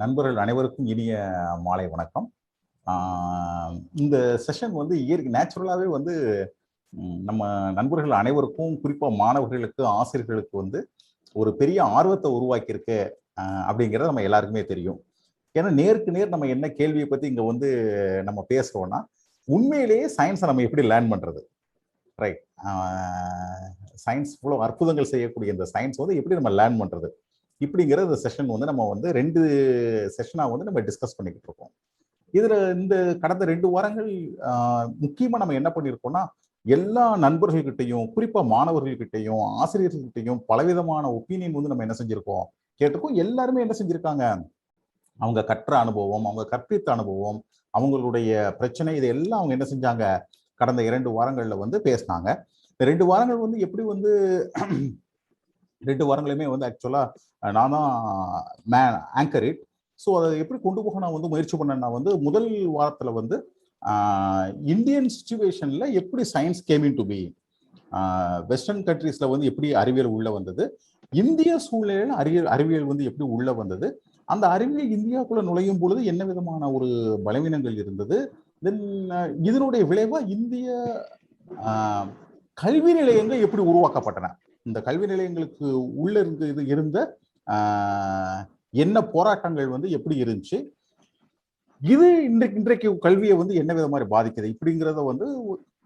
நண்பர்கள் அனைவருக்கும் இனிய மாலை வணக்கம். இந்த செஷன் வந்து நேச்சுரலாகவே வந்து நம்ம நண்பர்கள் அனைவருக்கும், குறிப்பாக மாணவர்களுக்கு, ஆசிரியர்களுக்கு வந்து ஒரு பெரிய ஆர்வத்தை உருவாக்கியிருக்கு அப்படிங்கிறது நம்ம எல்லாருக்குமே தெரியும். ஏன்னா நேருக்கு நேர் நம்ம என்ன கேள்வியை பற்றி இங்கே வந்து நம்ம பேசுகிறோன்னா, உண்மையிலேயே சயின்ஸை நம்ம எப்படி லேர்ன் பண்ணுறது, ரைட்? சயின்ஸ் இவ்வளோ அற்புதங்கள் செய்யக்கூடிய இந்த சயின்ஸ் வந்து எப்படி நம்ம லேர்ன் பண்ணுறது, இப்படிங்கிற இந்த செஷன் வந்து நம்ம வந்து 2 செஷனாக வந்து நம்ம டிஸ்கஸ் பண்ணிக்கிட்டு இருக்கோம். இதில் இந்த கடந்த 2 வாரங்கள் முக்கியமாக நம்ம என்ன பண்ணியிருக்கோம்னா, எல்லா நண்பர்கள்கிட்டையும், குறிப்பாக மாணவர்கள்கிட்டையும், ஆசிரியர்கள்கிட்டையும் பலவிதமான ஒப்பீனியன் வந்து நம்ம என்ன செஞ்சிருக்கோம், கேட்டிருக்கோம். எல்லாருமே என்ன செஞ்சிருக்காங்க, அவங்க கற்ற அனுபவம், அவங்க கற்பித்த அனுபவம், அவங்களுடைய பிரச்சனை, இதெல்லாம் அவங்க என்ன செஞ்சாங்க, கடந்த 2 வாரங்களில் வந்து பேசினாங்க. இந்த 2 வாரங்கள் வந்து எப்படி வந்து 2 வாரங்களுமே வந்து ஆக்சுவலாக நான் தான் ஆங்கர் இட். ஸோ அதை எப்படி கொண்டு போக நான் வந்து முயற்சி பண்ணேன்னா வந்து, முதல் வாரத்தில் வந்து இந்தியன் சுச்சுவேஷனில் எப்படி science came in to be, western கண்ட்ரீஸில் வந்து எப்படி அறிவியல் உள்ளே வந்தது, இந்திய சூழ்நிலையில் அறிவியல் வந்து எப்படி உள்ளே வந்தது, அந்த அறிவியல் இந்தியாவுக்குள்ள நுழையும் பொழுது என்ன விதமான ஒரு பலவீனங்கள் இருந்தது, தென் இதனுடைய விளைவாக இந்திய கல்வி நிலையங்கள் எப்படி உருவாக்கப்பட்டன, இந்த கல்வி நிலையங்களுக்கு உள்ள இருந்த என்ன போராட்டங்கள் வந்து எப்படி இருந்துச்சு, இது இன்றைக்கு கல்வியை வந்து என்ன வித மாதிரி பாதிக்குது, இப்படிங்கிறத வந்து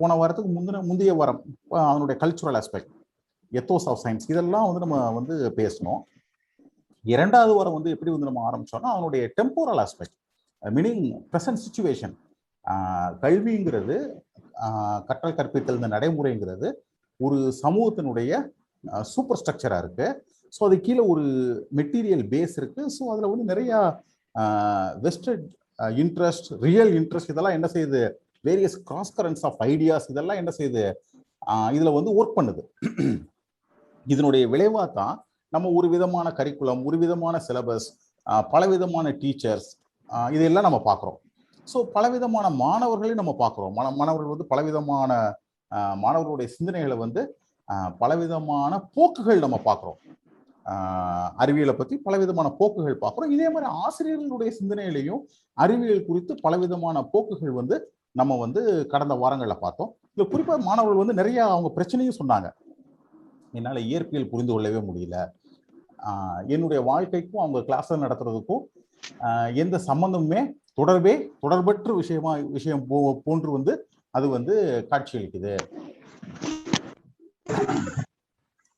போன வாரத்துக்கு முந்தைய வாரம் அதனுடைய cultural aspect, ethos of science, இதெல்லாம் வந்து நம்ம வந்து பேசணும். 2வது வாரம் வந்து எப்படி வந்து நம்ம ஆரம்பிச்சோம்னா, அதனுடைய temporal aspect, meaning present situation. கல்விங்கிறது, கற்றல் கற்பித்தல், இந்த நடைமுறைங்கிறது ஒரு சமூகத்தினுடைய சூப்பர் ஸ்ட்ரக்சராக இருக்கு. ஸோ அது கீழே ஒரு மெட்டீரியல் பேஸ் இருக்கு. ஸோ அதில் வந்து நிறையா வெஸ்டட் இன்ட்ரெஸ்ட், ரியல் இன்ட்ரெஸ்ட், இதெல்லாம் என்ன செய்யுது, various cross currents of ideas, இதெல்லாம் என்ன செய்யுது, இதில் வந்து ஒர்க் பண்ணுது. இதனுடைய விளைவாக தான் நம்ம ஒரு விதமான கரிக்குலம், ஒரு விதமான சிலபஸ், பலவிதமான டீச்சர்ஸ், இதெல்லாம் நம்ம பார்க்குறோம். ஸோ பலவிதமான மாணவர்களையும் நம்ம பார்க்குறோம். மாணவர்கள் வந்து பலவிதமான மாணவர்களுடைய சிந்தனைகளை வந்து பலவிதமான போக்குகள் நம்ம பார்க்குறோம். அறிவியலை பற்றி பலவிதமான போக்குகள் பார்க்குறோம். இதே மாதிரி ஆசிரியர்களுடைய சிந்தனையிலையும் அறிவியல் குறித்து பலவிதமான போக்குகள் வந்து நம்ம வந்து கடந்த வாரங்களில் பார்த்தோம். இல்லை குறிப்பாக மாணவர்கள் வந்து நிறைய அவங்க பிரச்சனையும் சொன்னாங்க. என்னால் இயற்பியல் புரிந்து கொள்ளவே முடியல, என்னுடைய வாழ்க்கைக்கும் அவங்க கிளாஸில் நடத்துறதுக்கும் எந்த சம்பந்தமுமே தொடர்பற்ற விஷயம் போன்று வந்து அது வந்து காட்சியளிக்குது.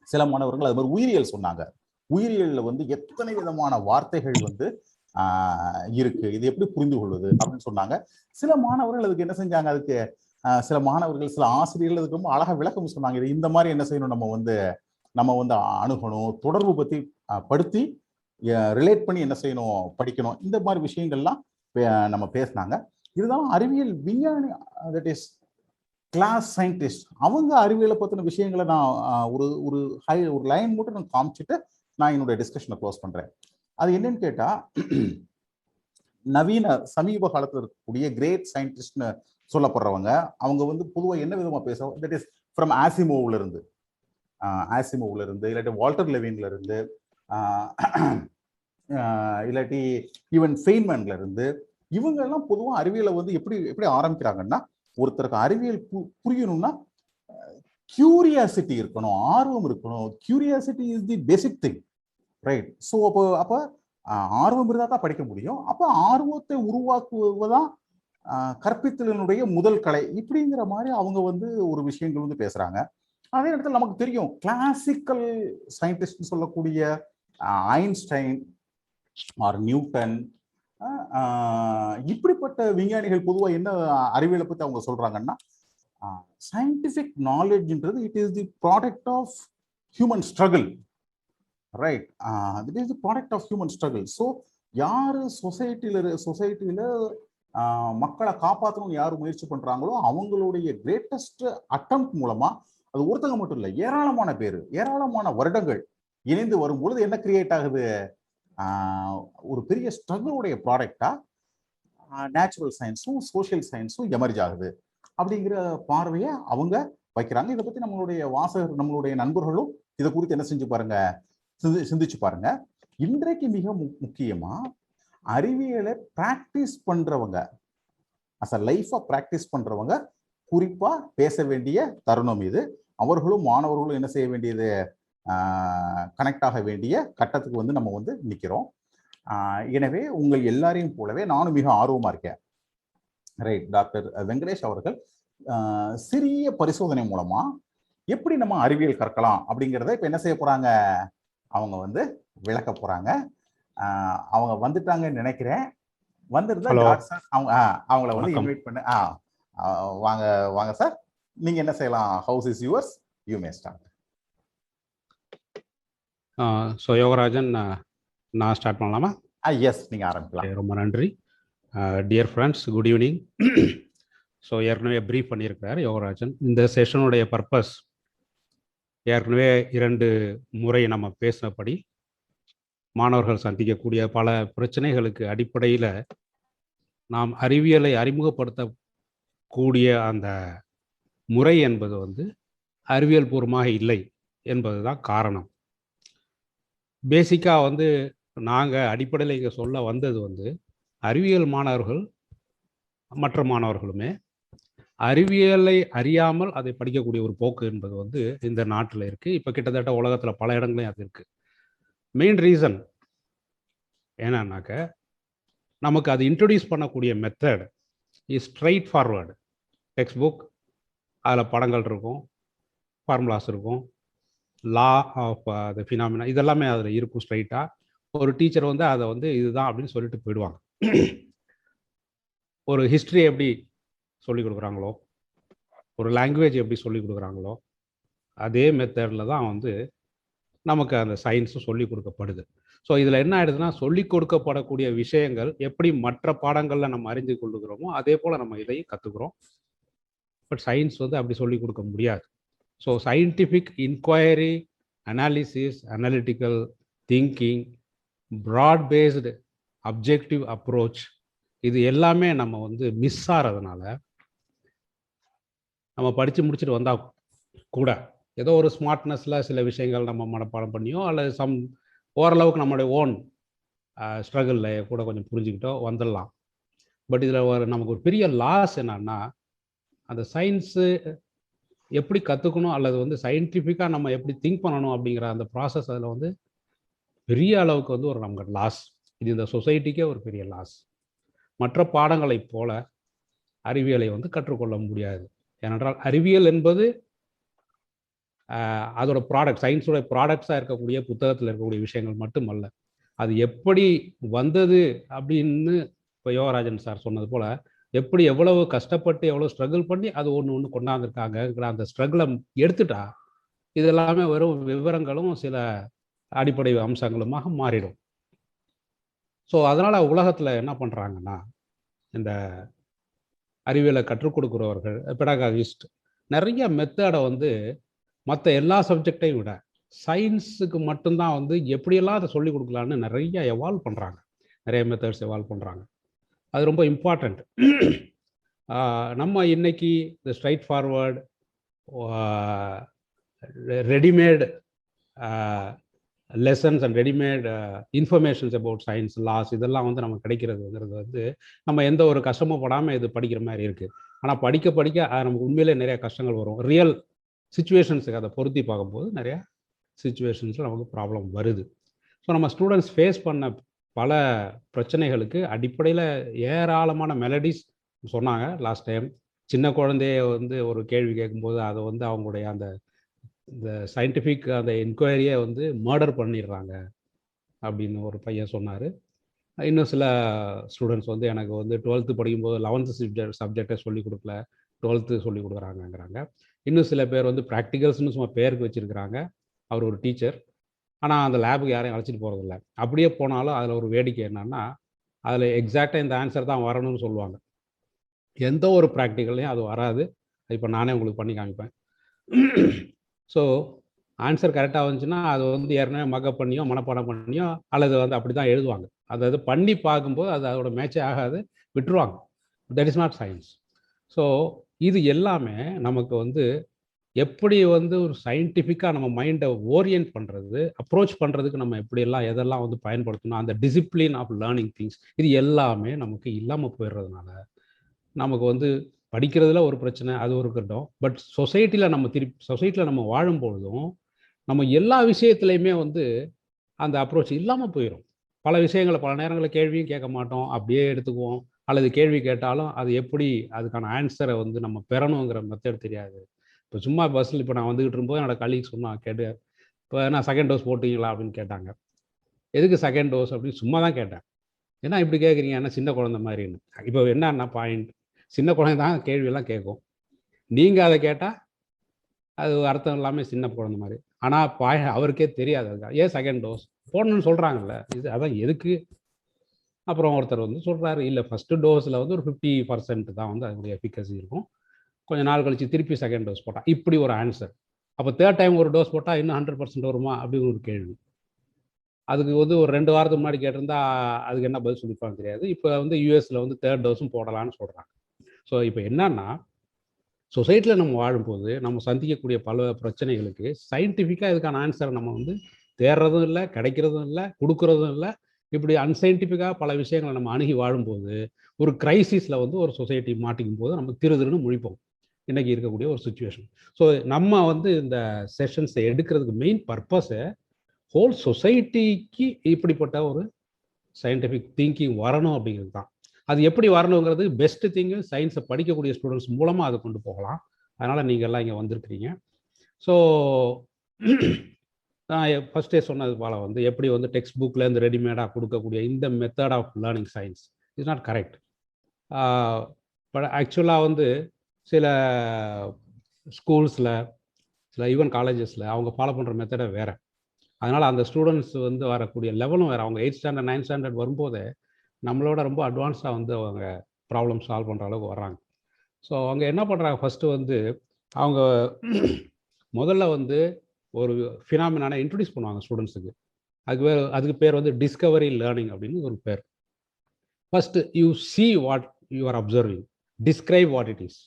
சில மாணவர்கள் அது மாதிரி உயிரியல் சொன்னாங்க. உயிரியல்ல வந்து எத்தனை விதமான வார்த்தைகள் வந்து இருக்கு, இது எப்படி புரிந்து கொள்வது அப்படின்னு சொன்னாங்க. சில மாணவர்கள் அதுக்கு என்ன செஞ்சாங்க, அதுக்கு சில மாணவர்கள், சில ஆசிரியர்கள் அதுக்கு ரொம்ப அழகா விளக்கம் சொன்னாங்க. இது இந்த மாதிரி என்ன செய்யணும், நம்ம வந்து அணுகணும், தொடர்பு பற்றி படுத்தி ரிலேட் பண்ணி என்ன செய்யணும், படிக்கணும், இந்த மாதிரி விஷயங்கள்லாம் நம்ம பேசினாங்க. இதுதான் அறிவியல் விஞ்ஞானி, தட் இஸ் கிளாஸ் சயின்டிஸ்ட், அவங்க அறிவியலை பற்றின விஷயங்களை நான் ஒரு லைன் மட்டும் நான் காமிச்சிட்டு நான் என்னுடைய டிஸ்கஷனை க்ளோஸ் பண்றேன். அது என்னன்னு கேட்டா, நவீன சமீப காலத்தில் இருக்கக்கூடிய கிரேட் சயின்டிஸ்ட்னு சொல்லப்படுறவங்க, அவங்க வந்து பொதுவாக என்ன விதமா பேசுவாங்க, தட் இஸ் ஃப்ரம் ஆசிமோவ்ல இருந்து இல்லாட்டி வால்டர் லெவின்ல இருந்து, இல்லாட்டி ஈவன் ஃபெய்ன்மேன்ல இருந்து, இவங்க எல்லாம் பொதுவாக அறிவியலை வந்து எப்படி ஆரம்பிக்கிறாங்கன்னா, ஒருத்தருக்கு அறிவியல் புரியணும்னா கியூரியாசிட்டி இருக்கணும், ஆர்வம் இருக்கணும். Curiosity is the basic thing, right? So அப்போ ஆர்வம் இருந்தால் தான் படிக்க முடியும். அப்போ ஆர்வத்தை உருவாக்குவதுதான் கற்பித்தலினுடைய முதல் கலை, இப்படிங்கிற மாதிரி அவங்க வந்து ஒரு விஷயங்கள் வந்து பேசுறாங்க. அதே இடத்துல நமக்கு தெரியும், கிளாசிக்கல் சயின்டிஸ்ட் சொல்லக்கூடிய ஐன்ஸ்டைன் ஆர் நியூட்டன், இப்படிப்பட்ட விஞ்ஞானிகள் பொதுவாக என்ன அறிவியலை பற்றி அவங்க சொல்றாங்கன்னா, சயின்டிஃபிக் நாலேஜ்ன்றது it is the product of human struggle, right? It is the product of human struggle. So யாரு சொசைட்டியில மக்களை காப்பாற்றணும்னு யார் முயற்சி பண்றாங்களோ அவங்களுடைய கிரேட்டஸ்ட் அட்டெம்ப்ட் மூலமா, அது ஒருத்தங்க மட்டும் இல்லை, ஏராளமான பேர், ஏராளமான வருடங்கள் இணைந்து வரும் பொழுது என்ன கிரியேட் ஆகுது, ஒரு பெரிய ஸ்ட்ரகிளுடைய ப்ராடக்டா நேச்சுரல் சயின்ஸும் சோஷியல் சயின்ஸும் எமர்ஜ் ஆகுது அப்படிங்கிற பார்வையை அவங்க வைக்கிறாங்க. இதை பத்தி நம்மளுடைய வாசகர், நம்மளுடைய நண்பர்களும் இதை குறித்து என்ன செஞ்சு பாருங்க, சிந்திச்சு பாருங்க. இன்றைக்கு மிக முக்கியமா அறிவியலை பிராக்டிஸ் பண்றவங்க, அஸ் அ லைஃபா பிராக்டிஸ் பண்றவங்க குறிப்பா பேச வேண்டிய தருணம் இது. அவர்களும் மாணவர்களும் என்ன செய்ய வேண்டியது, கனெக்ட் ஆக வேண்டிய கட்டத்துக்கு வந்து நம்ம வந்து நிற்கிறோம். எனவே உங்கள் எல்லாரையும் போலவே நானும் மிக ஆர்வமா இருக்கேன். ரைட், டாக்டர் வெங்கடேஷ் அவர்கள் சிறிய பரிசோதனை மூலமா எப்படி நம்ம அறிவியல் கற்கலாம் அப்படிங்கிறத இப்ப என்ன செய்ய போறாங்க, அவங்க வந்து விளக்க போறாங்க. அவங்க வந்துட்டாங்கன்னு நினைக்கிறேன். வந்துருந்தா ஜார்ஜ் சார் அவங்கள வந்து இன்வைட் பண்ண. வாங்க வாங்க சார், நீங்க என்ன செய்யலாம்? House is yours, you may start. So Yogarajan, நான் ஸ்டார்ட் பண்ணலாமா? எஸ், நீங்கள் ஆரம்பிக்கலாம். ரொம்ப நன்றி. Dear friends, good evening. So ஏற்கனவே ப்ரீஃப் பண்ணியிருக்கிறார் யோகராஜன். இந்த செஷனுடைய பர்பஸ் ஏற்கனவே 2 முறை நம்ம பேசினபடி மாணவர்கள் சந்திக்கக்கூடிய பல பிரச்சனைகளுக்கு அடிப்படையில் நாம் அறிவியலை அறிமுகப்படுத்தக்கூடிய அந்த முறை என்பது வந்து அறிவியல் பூர்வமாக இல்லை என்பது தான் காரணம். பேசிக்காக வந்து நாங்கள் அடிப்படையில் இங்கே சொல்ல வந்தது வந்து அறிவியல் மாணவர்கள் மற்ற மாணவர்களுமே அறிவியலை அறியாமல் அதை படிக்கக்கூடிய ஒரு போக்கு என்பது வந்து இந்த நாட்டில் இருக்குது. இப்போ கிட்டத்தட்ட உலகத்தில் பல இடங்களையும் அது இருக்குது. மெயின் ரீசன் என்னன்னாக்க, நமக்கு அது இன்ட்ரடியூஸ் பண்ணக்கூடிய method is straight forward. Text book, அதில் படங்கள் இருக்கும், ஃபார்முலாஸ் இருக்கும், லா ஆஃப் த ஃபினாமினா இதெல்லாமே அதில் இருக்கும் ஸ்ட்ரைட்டாக. ஒரு டீச்சர் வந்து அதை வந்து இதுதான் அப்படின்னு சொல்லிட்டு போயிடுவாங்க. ஒரு ஹிஸ்ட்ரி எப்படி சொல்லிக் கொடுக்குறாங்களோ, ஒரு லாங்குவேஜ் எப்படி சொல்லிக் கொடுக்குறாங்களோ, அதே மெத்தடில் தான் வந்து நமக்கு அந்த சயின்ஸும் சொல்லிக் கொடுக்கப்படுது. ஸோ இதில் என்ன ஆயிடுதுன்னா, சொல்லிக் கொடுக்கப்படக்கூடிய விஷயங்கள் எப்படி மற்ற பாடங்களில் நம்ம அறிந்து கொள்ளுகிறோமோ அதே போல் நம்ம இதையும் கற்றுக்குறோம். பட் சயின்ஸ் வந்து அப்படி சொல்லிக் கொடுக்க முடியாது. So scientific inquiry, analysis, analytical thinking, broad based objective approach, இது எல்லாமே நம்ம வந்து மிஸ் ஆகிறதுனால நம்ம படித்து முடிச்சுட்டு வந்தால் கூட ஏதோ ஒரு ஸ்மார்ட்னஸில் சில விஷயங்கள் நம்ம மனப்பாடம் பண்ணியோ அல்லது ஓரளவுக்கு நம்மளுடைய ஓன் ஸ்ட்ரகிளில் கூட கொஞ்சம் புரிஞ்சுக்கிட்டோ வந்துடலாம். பட் இதில் நமக்கு ஒரு பெரிய லாஸ் என்னன்னா, அந்த சயின்ஸு எப்படி கற்றுக்கணும் அல்லது வந்து சயின்டிஃபிக்காக நம்ம எப்படி திங்க் பண்ணணும் அப்படிங்கிற அந்த ப்ராசஸ் அதில் வந்து பெரிய அளவுக்கு வந்து ஒரு நமக்கு லாஸ். இது இந்த சொசைட்டிக்கே ஒரு பெரிய லாஸ். மற்ற பாடங்களைப் போல அறிவியலை வந்து கற்றுக்கொள்ள முடியாது. ஏனென்றால் அறிவியல் என்பது அதோட ப்ராடக்ட், சயின்ஸோட ப்ராடக்ட்ஸாக இருக்கக்கூடிய புத்தகத்தில் இருக்கக்கூடிய விஷயங்கள் மட்டுமல்ல. அது எப்படி வந்தது அப்படின்னு இப்போ யோகராஜன் சார் சொன்னது போல், எப்படி எவ்வளவு கஷ்டப்பட்டு எவ்வளோ ஸ்ட்ரகிள் பண்ணி அது ஒன்று கொண்டாந்துருக்காங்கிற அந்த ஸ்ட்ரகிளை எடுத்துட்டா இது எல்லாமே வெறும் விவரங்களும் சில அடிப்படை அம்சங்களுமாக மாறிடும். ஸோ அதனால் உலகத்தில் என்ன பண்ணுறாங்கன்னா, இந்த அறிவியலை கற்றுக் கொடுக்குறவர்கள் பெடாகாகிஸ்ட் நிறைய மெத்தடை வந்து மற்ற எல்லா சப்ஜெக்டையும் விட சயின்ஸுக்கு மட்டும்தான் வந்து எப்படியெல்லாம் அதை சொல்லிக் கொடுக்கலான்னு நிறைய எவால்வ் பண்ணுறாங்க. நிறைய மெத்தட்ஸ் எவால்வ் பண்ணுறாங்க. அது ரொம்ப இம்பார்ட்டண்ட். நம்ம இன்னைக்கு இந்த straightforward readymade lessons and readymade informations about science, laws இதெல்லாம் வந்து நமக்கு கிடைக்கிறதுங்கிறது வந்து நம்ம எந்த ஒரு கஷ்டமும் படாமல் இது படிக்கிற மாதிரி இருக்குது. ஆனால் படிக்க படிக்க நமக்கு உண்மையிலே நிறைய கஷ்டங்கள் வரும். ரியல் சுச்சுவேஷன்ஸுக்கு அதை பொருத்தி பார்க்கும்போது நிறையா சுச்சுவேஷன்ஸில் நமக்கு ப்ராப்ளம் வருது. ஸோ நம்ம ஸ்டூடெண்ட்ஸ் ஃபேஸ் பண்ண பல பிரச்சனைகளுக்கு அடிப்படையில் ஏராளமான மெலடிஸ் சொன்னாங்க லாஸ்ட் டைம். சின்ன குழந்தைய வந்து ஒரு கேள்வி கேட்கும்போது அதை வந்து அவங்களுடைய அந்த சயின்டிஃபிக் அந்த என்கொயரியை வந்து மர்டர் பண்ணிடுறாங்க அப்படின்னு ஒரு பையன் சொன்னார். இன்னும் சில ஸ்டூடெண்ட்ஸ் வந்து எனக்கு வந்து 12th படிக்கும்போது 11th சப்ஜெக்டை சொல்லிக் கொடுக்கல, 12th சொல்லிக் கொடுக்குறாங்கங்கிறாங்க. இன்னும் சில பேர் வந்து ப்ராக்டிகல்ஸ்னு சும்மா பேருக்கு வச்சுருக்கிறாங்க. அவர் ஒரு டீச்சர், ஆனால் அந்த லேபுக்கு யாரையும் அழைச்சிட்டு போகிறதில்ல. அப்படியே போனாலும் அதில் ஒரு வேடிக்கை என்னன்னா, அதில் எக்ஸாக்டாக இந்த ஆன்சர் தான் வரணும்னு சொல்லுவாங்க. எந்த ஒரு ப்ராக்டிக்கல்லையும் அது வராது. இப்போ நானே உங்களுக்கு பண்ணி காமிப்பேன். ஸோ ஆன்சர் கரெக்டாக வந்துச்சுன்னா அது வந்து ஏற்கனவே மக்கப் பண்ணியோ மனப்பாடம் பண்ணியோ அல்லது வந்து அப்படி தான் எழுதுவாங்க. அதாவது பண்ணி பார்க்கும்போது அது அதோட மேட்சே ஆகாது, விட்டுருவாங்க. That is not science. So இது எல்லாமே நமக்கு வந்து எப்படி வந்து ஒரு சயின்டிஃபிக்காக நம்ம மைண்டை ஓரியன்ட் பண்ணுறது, அப்ரோச் பண்ணுறதுக்கு நம்ம எப்படியெல்லாம் எதெல்லாம் வந்து பயன்படுத்தணும், அந்த டிசிப்ளின் ஆஃப் லேர்னிங் திங்ஸ் இது எல்லாமே நமக்கு இல்லாமல் போயிடுறதுனால நமக்கு வந்து படிக்கிறதுல ஒரு பிரச்சனை, அது ஒரு இருக்கட்டும். பட் சொசைட்டியில் நம்ம வாழும்பொழுதும் நம்ம எல்லா விஷயத்துலையுமே வந்து அந்த அப்ரோச் இல்லாமல் போயிடும். பல விஷயங்களை பல நேரங்களில் கேள்வியும் கேட்க மாட்டோம், அப்படியே எடுத்துக்குவோம். அல்லது கேள்வி கேட்டாலும் அது எப்படி அதுக்கான ஆன்சரை வந்து நம்ம பெறணுங்கிற மெத்தட் தெரியாது. இப்போ சும்மா பஸ்ஸில் இப்போ நான் வந்துகிட்டு இருக்கும்போது என்னோட கலீக் சொன்னான், கேட்டு இப்போ நான் செகண்ட் டோஸ் போட்டிங்களா அப்படின்னு கேட்டாங்க. எதுக்கு செகண்ட் டோஸ் அப்படின்னு சும்மா தான் கேட்டேன். ஏன்னா இப்படி கேட்குறீங்க, என்ன சின்ன குழந்தை மாதிரின்னு. இப்போ என்னன்னா பாயிண்ட், சின்ன குழந்தை தான் கேள்வியெல்லாம் கேட்கும். நீங்கள் அதை கேட்டால் அது அர்த்தம் இல்லாமல் சின்ன குழந்தை மாதிரி. ஆனால் அவருக்கே தெரியாது அதுதான் ஏன் செகண்ட் டோஸ் போடணும்னு சொல்கிறாங்கல்ல, இது அதான் எதுக்கு. அப்புறம் ஒருத்தர் வந்து சொல்கிறாரு, இல்லை ஃபஸ்ட்டு டோஸில் வந்து ஒரு 50% தான் வந்து அதனுடைய எஃபிகசி இருக்கும், கொஞ்சம் நாள் கழிச்சு திருப்பி செகண்ட் டோஸ் போட்டால் இப்படி ஒரு ஆன்சர். அப்போ தேர்ட் டைம் ஒரு டோஸ் போட்டால் இன்னும் 100% வருமா அப்படின்னு ஒரு கேள்வி. அதுக்கு வந்து ஒரு 2 வாரத்துக்கு முன்னாடி கேட்டிருந்தா அதுக்கு என்ன பதில் சொல்லிப்பாங்க தெரியாது. இப்போ வந்து யூஎஸில் வந்து தேர்ட் டோஸும் போடலான்னு சொல்கிறாங்க. ஸோ இப்போ என்னன்னா, சொசைட்டியில் நம்ம வாழும்போது நம்ம சந்திக்கக்கூடிய பல பிரச்சனைகளுக்கு சயின்டிஃபிக்காக இதுக்கான ஆன்சரை நம்ம வந்து தேடுறதும் இல்லை, கிடைக்கிறதும் இல்லை, கொடுக்குறதும் இல்லை. இப்படி அன்சயின்டிஃபிக்காக பல விஷயங்களை நம்ம அணுகி வாழும்போது ஒரு கிரைசிஸில் வந்து ஒரு சொசைட்டி மாட்டிக்கும் போது நம்ம திருன்னு முழிப்போம். இன்றைக்கி இருக்கக்கூடிய ஒரு சுச்சுவேஷன். ஸோ நம்ம வந்து இந்த செஷன்ஸை எடுக்கிறதுக்கு மெயின் பர்பஸை ஹோல் சொசைட்டிக்கு இப்படிப்பட்ட ஒரு சயின்டிஃபிக் திங்கிங் வரணும் அப்படிங்கிறது தான். அது எப்படி வரணுங்கிறது பெஸ்ட் திங்கு சயின்ஸை படிக்கக்கூடிய ஸ்டூடெண்ட்ஸ் மூலமாக அதை கொண்டு போகலாம். அதனால் நீங்கள் எல்லாம் இங்கே வந்திருக்கிறீங்க. ஸோ நான் ஃபஸ்ட்டே சொன்னது போல் வந்து எப்படி வந்து டெக்ஸ்ட் புக்லேருந்து ரெடிமேடாக கொடுக்கக்கூடிய இந்த method of learning science is not correct. But ஆக்சுவலாக வந்து சில ஸ்கூல்ஸில், சில ஈவன் காலேஜஸில் அவங்க ஃபாலோ பண்ணுற மெத்தடை வேறு. அதனால் அந்த ஸ்டூடெண்ட்ஸ் வந்து வரக்கூடிய லெவலும் வேறு. அவங்க 8th ஸ்டாண்டர்ட் 9th ஸ்டாண்டர்ட் வரும்போதே நம்மளோட ரொம்ப அட்வான்ஸாக வந்து அவங்க ப்ராப்ளம் சால்வ் பண்ணுற அளவுக்கு வர்றாங்க. ஸோ அவங்க என்ன பண்ணுறாங்க, ஃபஸ்ட்டு வந்து அவங்க முதல்ல வந்து ஒரு ஃபினாமினான இன்ட்ரடியூஸ் பண்ணுவாங்க ஸ்டூடெண்ட்ஸுக்கு. அதுக்கு பேர் வந்து டிஸ்கவரி லேர்னிங் அப்படின்னு ஒரு பேர். First you see what you are observing, describe what it is.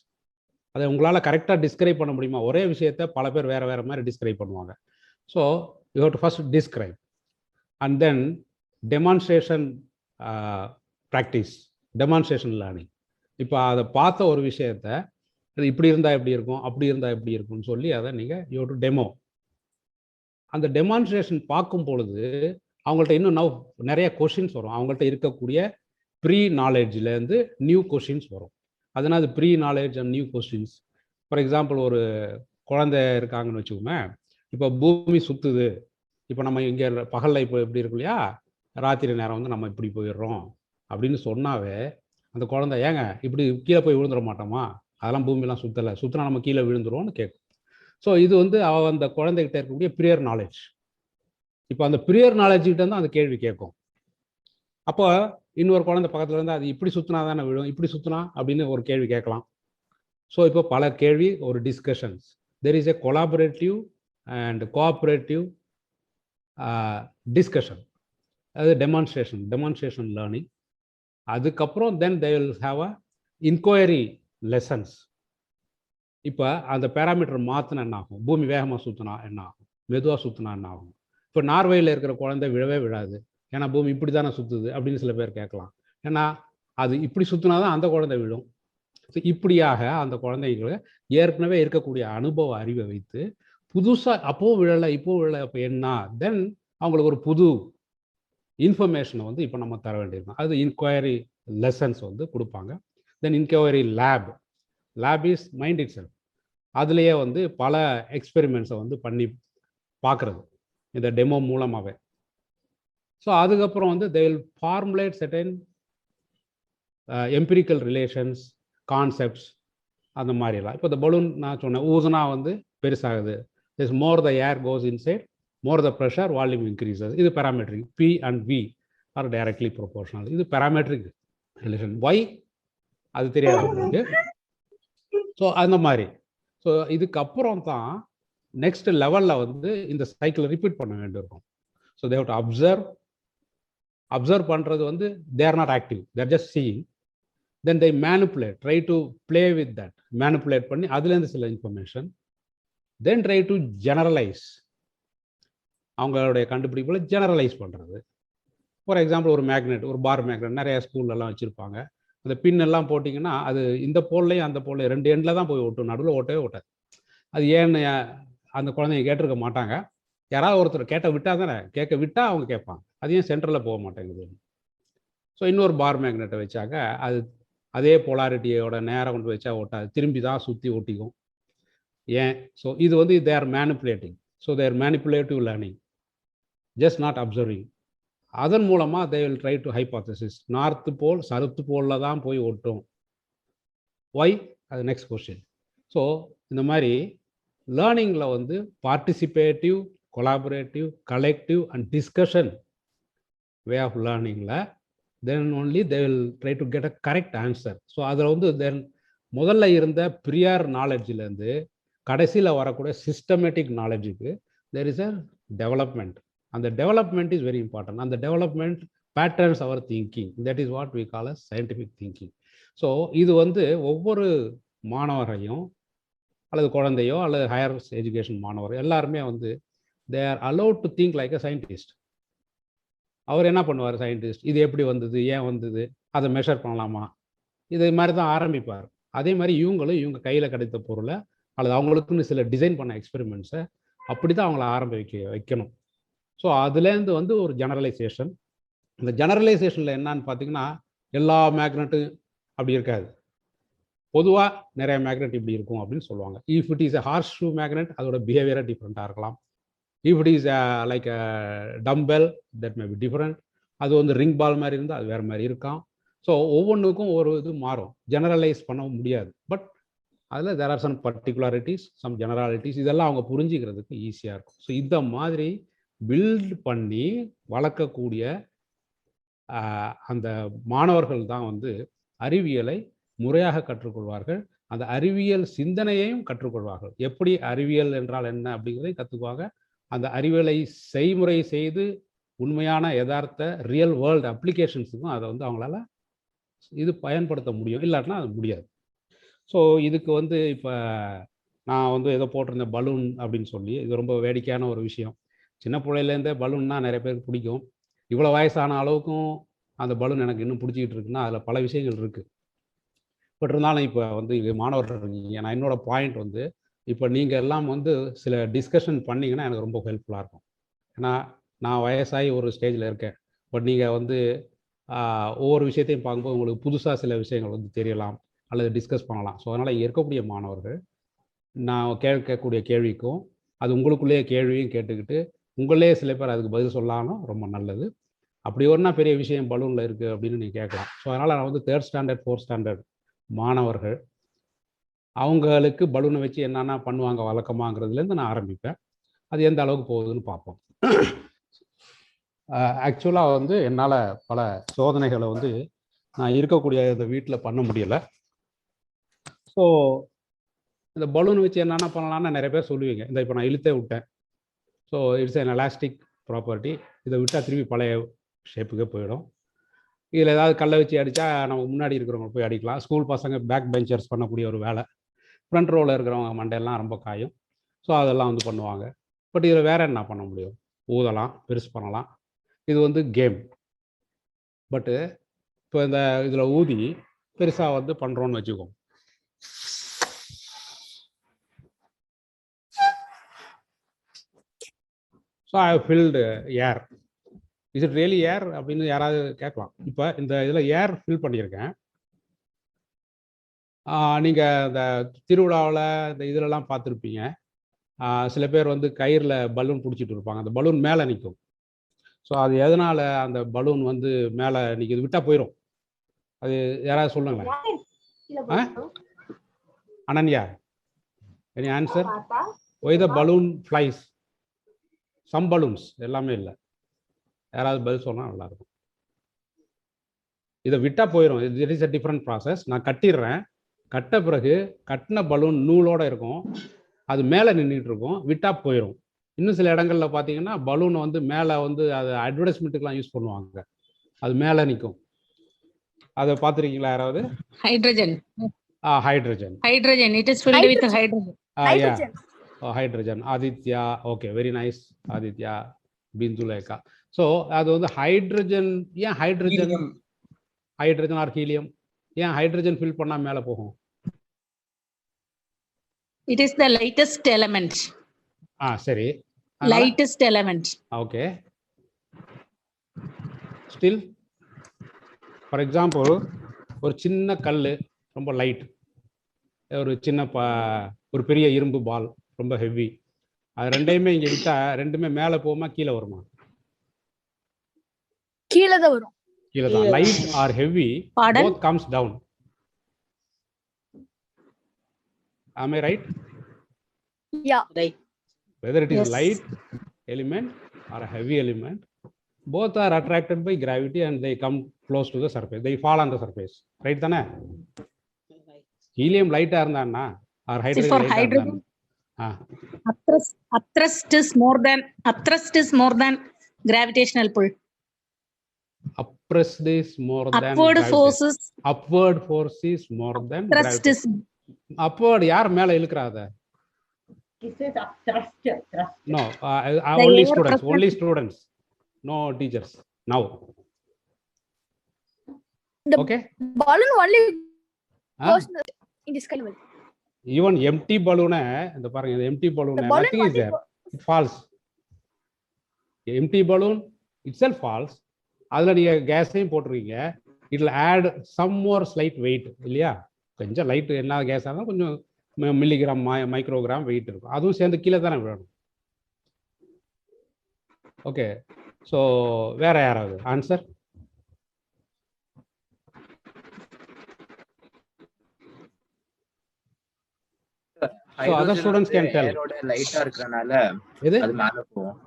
அதை உங்களால் கரெக்டாக டிஸ்கிரைப் பண்ண முடியுமா? ஒரே விஷயத்தை பல பேர் வேறு வேறு மாதிரி டிஸ்கிரைப் பண்ணுவாங்க. So you have to first describe and then demonstration practice, demonstration learning. இப்போ அதை பார்த்த ஒரு விஷயத்தை அது இப்படி இருந்தால் எப்படி இருக்கும், அப்படி இருந்தால் எப்படி இருக்கும்னு சொல்லி அதை நீங்கள் யூ டு டெமோ. அந்த டெமான்ஸ்ட்ரேஷன் பார்க்கும் பொழுது அவங்கள்ட்ட இன்னும் நிறைய கொஷின்ஸ் வரும். அவங்கள்ட்ட இருக்கக்கூடிய ப்ரீ நாலேஜ்லேருந்து நியூ கொஷின்ஸ் வரும். அதனால் அது pre knowledge and new questions. For example, ஒரு குழந்தை இருக்காங்கன்னு வச்சுக்கோங்க. இப்போ பூமி சுற்றுது, இப்போ நம்ம இங்கே பகலில் இப்போ எப்படி இருக்கும் இல்லையா, ராத்திரி நேரம் வந்து நம்ம இப்படி போயிடுறோம் அப்படின்னு சொன்னாவே அந்த குழந்தை, ஏங்க இப்படி கீழே போய் விழுந்துட மாட்டோமா, அதெல்லாம் பூமியெலாம் சுற்றினா நம்ம கீழே விழுந்துருவோம்னு கேட்கும். ஸோ இது வந்து அந்த குழந்தைகிட்ட இருக்கக்கூடிய ப்ரியர் நாலேஜ். இப்போ அந்த ப்ரியர் நாலேஜ்கிட்ட தான் அந்த கேள்வி கேட்கும். அப்போ இன்னொரு குழந்தை பக்கத்தில் இருந்தால் அது இப்படி சுற்றினா தானே விழும், இப்படி சுற்றினா அப்படின்னு ஒரு கேள்வி கேட்கலாம். ஸோ இப்போ பல கேள்வி, ஒரு discussions. There is a collaborative and cooperative discussion. அது டெமான்ஸ்ட்ரேஷன் லேர்னிங். அதுக்கப்புறம் then they will have a enquiry lessons. இப்போ அந்த பேராமீட்டர் மாற்றினா என்ன ஆகும், பூமி வேகமாக சுற்றினா என்ன ஆகும், மெதுவாக சுற்றினா என்ன ஆகும். இப்போ நார்வேயில் இருக்கிற குழந்தை விழவே விழாது, ஏன்னா பூமி இப்படி தானே சுற்றுது அப்படின்னு சில பேர் கேட்கலாம். ஏன்னா அது இப்படி சுற்றினா தான் அந்த குழந்தை விழும். இப்படியாக அந்த குழந்தைங்களை ஏற்கனவே இருக்கக்கூடிய அனுபவ அறிவை வைத்து புதுசாக அப்போ விழலை இப்போ விழலை, அப்போ என்ன, தென் அவங்களுக்கு ஒரு புது இன்ஃபர்மேஷனை வந்து இப்போ நம்ம தர வேண்டியிருக்கோம். அது இன்கொயரி லெசன்ஸ் வந்து கொடுப்பாங்க. Then enquiry lab is mind itself. அதுலேயே வந்து பல எக்ஸ்பெரிமெண்ட்ஸை வந்து பண்ணி பார்க்குறது இந்த டெமோ மூலமாகவே. ஸோ அதுக்கப்புறம் வந்து they will formulate certain empirical relations, concepts, அந்த மாதிரிலாம். இப்போ இந்த பலூன் நான் சொன்னேன், ஊதுனா வந்து பெருசாகுது, is more the air goes inside, more the pressure, volume increases. இது parametric. P and V are directly proportional. இது பேராமெட்ரிக் ரிலேஷன். ஒய் அது தெரியாது உங்களுக்கு. ஸோ அந்த மாதிரி. ஸோ இதுக்கப்புறம் தான் நெக்ஸ்ட் லெவலில் வந்து இந்த சைக்கிளை ரிப்பீட் பண்ண வேண்டியிருக்கும். So they have to observe பண்ணுறது வந்து they are not active, they're just seeing. Then they manipulate, try to play with that, manipulate பண்ணி அதுலேருந்து சில information. Then try to generalise, அவங்களுடைய கண்டுபிடிப்புகளை ஜெனரலைஸ் பண்ணுறது. ஃபார் எக்ஸாம்பிள் ஒரு மேக்னெட், ஒரு பார் மேக்னெட் நிறைய ஸ்கூல்லலாம் வச்சுருப்பாங்க. அந்த பின் எல்லாம் போட்டிங்கன்னா அது இந்த போல்லையும் அந்த போல்லையும் 2 எண்டில் தான் போய் ஒட்டும், நடுவில் ஓட்டவே ஓட்டாது. அது ஏன்னு அந்த குழந்தைங்க கேட்டிருக்க மாட்டாங்க. யாராவது ஒருத்தர் கேட்ட விட்டால் தானே, கேட்க விட்டால் அவங்க கேட்பாங்க, அது ஏன் சென்டரில் போக மாட்டேங்குது. ஸோ இன்னொரு பார் மேக்னெட்டை வச்சாக்க அது அதே போலாரிட்டியோட நேராக கொண்டு வச்சா ஓட்டாது, திரும்பி தான் சுற்றி ஒட்டிக்கும். ஏன்? ஸோ இது வந்து they are manipulating. So they are manipulative learning, just not observing. அதன் மூலமாக they will try to hypothesis, north pole south போலில் தான் போய் ஒட்டும். ஒய்? அது நெக்ஸ்ட் கொஸ்டின். ஸோ இந்த மாதிரி லேர்னிங்கில் வந்து participative, collaborative, collective and discussion way of லேர்னிங்கில் then only they will try to get a correct answer. So அதில் வந்து தென் முதல்ல இருந்த ப்ரியர் நாலேஜ்லேருந்து கடைசியில் வரக்கூடிய சிஸ்டமேட்டிக் நாலேஜுக்கு தெர் இஸ் அ டெவலப்மெண்ட். அந்த டெவலப்மெண்ட் இஸ் வெரி இம்பார்ட்டன்ட். அந்த development patterns our thinking, that is what we call as scientific thinking. So இது வந்து ஒவ்வொரு மாணவரையும் அல்லது குழந்தையோ அல்லது ஹையர் எஜுகேஷன் மாணவர் எல்லாருமே வந்து they are allowed to think like a scientist. அவர் என்ன பண்ணுவார் சயின்டிஸ்ட், இது எப்படி வந்தது, ஏன் வந்தது, அதை மெஷர் பண்ணலாமா, இது மாதிரி தான் ஆரம்பிப்பார். அதே மாதிரி இவங்களும் இவங்க கையில் கிடைத்த பொருளை அல்லது அவங்களுக்குன்னு சில டிசைன் பண்ண எக்ஸ்பெரிமெண்ட்ஸை அப்படி தான் அவங்கள வைக்கணும். ஸோ அதுலேருந்து வந்து ஒரு ஜெனரலைசேஷன். இந்த ஜெனரலைசேஷனில் என்னன்னு பார்த்தீங்கன்னா எல்லா மேக்னெட்டும் அப்படி இருக்காது, பொதுவாக நிறைய மேக்னெட் இப்படி இருக்கும் அப்படின்னு சொல்லுவாங்க. If it is a horseshoe magnet, அதோட பிஹேவியராக டிஃப்ரெண்ட்டாக இருக்கலாம். If it is like a dumbbell, that may be different. அது வந்து ரிங் பால் மாதிரி இருந்தால் அது வேறு மாதிரி இருக்கான். ஸோ ஒவ்வொன்றுக்கும் ஒரு இது மாறும், ஜெனரலைஸ் பண்ண முடியாது. பட் அதில் தேர் ஆர் சம் பர்டிகுலாரிட்டிஸ், சம் ஜெனராலிட்டிஸ், இதெல்லாம் அவங்க புரிஞ்சிக்கிறதுக்கு ஈஸியாக இருக்கும். ஸோ இந்த மாதிரி பில்ட் பண்ணி வளர்க்கக்கூடிய அந்த மாணவர்கள் தான் வந்து அறிவியலை முறையாக கற்றுக்கொள்வார்கள். அந்த அறிவியல் சிந்தனையையும் கற்றுக்கொள்வார்கள். எப்படி அறிவியல் என்றால் என்ன அப்படிங்கிறதை கற்றுக்குவாங்க. அந்த அறிவியலை செய்முறை செய்து உண்மையான யதார்த்த ரியல் வேர்ல்டு அப்ளிகேஷன்ஸுக்கும் அதை வந்து அவங்களால இது பயன்படுத்த முடியும், இல்லாட்டினா அது முடியாது. ஸோ இதுக்கு வந்து இப்போ நான் வந்து ஏதோ போட்டிருந்தேன் பலூன் அப்படின்னு சொல்லி, இது ரொம்ப வேடிக்கையான ஒரு விஷயம். சின்ன பிள்ளையிலேருந்தே பலூன்னா நிறைய பேருக்கு பிடிக்கும். இவ்வளோ வயசான அளவுக்கும் அந்த பலூன் எனக்கு இன்னும் பிடிச்சிக்கிட்டு இருக்குன்னா அதில் பல விஷயங்கள் இருக்குது. பட் இருந்தாலும் இப்போ வந்து இங்கே மாணவர்கள் இருக்கீங்க, நான் என்னோட பாயிண்ட் வந்து இப்போ நீங்கள் எல்லாம் வந்து சில டிஸ்கஷன் பண்ணிங்கன்னா எனக்கு ரொம்ப ஹெல்ப்ஃபுல்லாக இருக்கும். ஏன்னா நான் வயசாகி ஒரு ஸ்டேஜில் இருக்கேன். பட் நீங்கள் வந்து ஒவ்வொரு விஷயத்தையும் பார்க்கும்போது உங்களுக்கு புதுசாக சில விஷயங்கள் வந்து தெரியலாம் அல்லது டிஸ்கஸ் பண்ணலாம். ஸோ அதனால் இங்கே இருக்கக்கூடிய மாணவர்கள் நான் கேட்கக்கூடிய கேள்விக்கும் அது உங்களுக்குள்ளேயே கேள்வியும் கேட்டுக்கிட்டு உங்களே சில பேர் அதுக்கு பதில் சொல்லலாம், ரொம்ப நல்லது. அப்படி ஒன்றா பெரிய விஷயம் பலூனில் இருக்குது அப்படின்னு நீங்கள் கேட்கலாம். ஸோ அதனால் நான் வந்து 3rd ஸ்டாண்டர்ட் 4th ஸ்டாண்டர்ட் மாணவர்கள் அவங்களுக்கு பலூனை வச்சு என்னென்ன பண்ணுவாங்க வழக்கமாங்கிறதுலேருந்து நான் ஆரம்பிப்பேன். அது எந்த அளவுக்கு போகுதுன்னு பார்ப்போம். ஆக்சுவலாக வந்து என்னால் பல சோதனைகளை வந்து நான் இருக்கக்கூடிய இந்த வீட்டில் பண்ண முடியலை. ஸோ இந்த பலூன் வச்சு என்னென்ன பண்ணலான்னு நிறைய பேர் சொல்லுவீங்க. இந்த இப்போ நான் இழுத்தே விட்டேன். So it's an elastic property. இதை விட்டால் திரும்பி பழைய ஷேப்புக்கே போயிடும். இதில் ஏதாவது கல்லை வச்சு அடித்தா நமக்கு முன்னாடி இருக்கிறவங்க போய் அடிக்கலாம். ஸ்கூல் பசங்க பேக் பெஞ்சர்ஸ் பண்ணக்கூடிய ஒரு வேலை. ஃப்ரண்ட் ரோவில் இருக்கிறவங்க மண்டையெல்லாம் ரொம்ப காயும். ஸோ அதெல்லாம் வந்து பண்ணுவாங்க. பட் இதில் வேறு என்ன பண்ண முடியும்? ஊதலாம், பெருசு பண்ணலாம். இது வந்து கேம். பட்டு இப்போ இந்த இதில் ஊதி பெருசாக வந்து பண்ணுறோன்னு வச்சுக்கோங்க. So I have filled air. Is it really air அப்படின்னு யாராவது கேட்கலாம். இப்போ இந்த இதில் ஏர் ஃபில் பண்ணியிருக்கேன். நீங்கள் இந்த திருவிழாவில் இந்த இதிலெல்லாம் பார்த்துருப்பீங்க. சில பேர் வந்து கயிறில் பலூன் பிடிச்சிட்டு இருப்பாங்க, அந்த பலூன் மேலே நிற்கும். ஸோ அது எதனால் அந்த பலூன் வந்து மேலே நிற்கிது? விட்டால் போயிடும். அது யாராவது சொல்லுங்களேன். Ananya, any answer? Why the balloon flies? Some balloons, எல்லாமே இல்லை. யாராவது பதில் சொன்னால் நல்லாயிருக்கும். இதை விட்டால் போயிடும். It is a different process. நான் கட்டிடுறேன். கட்ட பிறகு கட்டின பலூன் நூலோடு இருக்கும், அது மேலே நின்றுட்டு இருக்கும், விட்டால் போயிடும். இன்னும் சில இடங்களில் பார்த்தீங்கன்னா பலூனை வந்து மேலே வந்து அது அட்வர்டைஸ்மெண்ட்டுக்கெலாம் யூஸ் பண்ணுவாங்க, அது மேலே நிற்கும். அதை பார்த்துருக்கீங்களா யாராவது? Hydrogen. Hydrogen. Hydrogen. It is filled with hydrogen. hydrogen. Aditya, okay, very nice. Aditya, Binduleka. So அது வந்து ஹைட்ரஜன், ஏன் ஹைட்ரஜன் ஹைட்ரஜன் ஆர் ஹீலியம், ஏன் ஹைட்ரஜன் ஃபில் பண்ணா மேலே போகும்? It is the lightest element. சரி, Lightest element. Okay. Still for example ஒரு சின்ன கல் ரொம்ப லைட், ஒரு சின்ன ஒரு பெரிய இரும்பு பால் ரொம்ப ஹெவி, அது ரெண்டையுமே இங்கே விட்டா ரெண்டுமே மேலே போகுமா கீழே வருமா? கீழே தான் வரும். கீழே தான். Light or heavy both comes down. Am I right? Yeah. Right. Whether it is Yes. light element or a heavy element, both are attracted by gravity and they come close to the surface. They fall on the surface. Right தானே? Helium லைட்டா இருந்தான்னா R hydrogen For லைட்டா hydrogen, இருந்தான்னா upthrust is more than gravitational pull. uppressed is more than Upward gravity. forces, Upward force is more than thrust gravity. is Upward யார் மேல இழுக்கறாத? It says thrust. No, The only air students, pressure. only students, no teachers now. The Okay, balloon only Huh? goes in the sky level. even empty balloon, இந்த பாருங்க, இந்த empty balloon, The balloon nothing is only there, it falls. Empty balloon itself falls. அதுல நீங்க கேஸையும் போட்டுருக்கீங்க, it will add some more slight weight இல்லையா? கொஞ்சம் light என்ன case ஆனாலும் கொஞ்சம் மில்லிகிராம் மைக்ரோகிராம் வெயிட் இருக்கும், அதுவும் சேர்ந்து கீழே தானே விடணும். ஓகே, ஸோ வேற யாராவது answer? So other students can tell. ஏரோட லைட்டா இருக்கறனால எது? அது மேல போகும்.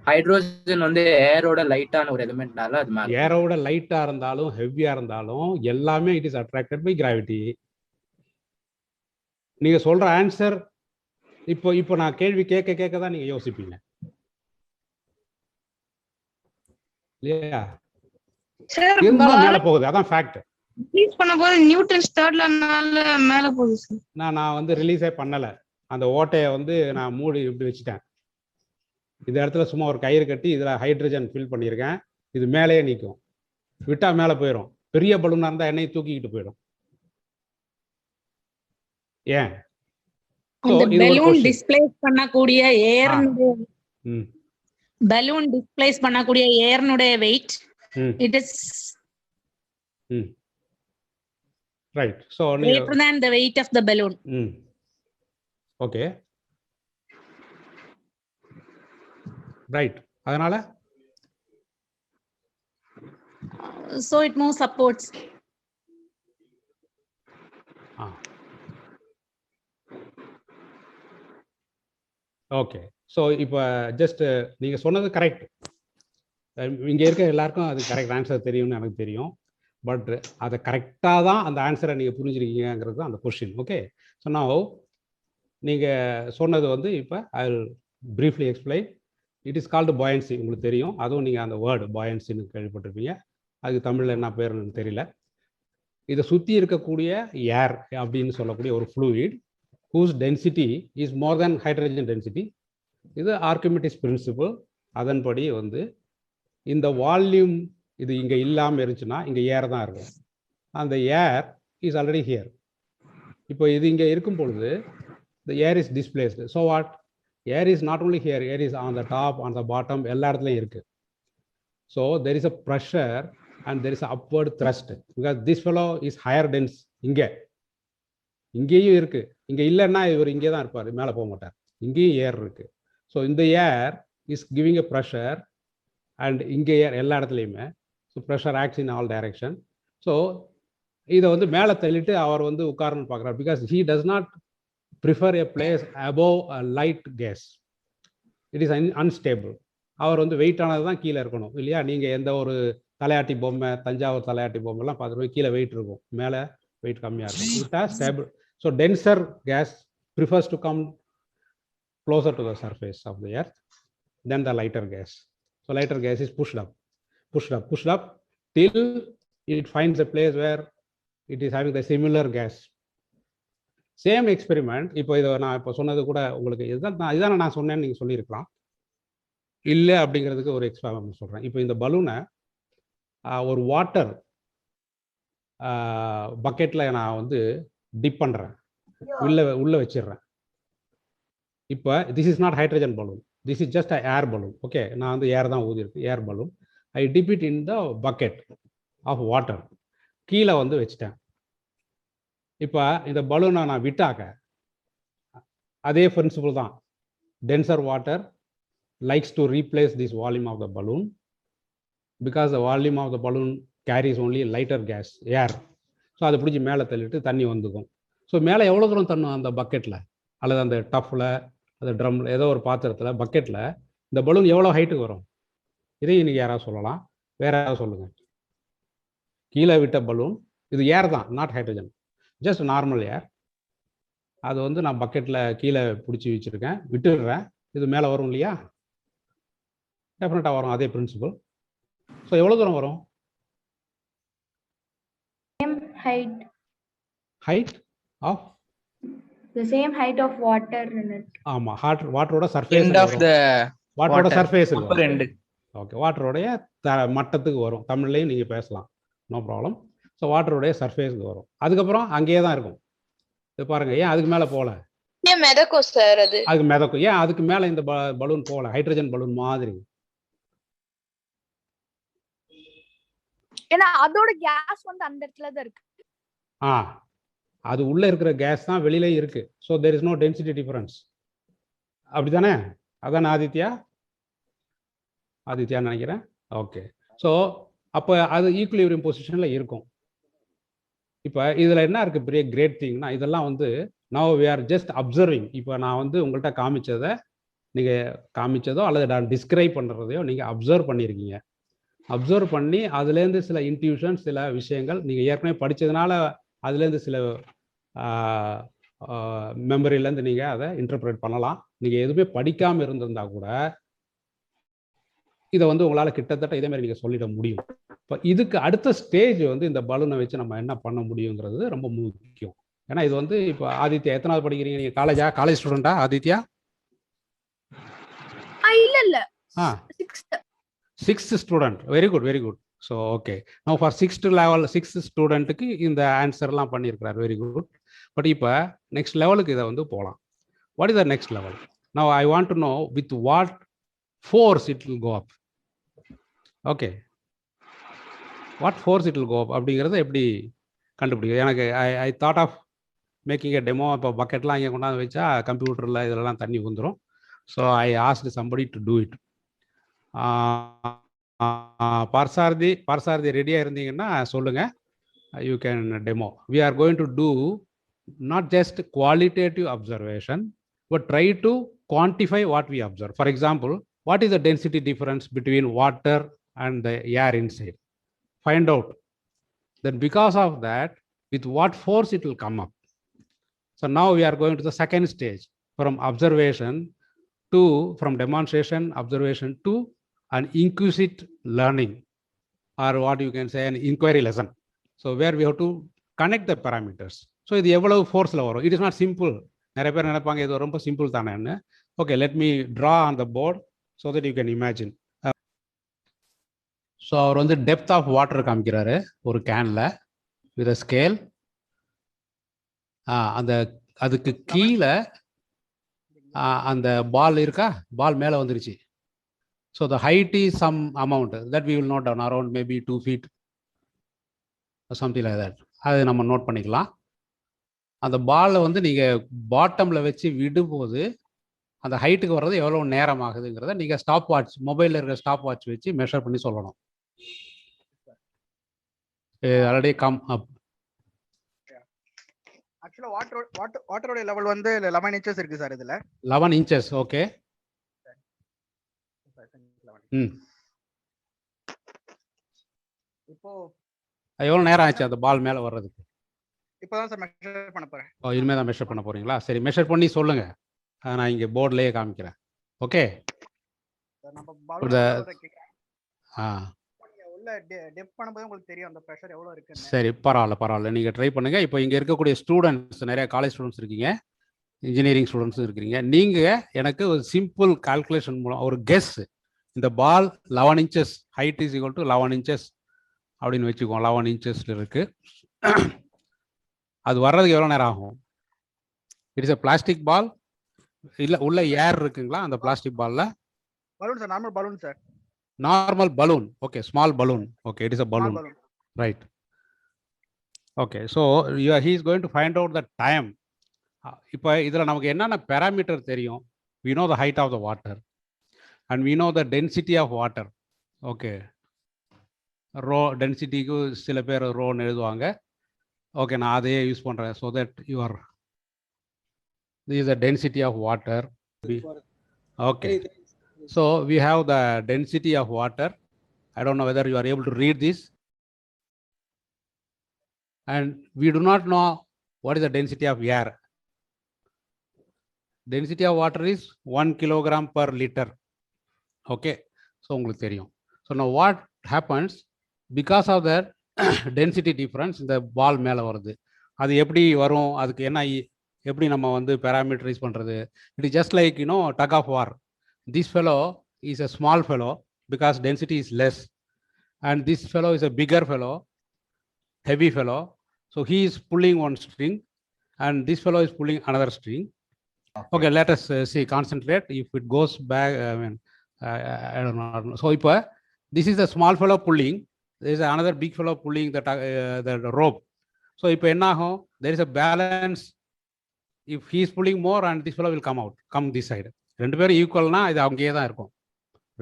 ஹைட்ரோஜன் வந்து ஏரோட லைட்டான ஒரு எலிமெண்ட்னால அது மேல. ஏரோட லைட்டா இருந்தாலும் ஹெவியா இருந்தாலும் எல்லாமே it is attracted by gravity. நீங்க சொல்ற ஆன்சர் இப்போ நான் கேள்வி கேட்க தான் நீங்க யோசிப்பீங்க இல்லையா? சார் இருந்தாலும் மேல போகுது, அதான் ஃபேக்ட். ரிலீஸ் பண்ணும்போது நியூட்டன்ஸ் தேர்ட்ல மேல போகுது சார். நான் வந்து ரிலீஸே பண்ணல, அந்த ஓட்டையை வந்து நான் மூடி இப்படி வச்சுட்டேன். இந்த இடத்துல சும்மா ஒரு கயிறு கட்டி இதுல ஹைட்ரஜன் ஃபில் பண்ணியிருக்கேன், இது மேலேயே நிற்கும், விட்டா மேலே போயிடும். பெரிய பலூனா இருந்தா என்னையும் தூக்கிக்கிட்டு போயிடும். ஏன்? அந்த பலூன் டிஸ்பிளேஸ் பண்ணக்கூடிய ஏர்னுடைய பலூன் டிஸ்பிளேஸ் பண்ணக்கூடிய ஏர்னுடைய weight it is right. So greater than the weight of the balloon. Okay, right. அதனால So it moves upwards. Okay, so இப்போ ஜஸ்ட் நீங்கள் சொன்னது கரெக்ட். இங்கே இருக்க எல்லாருக்கும் அது கரெக்ட் ஆன்சர் தெரியும்னு எனக்கு தெரியும். பட் அதை கரெக்டாக தான் அந்த ஆன்சரை நீங்கள் புரிஞ்சிருக்கீங்கிறது தான் அந்த கொஸ்டின். ஓகே, ஸோ நான் நீங்கள் சொன்னது வந்து இப்போ I will briefly explain. It is called buoyancy, உங்களுக்கு தெரியும். அதுவும் நீங்கள் அந்த வேர்டு பாயன்சின்னு கேள்விப்பட்டிருப்பீங்க. அதுக்கு தமிழில் என்ன பேருன்னு தெரியல. இதை சுற்றி இருக்கக்கூடிய ஏர் அப்படின்னு சொல்லக்கூடிய ஒரு fluid whose density is more than hydrogen density. இது ஆர்கிமிடிஸ் பிரின்சிபல். அதன்படி வந்து இந்த வால்யூம் இது இங்கே இல்லாமல் இருந்துச்சுன்னா இங்கே ஏர் தான் இருக்கும். அந்த ஏர் இஸ் ஆல்ரெடி ஹியர். இப்போ இது இங்கே இருக்கும் பொழுது the air is displaced. So what? Air is not only here, air is on the top, on the bottom, எல்லா இடத்துலையும் இருக்கு. So there is a pressure and there is a upward thrust because this fellow is higher dense. இங்கேயும் இருக்கு, இங்கே இல்லைன்னா இவர் இங்கே தான் இருப்பார், மேலே போக மாட்டார். இங்கேயும் ஏர் இருக்கு. ஸோ இந்த air is giving a pressure and இங்கே ஏர் எல்லா இடத்துலையுமே. So pressure acts in all direction. So இதை வந்து மேலே தள்ளிட்டு அவர் வந்து உட்காரணும்னு பார்க்குறாரு. Because he does not prefer a place above a light gas. It is unstable. அவர் வந்து வெயிட்டானது தான் கீழே இருக்கணும் இல்லையா? நீங்கள் எந்த ஒரு தலையாட்டி பொம்மை, தஞ்சாவூர் தலையாட்டி பொம்மைலாம் பார்த்துருவோம், கீழே வெயிட் இருக்கும், மேலே வெயிட் கம்மியாக இருக்கும். It has stable. So denser gas prefers to come closer to the surface of the earth than the lighter gas. So lighter gas is pushed up till it finds a place where it is having the similar gas. Same experiment இப்போ இதை நான் இப்போ சொன்னது கூட உங்களுக்கு இதான நான் சொன்னேன்னு நீங்கள் சொல்லியிருக்கலாம். இல்லை அப்படிங்கிறதுக்கு ஒரு எக்ஸ்பெரிமெண்ட் சொல்கிறேன். இப்போ இந்த பலூனை ஒரு வாட்டர் பக்கெட்டில் நான் வந்து டிப் பண்ணுறேன், உள்ளே வச்சிடுறேன். இப்போ this is not hydrogen balloon, this is just air balloon. Okay, நான் வந்து ஏர் தான் ஊதிருக்கு, air balloon. I dip it in the bucket of water. கீழே வந்து வச்சுட்டேன். இப்போ இந்த பலூனை நான் விட்டாக்க அதே பிரின்சிபல் தான். Denser water likes to replace this volume of the balloon because the volume of the balloon carries only lighter gas, air. So அதை பிடிச்சி மேலே தள்ளிட்டு தண்ணி வந்துக்கும். ஸோ மேலே எவ்வளோ தூரம் தண்ணும் அந்த பக்கெட்டில் அல்லது அந்த டஃப்பில் அந்த ட்ரம்மில் ஏதோ ஒரு பாத்திரத்தில் பக்கெட்டில் இந்த பலூன் எவ்வளோ ஹைட்டுக்கு வரும்? இதையும் இன்றைக்கி யாராவது சொல்லலாம், வேறு யாராவது சொல்லுங்கள். கீழே விட்ட பலூன், இது ஏர் தான், நாட் ஹைட்ரஜன், ஜஸ்ட் நார்மல் ஏர். அது வந்து நான் பக்கெட்டில் கீழே பிடிச்சி வச்சுருக்கேன், விட்டுடுறேன். இது மேலே வரும் இல்லையா? டெஃபினட்டாக வரும், அதே பிரின்சிபல். ஸோ எவ்வளோ தூரம் வரும்? height of the same height of water in it. ஆமா, வாட்டரோட சர்ஃபேஸ், end of the வாட்டரோட சர்ஃபேஸ் upper end. ஓகே, வாட்டரோடைய மட்டத்துக்கு வரும். தமிழ்லையும் நீங்கள் பேசலாம், நோ ப்ராப்ளம். ஸோ வாட்டரோடைய சர்ஃபேஸ்க்கு வரும். அதுக்கப்புறம் அங்கேயே தான் இருக்கும். இது பாருங்க, ஏன் அதுக்கு மேலே போகல? மிதக்கும் சார், அதுக்கு மிதக்கும். ஏன் அதுக்கு மேலே இந்த பலூன் போகல? ஹைட்ரஜன் பலூன் மாதிரி. ஏன்னா அதோட கேஸ் வந்து அந்த இடத்துல தான் இருக்கு. அது உள்ள இருக்கிற கேஸ் தான் வெளியில இருக்கு. So there is no density difference. அப்படித்தானே? அதான் ஆதித்யான்னு நினைக்கிறேன். ஓகே, ஸோ அப்போ அது ஈக்குலிபிரியம் பொசிஷனில் இருக்கும். இப்போ இதில் என்ன இருக்குது பெரிய கிரேட் திங்னா, இதெல்லாம் வந்து now we are just observing. இப்போ நான் வந்து உங்கள்கிட்ட காமிச்சதோ அல்லது நான் டிஸ்கிரைப் பண்ணுறதையோ நீங்கள் அப்சர்வ் பண்ணியிருக்கீங்க. அப்சர்வ் பண்ணி அதுலேருந்து சில இன்ட்யூஷன், சில விஷயங்கள் நீங்கள் ஏற்கனவே படித்ததுனால அதுலேருந்து சில மெமரியிலேருந்து நீங்கள் அதை இன்டர்பிரேட் பண்ணலாம். நீங்கள் எதுவுமே படிக்காமல் இருந்திருந்தா கூட இதை வந்து உங்களால் கிட்டத்தட்ட இதே மாதிரி நீங்கள் சொல்லிட முடியும். இப்போ இதுக்கு அடுத்த ஸ்டேஜ் வந்து இந்த பலூனை வச்சு நம்ம என்ன பண்ண முடியுங்கிறது ரொம்ப முக்கியம். ஏன்னா இது வந்து இப்போ ஆதித்யா எத்தனாவது படிக்கிறீங்க நீங்கள்? காலேஜ் ஸ்டூடெண்டா ஆதித்யா? இல்ல 6th student. Very good, very good. So okay, நான் ஃபார் 6th ஸ்டூடெண்ட்டுக்கு இந்த ஆன்சர்லாம் பண்ணியிருக்கிறார். Very good. பட் இப்போ நெக்ஸ்ட் லெவலுக்கு இதை வந்து போகலாம். What is the next level? Now I want to know with what force it will go up. Okay, what force it will go up அப்படிங்கிறத எப்படி கண்டுபிடிக்கும்? எனக்கு I thought of making a demo. இப்போ பக்கெட்லாம் இங்கே கொண்டாந்து வச்சா கம்ப்யூட்டரில் இதெல்லாம் தண்ணி வந்துடும். So I asked somebody to do it. Parthasarathy ரெடியாக இருந்தீங்கன்னா சொல்லுங்கள், you can demo. We are going to do not just qualitative observation but try to quantify what we observe. For example, what is the density difference between water and the air inside? Find out. Then because of that, with what force it will come up. So now we are going to the second stage, from observation to, from demonstration, observation to an inquisitive learning, or what you can say an inquiry lesson. So where we have to connect the parameters. So இது எவ்வளவு ஃபோர்ஸில் வரும்? It is not simple. நிறைய பேர் நினைப்பாங்க இது ரொம்ப simple தானேன்னு. Okay, let me draw on the board so that you can imagine. So அவர் வந்து டெப்த் ஆஃப் வாட்டர் காமிக்கிறாரு ஒரு கேனில் வித் அ ஸ்கேல். அதுக்கு கீழே அந்த பால் இருக்கா, பால் மேலே வந்துருச்சு. So the height is some amount that we will note down, around maybe 2 feet something like that. அது நம்ம நோட் பண்ணிக்கலாம். அந்த பாலை வந்து நீங்கள் பாட்டமில் வச்சு விடும்போது அந்த ஹைட்டுக்கு வர்றது எவ்வளோ நேரம் ஆகுதுங்கிறத நீங்கள் ஸ்டாப் வாட்ச், மொபைலில் இருக்கிற ஸ்டாப் வாட்ச் வச்சு மெஷர் பண்ணி சொல்லணும். Already come up. ஆக்சுவலா வாட்டரோட லெவல் வந்து 11 inches இருக்கு சார். இதுல 11 inches. ஓகே. இப்போ எவ்வளவு நேரம் ஆச்சு அந்த பால் மேல வர்றதுக்கு? இப்போதான் சார் மெஷர் பண்ண போறேன். இனிமே தான் மெஷர் பண்ண போறீங்களா? சரி, மெஷர் பண்ணி சொல்லுங்க. நான் இங்க போர்ட்லயே காமிக்கிறேன். ஓகே. நம்ம பால் இல்ல டெப் பண்ணும்போது உங்களுக்கு தெரியும் அந்த பிரஷர் எவ்வளவு இருக்குன்னு. சரி, பரவாயில்ல நீங்கள் ட்ரை பண்ணுங்க. இப்போ இங்கே இருக்கக்கூடிய ஸ்டூடெண்ட்ஸ் நிறைய காலேஜ் ஸ்டூடெண்ட்ஸ் இருக்கீங்க, இன்ஜினியரிங் ஸ்டூடெண்ட்ஸும் இருக்கிறீங்க. நீங்கள் எனக்கு ஒரு சிம்பிள் கால்குலேஷன் மூலம் ஒரு கெஸ், இந்த ball 11 inches height is equal to 11 inches அப்படின்னு வச்சுக்கோங்க. 11 இன்ச்சஸில் இருக்குது. அது வர்றதுக்கு எவ்வளோ நேரம் ஆகும்? இட்ஸ் எ பிளாஸ்டிக் பால், இல்லை உள்ள ஏர் இருக்குங்களா அந்த பிளாஸ்டிக் பாலில்? Balloon sir, normal balloon sir. Normal balloon, okay, small balloon, okay, it is a balloon, right. Okay, so he is going to find out the time. இப்போ இதில் நமக்கு என்னென்ன பேராமீட்டர் தெரியும்? We know the height of the water and we know the density of water. Okay, rho டென்சிட்டிக்கு சில பேர் ரோன்னு எழுதுவாங்க. ஓகே, நான் அதையே யூஸ் பண்ணுறேன். So that your this is the density of water. Okay, so we have the density of water. I don't know whether you are able to read this, and we do not know what is the density of air. Density of water is 1 kilogram per liter. Okay, so உங்களுக்கு தெரியும். So now what happens, because of that density difference இந்த பால் மேலே வருது. அது எப்படி வரும்? அதுக்கு என்ன எப்படி நம்ம வந்து பேராமீட்டரைஸ் பண்ணுறது? It is just like tug of war. This fellow is a small fellow because density is less, and this fellow is a bigger fellow, heavy fellow. So he is pulling one string and this fellow is pulling another string. Okay, let us see, concentrate. If it goes back, I mean, I don't know. So இப்போ this is a small fellow pulling, there is another big fellow pulling the rope. So இப்போ என்ன ஆகும்? There is a balance. If he is pulling more and this fellow will come this side. ரெண்டு பேரும் ஈக்குவல்னா இது அங்கேயே தான் இருக்கும்,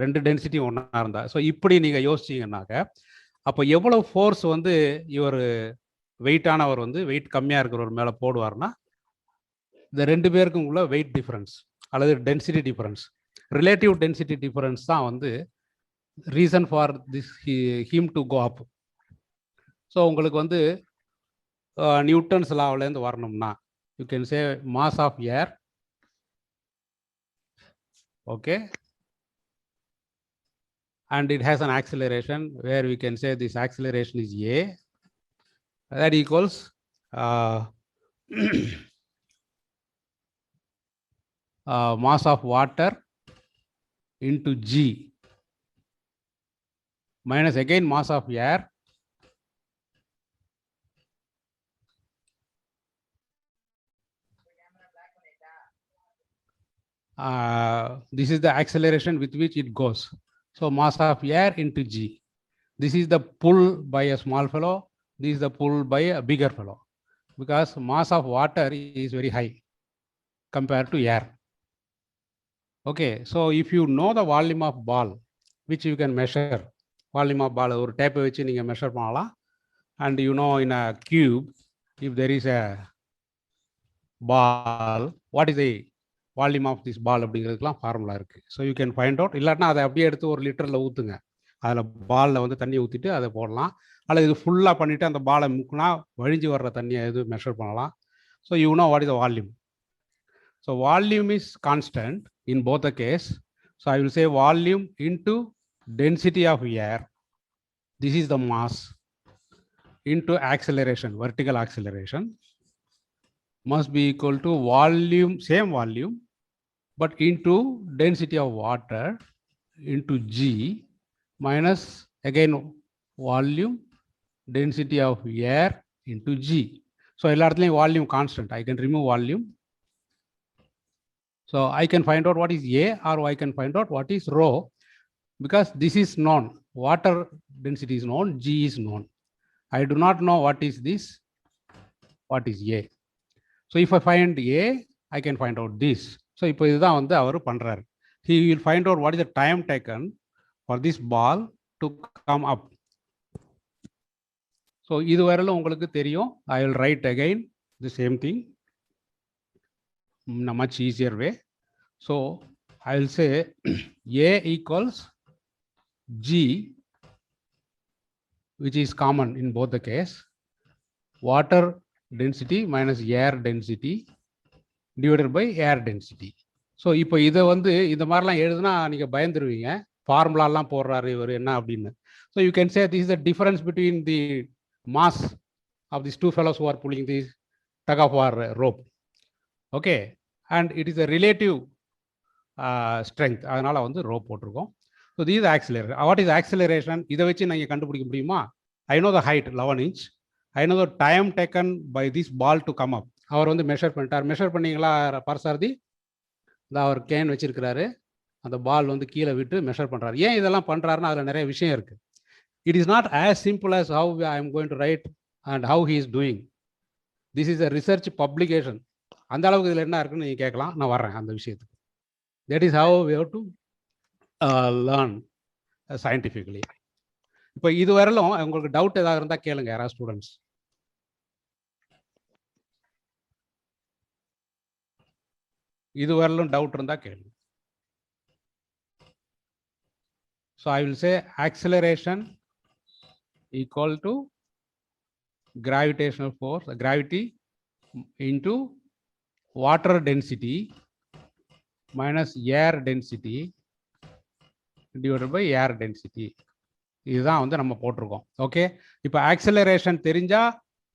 ரெண்டு டென்சிட்டி ஒன்றா இருந்தால். ஸோ இப்படி நீங்கள் யோசிச்சிங்கன்னாக்க அப்போ எவ்வளோ ஃபோர்ஸ் வந்து இவர் வெயிட்டானவர் வந்து வெயிட் கம்மியாக இருக்கிறவர் மேலே போடுவார்னா இந்த ரெண்டு பேருக்கும் உள்ள வெயிட் டிஃபரன்ஸ் அல்லது density difference, relative density difference தான் வந்து reason for this him to go up. So உங்களுக்கு வந்து நியூட்டன்ஸ் லாவிலேருந்து வரணும்னா you can say mass of air, okay, and it has an acceleration where we can say this acceleration is a, that equals mass of water into g minus again mass of air this is the acceleration with which it goes. So mass of air into g. This is the pull by a small fellow. This is the pull by a bigger fellow. Because mass of water is very high compared to air. Okay, so if you know the volume of ball, which you can measure, volume of ball, or tape which you can measure panala, and you know in a cube, if there is a ball, what is the volume of this ball அப்படிங்கிறதுக்குலாம் formula இருக்குது. So you can find out. இல்லாட்டினா அதை அப்படியே எடுத்து ஒரு லிட்டரில் ஊற்றுங்க, அதில் பாலில் வந்து தண்ணி ஊற்றிட்டு அதை போடலாம். அல்லது இது ஃபுல்லாக பண்ணிவிட்டு அந்த பாலை முக்குனா வழிஞ்சு வர்ற தண்ணியை எது மெஷர் பண்ணலாம். So you know what is the volume. So volume is constant in both the case. So I will say volume into density of air, this is the mass, into acceleration, vertical acceleration must be equal to volume, same volume, but into density of water into g minus again volume density of air into g. So எல்லாத்துலயும் volume constant. I can remove volume. So I can find out what is A, or I can find out what is rho, because this is known. Water density is known, g is known. I do not know what is this, what is A. So if I find A, I can find out this. So இப்போ இதுதான் வந்து அவர் பண்றாரு. He will find out what is the time taken for this ball to come up. So இது வரையிலும் உங்களுக்கு தெரியும். I will write again the same thing in a much easier way. So I will say A equals G, which is common in both the case, water density minus air density divided by air density. So இப்போ இதை வந்து இந்த மாதிரிலாம் எழுதுனா நீங்கள் பயந்துருவீங்க, ஃபார்முலாலாம் போடுறாரு இவர் என்ன அப்படின்னு. So you can say this is the difference between the mass of these two fellows who are pulling this tug of war rope. Okay, and it is a relative strength. அதனால வந்து rope போட்டிருக்கோம். So this is acceleration. What is acceleration? இதை வச்சு நீங்க கண்டுபிடிக்க முடியுமா? I know the height 11 inch. I know the time taken by this ball to come up. அவர் வந்து measure பண்ணிட்டார். மெஷர் பண்ணீங்களா பரசாரதி? இந்த அவர் கேன் வச்சிருக்கிறாரு, அந்த பால் வந்து கீழே விட்டு மெஷர் பண்றாரு. ஏன் இதெல்லாம் பண்றாருன்னா அதுல நிறைய விஷயம் இருக்கு. It is not as simple as how I am going to write and how he is doing. This is a research publication. அந்த அளவுக்கு இதுல என்ன இருக்குன்னு நீங்க கேட்கலாம். நான் வர்றேன் அந்த விஷயத்துக்கு. That is how we have to learn scientifically. இப்போ இது வரலும் உங்களுக்கு டவுட் ஏதாவது இருந்தா கேளுங்க யாராவது ஸ்டூடெண்ட்ஸ். இது வரலும் டவுட் இருந்தா கேளுங்க. So I will say acceleration equal to gravitational force, gravity into water density minus air density divided by air density. இதுதான் வந்து நம்ம போட்டிருக்கோம். ஓகே, இப்போ ஆக்சிலரேஷன் தெரிஞ்சா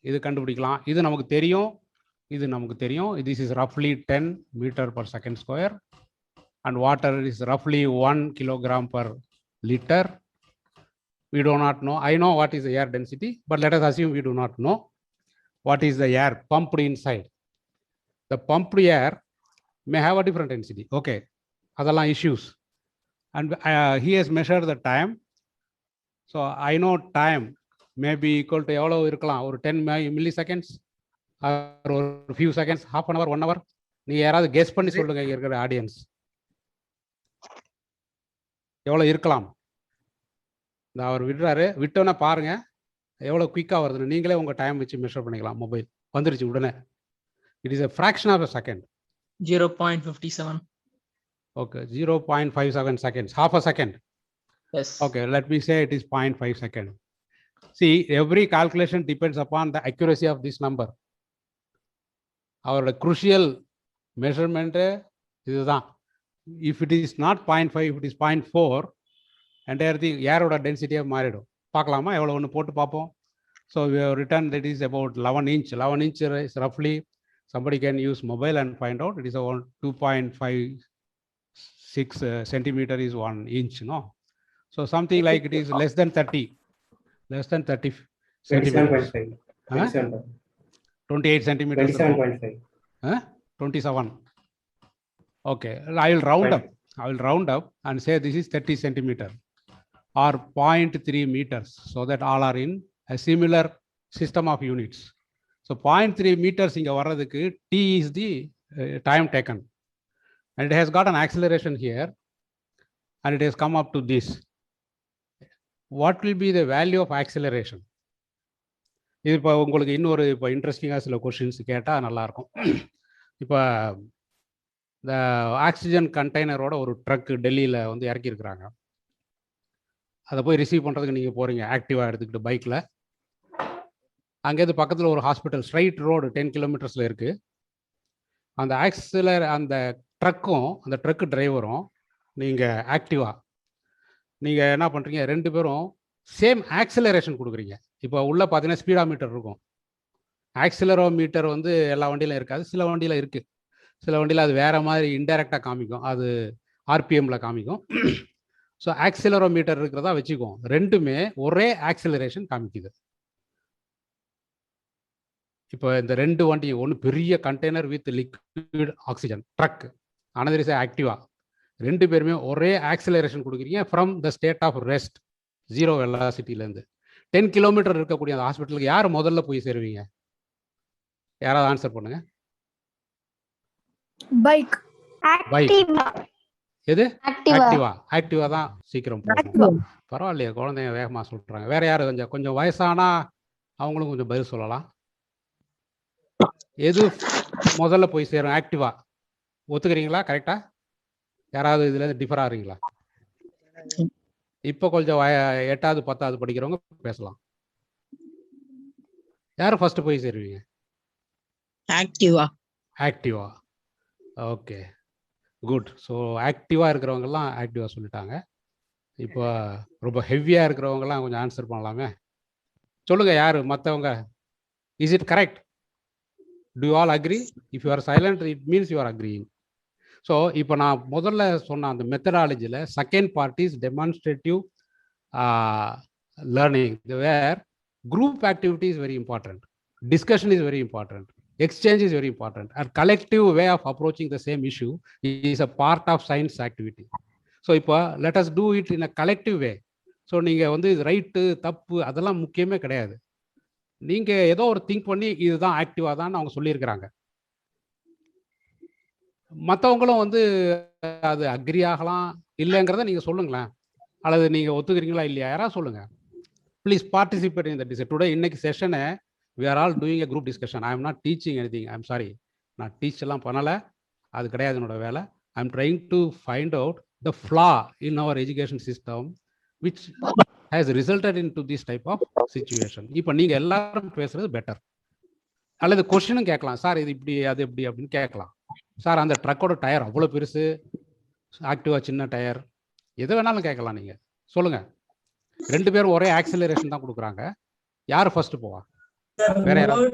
இது கண்டுபிடிக்கலாம். இது நமக்கு தெரியும், இது நமக்கு தெரியும். This is roughly 10 meter per second square and water is roughly 1 kilogram per liter. We do not know. I know what is the air density, but let us assume we do not know what is the air pumped inside. The pumped air may have a different density. Okay, அதெல்லாம் issues. And he has measured the time. So I know time may be equal to எவ்வளவு இருக்கலாம், ஒரு 10 milliseconds or ஒரு few seconds, half an hour, 1 hour. நீங்க யாராவது guess பண்ணி சொல்லுங்க இருக்கிற ஆடியன்ஸ் எவ்வளவு இருக்கலாம். இந்த அவர் விடுறாரு, விட்டோன்னா பாருங்க எவ்வளவு குயிக்கா வருதுன்னு. நீங்களே உங்க டைம் வச்சு மெஷர் பண்ணிக்கலாம். மொபைல் வந்துருச்சு உடனே. It is a fraction of a second. 0.57. Okay, 0.57 seconds, half a second. Yes. Okay, let me say it is 0.5 second. See, every calculation depends upon the accuracy of this number. Our crucial measurement இதுதான். If it is not 0.5, if it is 0.4, entire thing ஏரோட டென்சிட்டியா மாறிடும். பார்க்கலாமா? எவ்வளவு ஒன்று போட்டு பார்ப்போம். So we have written that is about 11 inch. 11 inch is roughly, somebody can use mobile and find out. It is around 2.56 centimeter is 1 inch, no? So something like it is less than 30 centimeters. 28 centimeters. 27.5. 27. Okay, I will round up and say this is 30 centimeter or 0.3 meters, so that all are in a similar system of units. So 0.3 meters inga varadhukku t is the time taken, and it has got an acceleration here and it has come up to this. What will be the value of acceleration? இது இப்போ உங்களுக்கு இன்னொரு இப்போ இன்ட்ரெஸ்டிங்காக சில questions கேட்டால் நல்லாயிருக்கும். இப்போ இந்த ஆக்சிஜன் கண்டெய்னரோட ஒரு ட்ரக் டெல்லியில் வந்து இறக்கியிருக்கிறாங்க. அதை போய் ரிசீவ் பண்ணுறதுக்கு நீங்கள் போகிறீங்க ஆக்டிவாக எடுத்துக்கிட்டு பைக்கில். அங்கேருந்து பக்கத்தில் ஒரு ஹாஸ்பிட்டல் ஸ்ட்ரைட் ரோடு 10 kilometers இருக்குது. அந்த அந்த ட்ரக்கும் அந்த ட்ரக்கு டிரைவரும் நீங்கள் ஆக்டிவாக நீங்கள் என்ன பண்ணுறீங்க, ரெண்டு பேரும் சேம் ஆக்சிலரேஷன் கொடுக்குறீங்க. இப்போ உள்ள பார்த்தீங்கன்னா ஸ்பீடாமீட்டர் இருக்கும். ஆக்சிலரோமீட்டர் வந்து எல்லா வண்டியிலும் இருக்காது, சில வண்டியில் இருக்குது. சில வண்டியில் அது வேறு மாதிரி இன்டைரக்டாக காமிக்கும், அது ஆர்பிஎம்மில் காமிக்கும். ஸோ ஆக்சிலரோமீட்டர் இருக்கிறதா வச்சுக்குவோம். ரெண்டுமே ஒரே ஆக்சிலரேஷன் காமிக்குது. இப்போ இந்த ரெண்டு வண்டியும், ஒன்று பெரிய container with liquid oxygen truck, another is Activa. ரெண்டு பேருமே ஒரே ஆக்சிலரேஷன் கொடுக்குறீங்க from the state of rest, 0 வெலாசிட்டிலேருந்து. 10 kilometer இருக்கக்கூடிய அந்த ஹாஸ்பிட்டலுக்கு யார் முதல்ல போய் சேருவீங்க? யாராவது ஆன்சர் பண்ணுங்க. பைக். எது? ஆக்டிவா. ஆக்டிவா தான் சீக்கிரம் போகும். பரவாயில்லையா, குழந்தைங்க வேகமாக சொல்றாங்க. வேற யாரு கொஞ்சம் வயசானா அவங்களும் கொஞ்சம் பதில் சொல்லலாம். எது முதல்ல போய் சேரும்? ஆக்டிவா. ஒத்துக்கிறீங்களா? கரெக்டா? யாராவது இதுல டிஃபர் ஆகிறீங்களா? இப்போ கொஞ்சம் 8வது 10வது படிக்கிறவங்க பேசலாம். யாரும் ஃபர்ஸ்ட் போய் சேருவீங்க? Activa. Okay, good. So Activa இருக்கிறவங்கலாம் ஆக்டிவா சொல்லிட்டாங்க. இப்போ ரொம்ப ஹெவியா இருக்கிறவங்கலாம் கொஞ்சம் ஆன்சர் பண்ணலாமே. சொல்லுங்க யாரு மற்றவங்க. Is it correct? Do you all agree? If you are silent it means you are agreeing. So இப்போ நான் முதல்ல சொன்ன அந்த மெத்தடாலஜியில் second part is demonstrative learning, where group activity is very important, discussion is very important, exchange is very important, and collective way of approaching the same issue is a part of science activity. So இப்போ let us do it in a collective way. So நீங்கள் வந்து right தப்பு அதெல்லாம் முக்கியமே கிடையாது. நீங்கள் ஏதோ ஒரு திங்க் பண்ணி இதுதான் ஆக்டிவாக தான் அவங்க சொல்லியிருக்கிறாங்க. மற்றவங்களும் வந்து அது அக்ரி ஆகலாம் இல்லைங்கிறத நீங்கள் சொல்லுங்களேன், அல்லது நீங்கள் ஒத்துக்கிறீங்களா இல்லையா யாராவது சொல்லுங்கள். Please participate in the discussion. Today, இன்னைக்கு செஷனை we are all doing a group discussion. I am not teaching anything. I am sorry. நான் டீச் எல்லாம் பண்ணலை, அது கிடையாது என்னோட வேலை. I am trying to find out the flaw in our education system which has resulted into this type of situation. இப்போ நீங்கள் எல்லாரும் பேசுறது பெட்டர். அல்லது கொஸ்டினும் கேட்கலாம், சார் இது இப்படி அது எப்படி அப்படின்னு கேட்கலாம். சார் அந்த ட்ரக்கோட டயர் அவ்வளோ பெருசு, ஆக்டிவா சின்ன டயர், எது வேணாலும் கேட்கலாம். நீங்கள் சொல்லுங்கள். ரெண்டு பேரும் ஒரே ஆக்சிலரேஷன் தான் கொடுக்குறாங்க, யாரு ஃபர்ஸ்ட் போவா? வேற யாராவது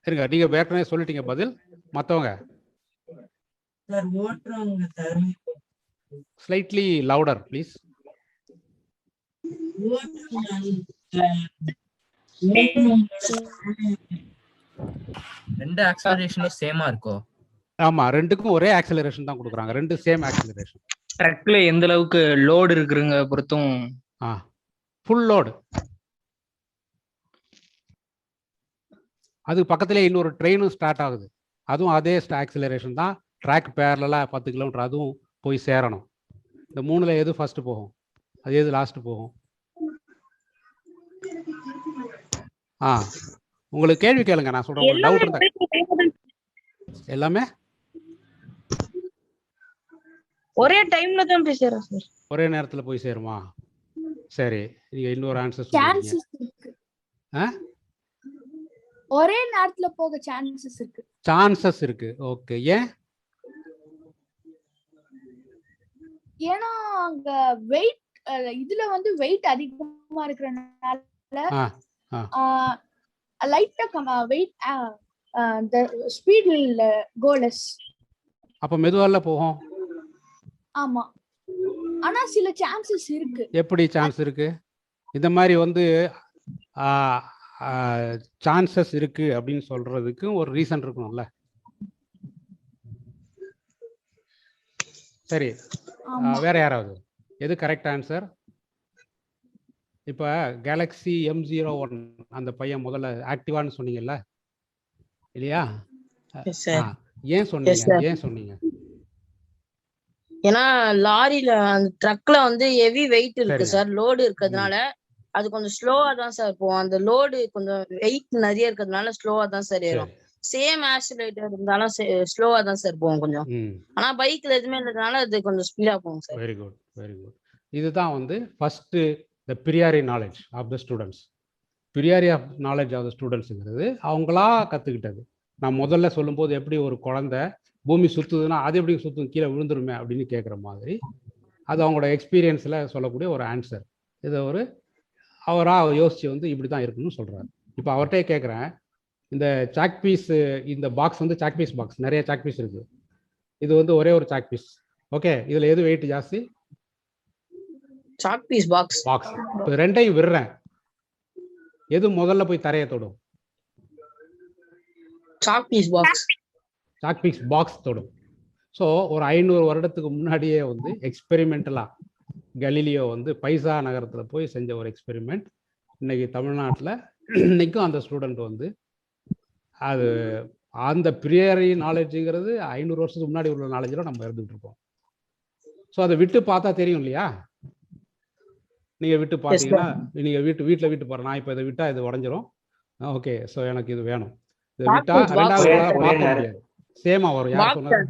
இருங்க, நீங்க ஏற்கனவே சொல்லிட்டீங்க பதில். மற்றவங்க ஸ்லைட்லி லவுடர் ப்ளீஸ். ரெண்டு ஆக்சலரேஷனும் சேமா இருக்கோ? ஆமா, ரெண்டுக்கும் ஒரே ஆக்சிலரேஷன் தான் கொடுக்குறாங்க, ரெண்டு சேம் ஆக்சிலரேஷன். ட்ரக்ல எந்த அளவுக்கு லோடு இருக்குங்க பொறுத்தும். ஃபுல் லோடு, அது பக்கத்திலே இன்னொரு ட்ரெயினும் ஸ்டார்ட் ஆகுது, அதுவும் அதே ஆக்சிலரேஷன் தான். ட்ராக் பேரலா 10 கிலோமீட்டர், அதுவும் போய் சேரணும். இந்த மூணுல எது ஃபர்ஸ்ட் போகும், அது எது லாஸ்ட் போகும்? உங்களுக்கு கேள்வி கேளுங்க, நான் சொல்றேன். உங்களுக்கு டவுட் இருந்தா எல்லாமே ஒரே டைம்ல தான் போய் சேரும் சார். ஒரே நேரத்துல போய் சேருமா? சரி, நீங்க இன்னொரு ஆன்சர் சொல்லுங்க. ஒரே நேரத்துல போக சான்சஸ் இருக்கு. சான்சஸ் இருக்கு, ஓகே. ஏன்னா அங்க வெயிட், இதுல வந்து வெயிட் அதிகமா இருக்கறனால லைட்டா wait the speed will go less. அப்ப மெதுவால போகும். ஆமா, ஆனா சில சான்சஸ் இருக்கு. எப்படி சான்ஸ் இருக்கு? இந்த மாதிரி வந்து சான்சஸ் இருக்கு அப்படின்னு சொல்றதுக்கு ஒரு ரீசன் இருக்கணும்ல. சரி, வேற யாராவது? எது கரெக்ட் ஆன்சர்? இப்ப கேலக்ஸி M01 அந்த பையன் முதல்ல ஆக்டிவான்னு சொன்னீங்கல்ல இல்லையா? ஏன் சொன்னீங்க? ஏன்னா லாரியில அந்த ட்ரக்ல வந்து ஹெவி வெயிட் இருக்கு சார், லோடு இருக்கிறதுனால அது கொஞ்சம் ஸ்லோவா தான் சார் போகும். அந்த லோடு கொஞ்சம் வெயிட் நிறைய இருக்கிறதுனால ஸ்லோவா தான் சார் ஏறும். சேம் ஆக்சிலேட்டர் இருந்தாலும் ஸ்லோவா தான் சார் போகும் கொஞ்சம். ஆனா பைக்ல எதுவுமே இல்லதுனால அது கொஞ்சம் ஸ்பீடா போகும் sir. Very good, very good. இதுதான் வந்து first the priori knowledge of the students. Priori of knowledge of the ஸ்டூடெண்ட்ஸுங்கிறது அவங்களா கற்றுக்கிட்டது. நான் முதல்ல சொல்லும்போது எப்படி ஒரு குழந்தை பூமி சுற்றுதுன்னா அது எப்படி சுற்றும், கீழே விழுந்துருமே அப்படின்னு கேட்குற மாதிரி, அது அவங்களோட எக்ஸ்பீரியன்ஸில் சொல்லக்கூடிய ஒரு ஆன்சர். இதை ஒரு அவராக யோசித்து வந்து இப்படி தான் இருக்குன்னு சொல்கிறார். இப்போ அவர்கிட்டே கேட்குறேன், இந்த சாக் பீஸ், இந்த பாக்ஸ் வந்து சாக் பீஸ் பாக்ஸ், நிறைய சாக் பீஸ் இருக்குது. இது வந்து ஒரே ஒரு சாக் பீஸ், ஓகே. இதில் எது வெயிட் ஜாஸ்தி? Chalk piece box. இப்போ ரெண்டையும் விடுறேன், எது முதல்ல போய் தரையை தொடும்? Chalk piece box. Chalk piece box தொடும். ஸோ ஒரு 500 வருடத்துக்கு முன்னாடியே வந்து எக்ஸ்பெரிமெண்டலாக கலீலியோ வந்து பைசா நகரத்தில் போய் செஞ்ச ஒரு எக்ஸ்பெரிமெண்ட் இன்னைக்கு தமிழ்நாட்டில் இன்னைக்கும் அந்த ஸ்டூடெண்ட் வந்து அது அந்த பிரியரி நாலேஜுங்கிறது 500 வருஷத்துக்கு முன்னாடி உள்ள நாலேஜில் நம்ம இருந்துகிட்டு இருக்கோம். ஸோ அதை விட்டு பார்த்தா தெரியும் இல்லையா? நீங்கள் விட்டு பார்த்தீங்கன்னா நீங்கள் வீட்டில் விட்டு போகிறேன், நான் இப்போ இதை விட்டால் இது உடஞ்சிரும், ஓகே. ஸோ எனக்கு இது வேணும், இதை விட்டா ரெண்டாவது பார்க்க முடியாது, சேமா வரும். யார் சொன்னது?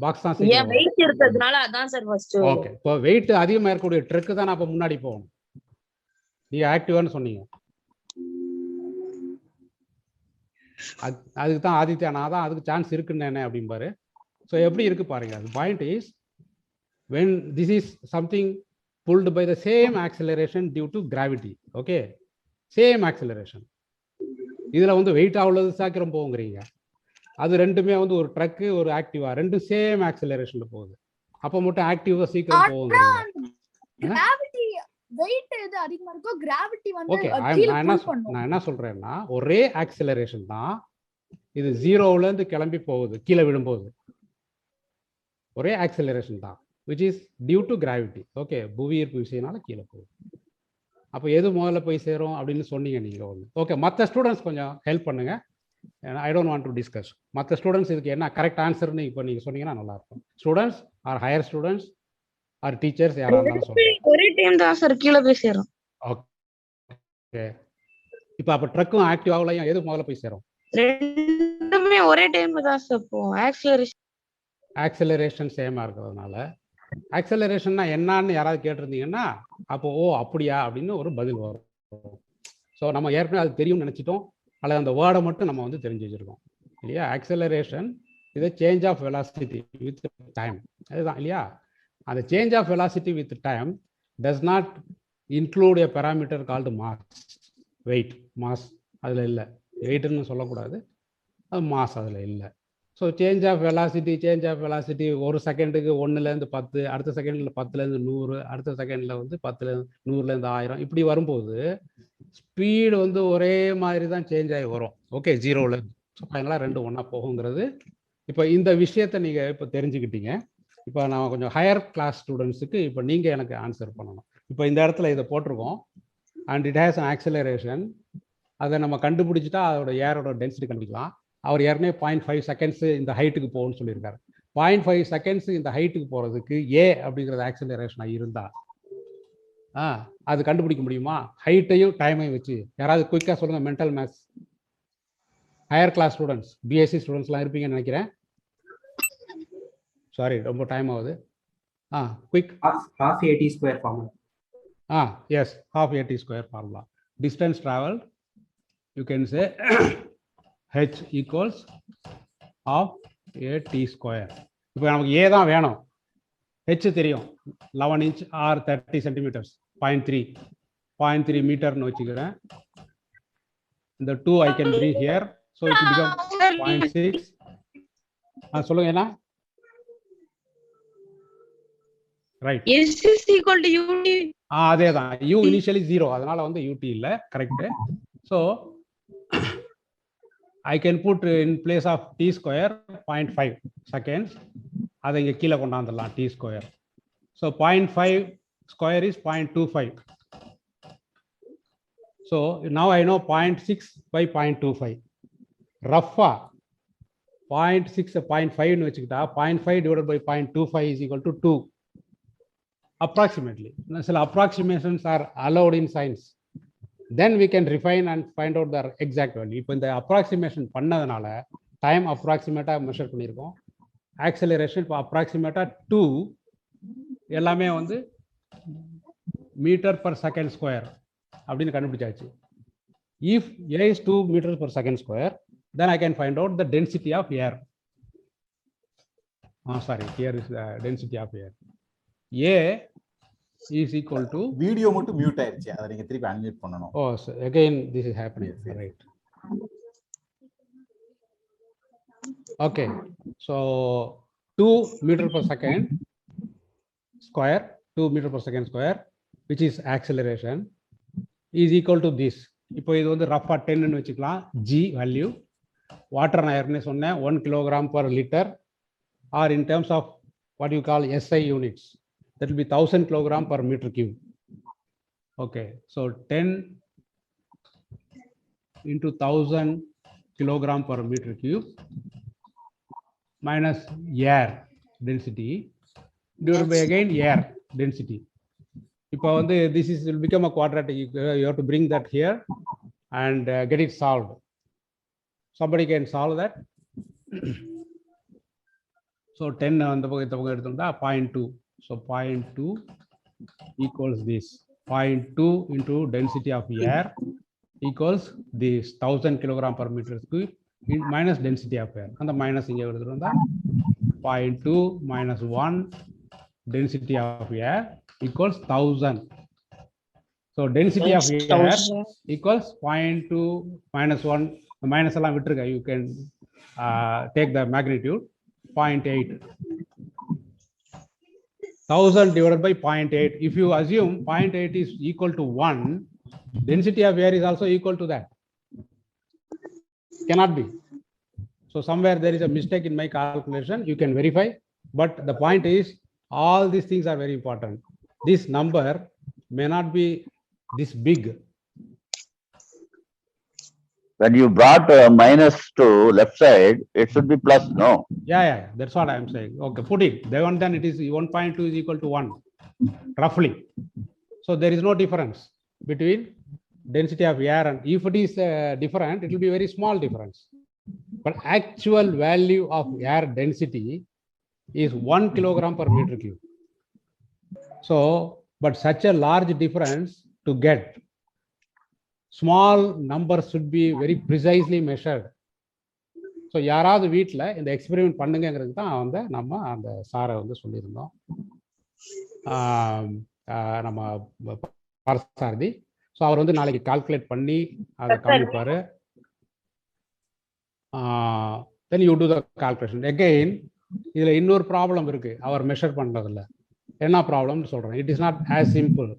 பாக்ஸ் தான் சீக்கிரம் வெயிட் இருக்கிறதுனால அதான் சார் ஃபர்ஸ்ட். ஓகே, இப்போ வெயிட் அதிகமாக இருக்கக்கூடிய ட்ரக் தான் அப்போ முன்னாடி போகணும். நீங்க ஆக்டிவான்னு சொன்னீங்க, அதுக்கு தான் ஆதித்யா நான் தான் அதுக்கு சான்ஸ் இருக்குன்னு அப்படிம்பாரு. ஸோ எப்படி இருக்கு பாருங்க. அது point is when this is something pulled by the same acceleration due to gravity. Okay, same acceleration. இதுல வந்து வெயிட் அவ்வளவு சீக்கிரம் போகுங்கிறீங்க, அது ரெண்டுமே வந்து ஒரு ட்ரக்கு ஒரு ஆக்டிவா ரெண்டும் சேம் ஆக்சிலரேஷன்ல போகுது, அப்ப மட்டும் ஆக்டிவா சீக்கிரம் போகுங்கிறீங்க. கிராவிட்டி வெயிட் எது அதிகமா இருக்கோ கிராவிட்டி வந்து ஓகே, கீழ நான் என்ன சொல்றேன்னா ஒரே ஆக்சிலரேஷன் தான், இது ஜீரோல இருந்து கிளம்பி போகுது கீழே விழும்போது, ஒரே ஆக்சிலரேஷன் தான், which is due to gravity. Okay, புவியீர்ப்பு விசையினால கீழே போகுது. அப்போ எது முதல்ல போய் சேரும் அப்படின்னு சொன்னீங்க நீங்க ஒன்று. ஓகே, மற்ற ஸ்டூடெண்ட்ஸ் கொஞ்சம் ஹெல்ப் பண்ணுங்க. I don't want to discuss. மற்ற ஸ்டூடெண்ட்ஸ் இதுக்கு என்ன கரெக்ட் ஆன்சர்னு இப்போ நீங்க சொன்னீங்கன்னா நல்லா இருக்கும். Students are higher students are teachers யாரா இருந்தாலும் சொல்லுங்க. ஒரே டைம் தான் சார் கீழே போய் சேரும். ஓகே, இப்போ அப்போ ட்ரக்கும் ஆக்டிவாவிலையும் எது முதல்ல போய் சேரும்? ரெண்டுமே ஒரே டைம் தான் சார் போகும். ஆக்சிலரேஷன் சேமா இருக்கிறதுனால. ஆக்சிலரேஷன்னா என்னன்னு யாராவது கேட்டிருந்தீங்கன்னா அப்போ ஓ அப்படியா அப்படின்னு ஒரு பதில் வரும். ஸோ நம்ம ஏற்கனவே அது தெரியும்னு நினச்சிட்டோம், அல்லது அந்த வேர்டை மட்டும் நம்ம வந்து தெரிஞ்சு வச்சிருக்கோம் இல்லையா. ஆக்சிலரேஷன் இது change of velocity with time, அதுதான் இல்லையா. அந்த change of velocity with time does not include a parameter called mass, weight. Mass அதில் இல்லை, வெயிட்னு சொல்லக்கூடாது, அது மாஸ் அதில் இல்லை. ஸோ சேஞ்ச் ஆஃப் வெலாசிட்டி ஒரு செகண்டுக்கு 1லேருந்து 10, அடுத்த செகண்டில் 10லேருந்து 100, அடுத்த செகண்டில் வந்து 100லேருந்து 1000, இப்படி வரும்போது ஸ்பீடு வந்து ஒரே மாதிரி தான் சேஞ்ச் ஆகி வரும். ஓகே, 0லேருந்து. ஸோ ஃபைனலாக ரெண்டு ஒன்றா போகுங்கிறது. இப்போ இந்த விஷயத்தை நீங்கள் இப்போ தெரிஞ்சுக்கிட்டீங்க. இப்போ நான் கொஞ்சம் ஹையர் கிளாஸ் ஸ்டூடெண்ட்ஸுக்கு இப்போ நீங்கள் எனக்கு ஆன்சர் பண்ணணும். இப்போ இந்த இடத்துல இதை போட்டிருக்கோம், and it has an acceleration. அதை நம்ம கண்டுபிடிச்சிட்டா அதோட ஏரோட டென்சிட்டி கண்டுபிடிக்கலாம். அவர் ஏற்கனவே 0.5 செகண்ட்ஸ் இந்த ஹைட்டுக்கு போகும்னு சொல்லியிருக்காரு. 0.5 செகண்ட்ஸ் இந்த ஹைட்டுக்கு போகிறதுக்கு ஏ அப்படிங்கிறது ஆக்சிலரேஷனாக இருந்தால் அது கண்டுபிடிக்க முடியுமா? ஹைட்டையும் டைமையும் வச்சு யாராவது குயிக்காக சொல்லுங்கள். Mental maths higher class students, BSc ஸ்டூடெண்ட்ஸ்லாம் இருப்பீங்கன்னு நினைக்கிறேன். சாரி, ரொம்ப டைம் ஆகுது. Quick. half AT square formula. Yes, half AT square formula. Distance traveled, you can say h equals half AT square. இப்போ நமக்கு ஏ தான் வேணும், ஹெச் தெரியும், 11 inch or 30 centimeters, 0.3 மீட்டர்னு வச்சுக்கிறேன். இந்த 2 I can bring here, so it will become 0.6. சொல்லுங்க என்ன? Right, s is equal to ut. அதே தான், u initially 0, அதனால வந்து ut இல்ல. Correct. So I can put in place of t square 0.5 seconds. அதை இங்கே கீழே கொண்டாந்துடலாம், t square. So 0.5 square is 0.25. So now I know 0.6 by 0.25. Roughly 0.6 0.5 வச்சுக்கிட்டா 0.5 divided by 0.25 is equal to 2. Approximately. Some approximations are allowed in science. Then we can refine and find out the exact value. இப்போ இந்த approximation பண்ணதுனால time அப்ராக்சிமேட்டாக measure பண்ணியிருக்கோம். Acceleration இப்போ அப்ராக்சிமேட்டாக 2 எல்லாமே வந்து மீட்டர் பர் செகண்ட் ஸ்கொயர் அப்படின்னு கண்டுபிடிச்சாச்சு. If A is 2 meters per second square, then I can find out the density of air. Sorry, here is the density of air. A is equal to, video மட்டும் mute ஆயிருச்சு, அதை நீங்க திருப்பி unmute பண்ணனும். Oh, so again this is happening. Yes. Right. Okay, so 2 meter per second square, 2 meter per second square, which is acceleration, is equal to this. இப்போ இது வந்து Rafah 10 ன்னு வச்சுக்கலாம். G வேல்யூ, வாட்டர் நான் ஏற்கனவே சொன்னேன் 1 kilogram per liter, or in terms of what you call SI units, that will be 1000 kilogram per meter cube. Okay, so 10 into 1000 kilogram per meter cube minus air density divided by again air density. இப்போ வந்து this is will become a quadratic. You have to bring that here and get it solved. Somebody can solve that. So 10 அந்த பக்கம் எடுத்தோம்னா 0.2. So 0.2 equals this. 0.2 into density of air equals this 1000 kilogram per meter cube minus density of air. And the minus இங்கே எடுத்துட்டு வந்தா 0.2 minus 1 density of air equals 1000. So density of air equals 0.2 minus 1. The minus eல்லாம் விட்டுருங்க. You can take the magnitude 0.8. 1000 divided by 0.8. If you assume 0.8 is equal to 1, density of air is also equal to that. Cannot be. So somewhere there is a mistake in my calculation. You can verify. But the point is, all these things are very important. This number may not be this big. When you brought minus to left side, it should be plus, no? Yeah, that's what I am saying. Okay, put it. Then it is 1.2 is equal to 1, roughly. So there is no difference between density of air, and if it is different, it will be very small difference. But actual value of air density is 1 kilogram per meter cube. So, but such a large difference to get, small numbers should be very precisely measured. So யாராவது வீட்டில் இந்த experiment பண்ணுங்கிறது தான் வந்து நம்ம அந்த சாரை வந்து சொல்லியிருந்தோம். நம்ம பார்சாரதி. ஸோ அவர் வந்து நாளைக்கு கால்குலேட் பண்ணி அதை காமிப்பார். then you do the calculation. Again, இதில் இன்னொரு ப்ராப்ளம் இருக்கு அவர் மெஷர் பண்ணுறதில்ல. என்ன ப்ராப்ளம்னு சொல்கிறேன். It is not as simple.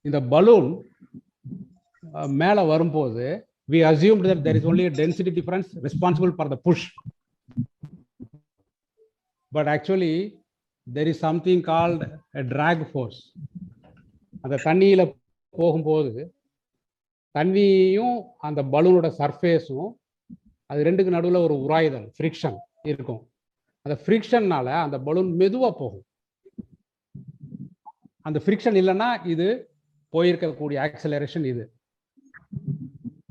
இந்த பலூன் மேலே வரும்போது we assumed that there is only a density difference responsible for the push. But actually, there is something called a drag force. அந்த தண்ணியில் போகும்போது தண்ணியும் அந்த பலூனோட சர்ஃபேஸும் அது ரெண்டுக்கு நடுவில் ஒரு உராய்தல் ஃப்ரிக்ஷன் இருக்கும். அந்த ஃப்ரிக்ஷன்னால அந்த பலூன் மெதுவாக போகும். அந்த ஃப்ரிக்ஷன் இல்லைன்னா இது போயிருக்கக்கூடிய ஆக்சலரேஷன் இது.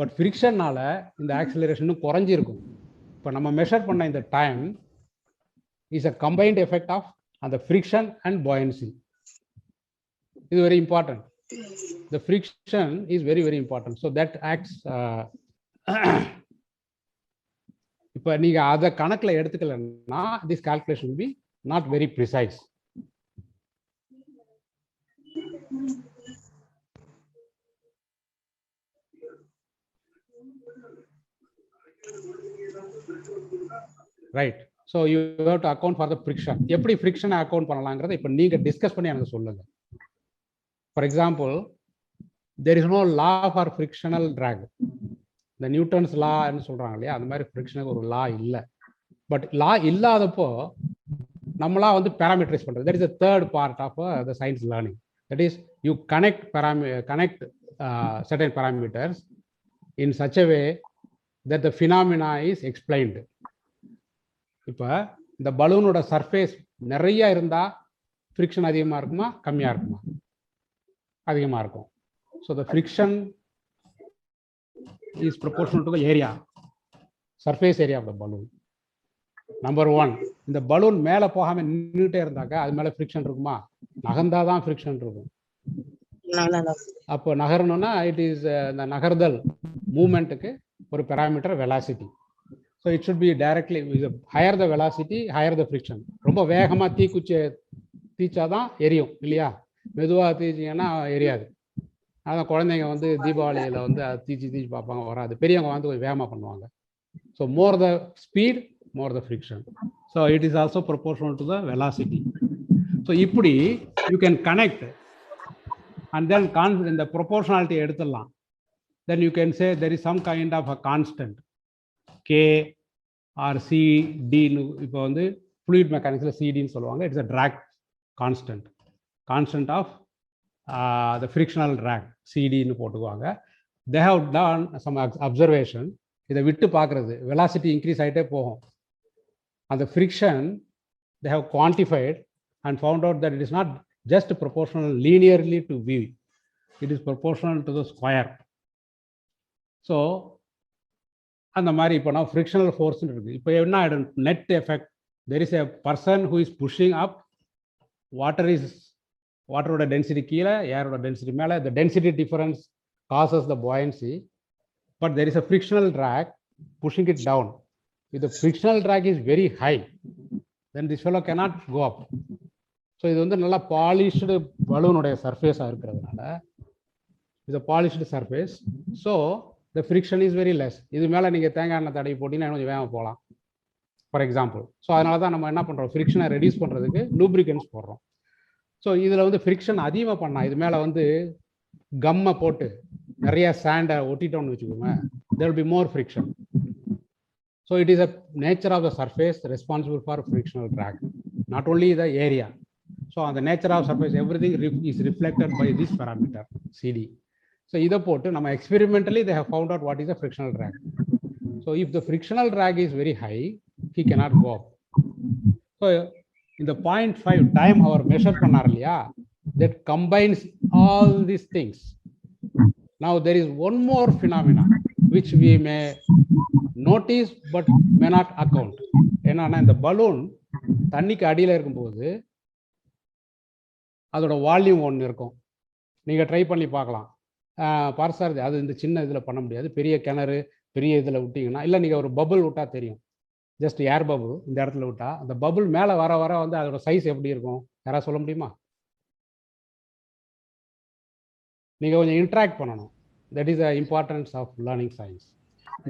பட் ஃப்ரிக்ஷன்னால இந்த ஆக்சலரேஷனும் குறைஞ்சிருக்கும். இப்போ நம்ம மெஷர் பண்ண இந்த time is a combined effect of அந்த ஃப்ரிக்ஷன் அண்ட் பாயன்சி. இது very important. The friction is very, very important. So that acts. இப்போ நீங்க அதை கணக்கில் எடுத்துக்கலன்னா this calculation will be not very precise. Right. So you have to account for the friction. எப்படி friction account பண்ணலாங்கிறத இப்போ நீங்க discuss பண்ணி எனக்கு சொல்லுங்க. For example, there is no law for frictional drag. The Newton's law ன்னு சொல்றாங்க இல்லையா, அந்த மாதிரி ஃப்ரிக்ஷனுக்கு ஒரு லா இல்லை. பட் லா இல்லாதப்போ நம்மளா வந்து பேராமீட்டரைஸ் பண்றது. That is the third part of the science learning. That is, you connect certain parameters in such a way that the phenomena is explained. இப்போ இந்த பலூனோட சர்ஃபேஸ் நிறைய இருந்தா ஃப்ரிக்ஷன் அதிகமாக இருக்குமா கம்மியாக இருக்குமா? அதிகமாக இருக்கும். So the friction is proportional to the area, surface area of the balloon. Number one, இந்த பலூன் மேலே போகாமல் நின்றுட்டே இருந்தாக்கா அது மேலே ஃப்ரிக்ஷன் இருக்குமா? நகர்ந்தாதான் ஃப்ரிக்ஷன் இருக்கும். அப்போ நகரணும்னா இட் இஸ் இந்த நகர்தல் மூமெண்ட்டுக்கு ஒரு parameter velocity. So it should be directly higher the velocity higher the friction. ரொம்ப வேகமாக தீச்சாதான் எரியும் இல்லையா? மெதுவாக தீச்சிங்கன்னா எரியாது. அதான் குழந்தைங்க வந்து தீபாவளியில் வந்து அதை தீச்சு பார்ப்பாங்க, வராது. பெரியவங்க வந்து கொஞ்சம் வேகமாக பண்ணுவாங்க. So more the speed more the friction. So it is also proportional to the velocity. So இப்படி you can connect and then இந்த ப்ரொபோர்ஷனாலிட்டி எடுத்துடலாம். Then you can say there is some kind of a constant K or சிடின்னு. இப்போ வந்து fluid மெக்கானிக்ஸில் சிடின்னு சொல்லுவாங்க. It's a drag constant of the frictional drag, CD ன்னு போட்டுக்குவாங்க. They have done some observation. இதை விட்டு பார்க்கறது, velocity increase ஆகிட்டே போகும். அந்த friction they have quantified and found out that it is not just proportional linearly to V, it is proportional to the square. So அந்த மாதிரி இப்போ நான் frictional force இருக்கு. இப்போ என்ன ஆகிடும்? net effect. There is a person who is pushing up, வாட்டரோட density கீழே, ஏரோட டென்சிட்டி மேலே. the density difference causes the buoyancy, but there is a frictional drag pushing it down. If the frictional drag is very high, then this fellow cannot go up. இது வந்து நல்லா polished பலூனுடைய சர்ஃபேஸாக இருக்கிறதுனால இது polished surface. So the friction is very less. இது மேலே நீங்கள் தேங்காய் எண்ணெய் தடவி போட்டிங்கன்னா கொஞ்சம் வேகம் போகலாம் ஃபார் எக்ஸாம்பிள். ஸோ அதனால தான் நம்ம என்ன பண்ணுறோம், ஃப்ரிக்ஷனை ரெடியூஸ் பண்ணுறதுக்கு லூப்ரிகன்ஸ் போடுறோம். ஸோ இதில் வந்து ஃப்ரிக்ஷன் அதிகமாக பண்ணால் இது மேலே வந்து கம்மை போட்டு நிறைய சாண்டை ஒட்டிட்டோம்னு வச்சுக்கோங்க, there will be more friction. So it is a nature of the surface responsible for frictional drag, not only the area. So on the nature of surface, everything is reflected by this parameter CD. So either port, experimentally they have found out what is the frictional drag. So if the frictional drag is very high, he cannot go up. So in the 0.5 time our measure panarliya, that combines all these things. Now there is one more phenomena which we may notice but may not account. என்னன்னா இந்த balloon தண்ணிக்கு அடியில் இருக்கும்போது அதோட volume ஒன்று இருக்கும். நீங்கள் try பண்ணி பார்க்கலாம். பார்சார் அது இந்த சின்ன இதில் பண்ண முடியாது. பெரிய கிணறு பெரிய இதில் விட்டிங்கன்னா, இல்லை நீங்கள் ஒரு பபுள் விட்டால் தெரியும், ஜஸ்ட் ஏர் பபுள் இந்த இடத்துல விட்டால் அந்த பபுள் மேலே வர வர வந்து அதோட சைஸ் எப்படி இருக்கும் யாராவது சொல்ல முடியுமா? நீங்கள் கொஞ்சம் இன்ட்ராக்ட் பண்ணணும். That is the importance of learning science.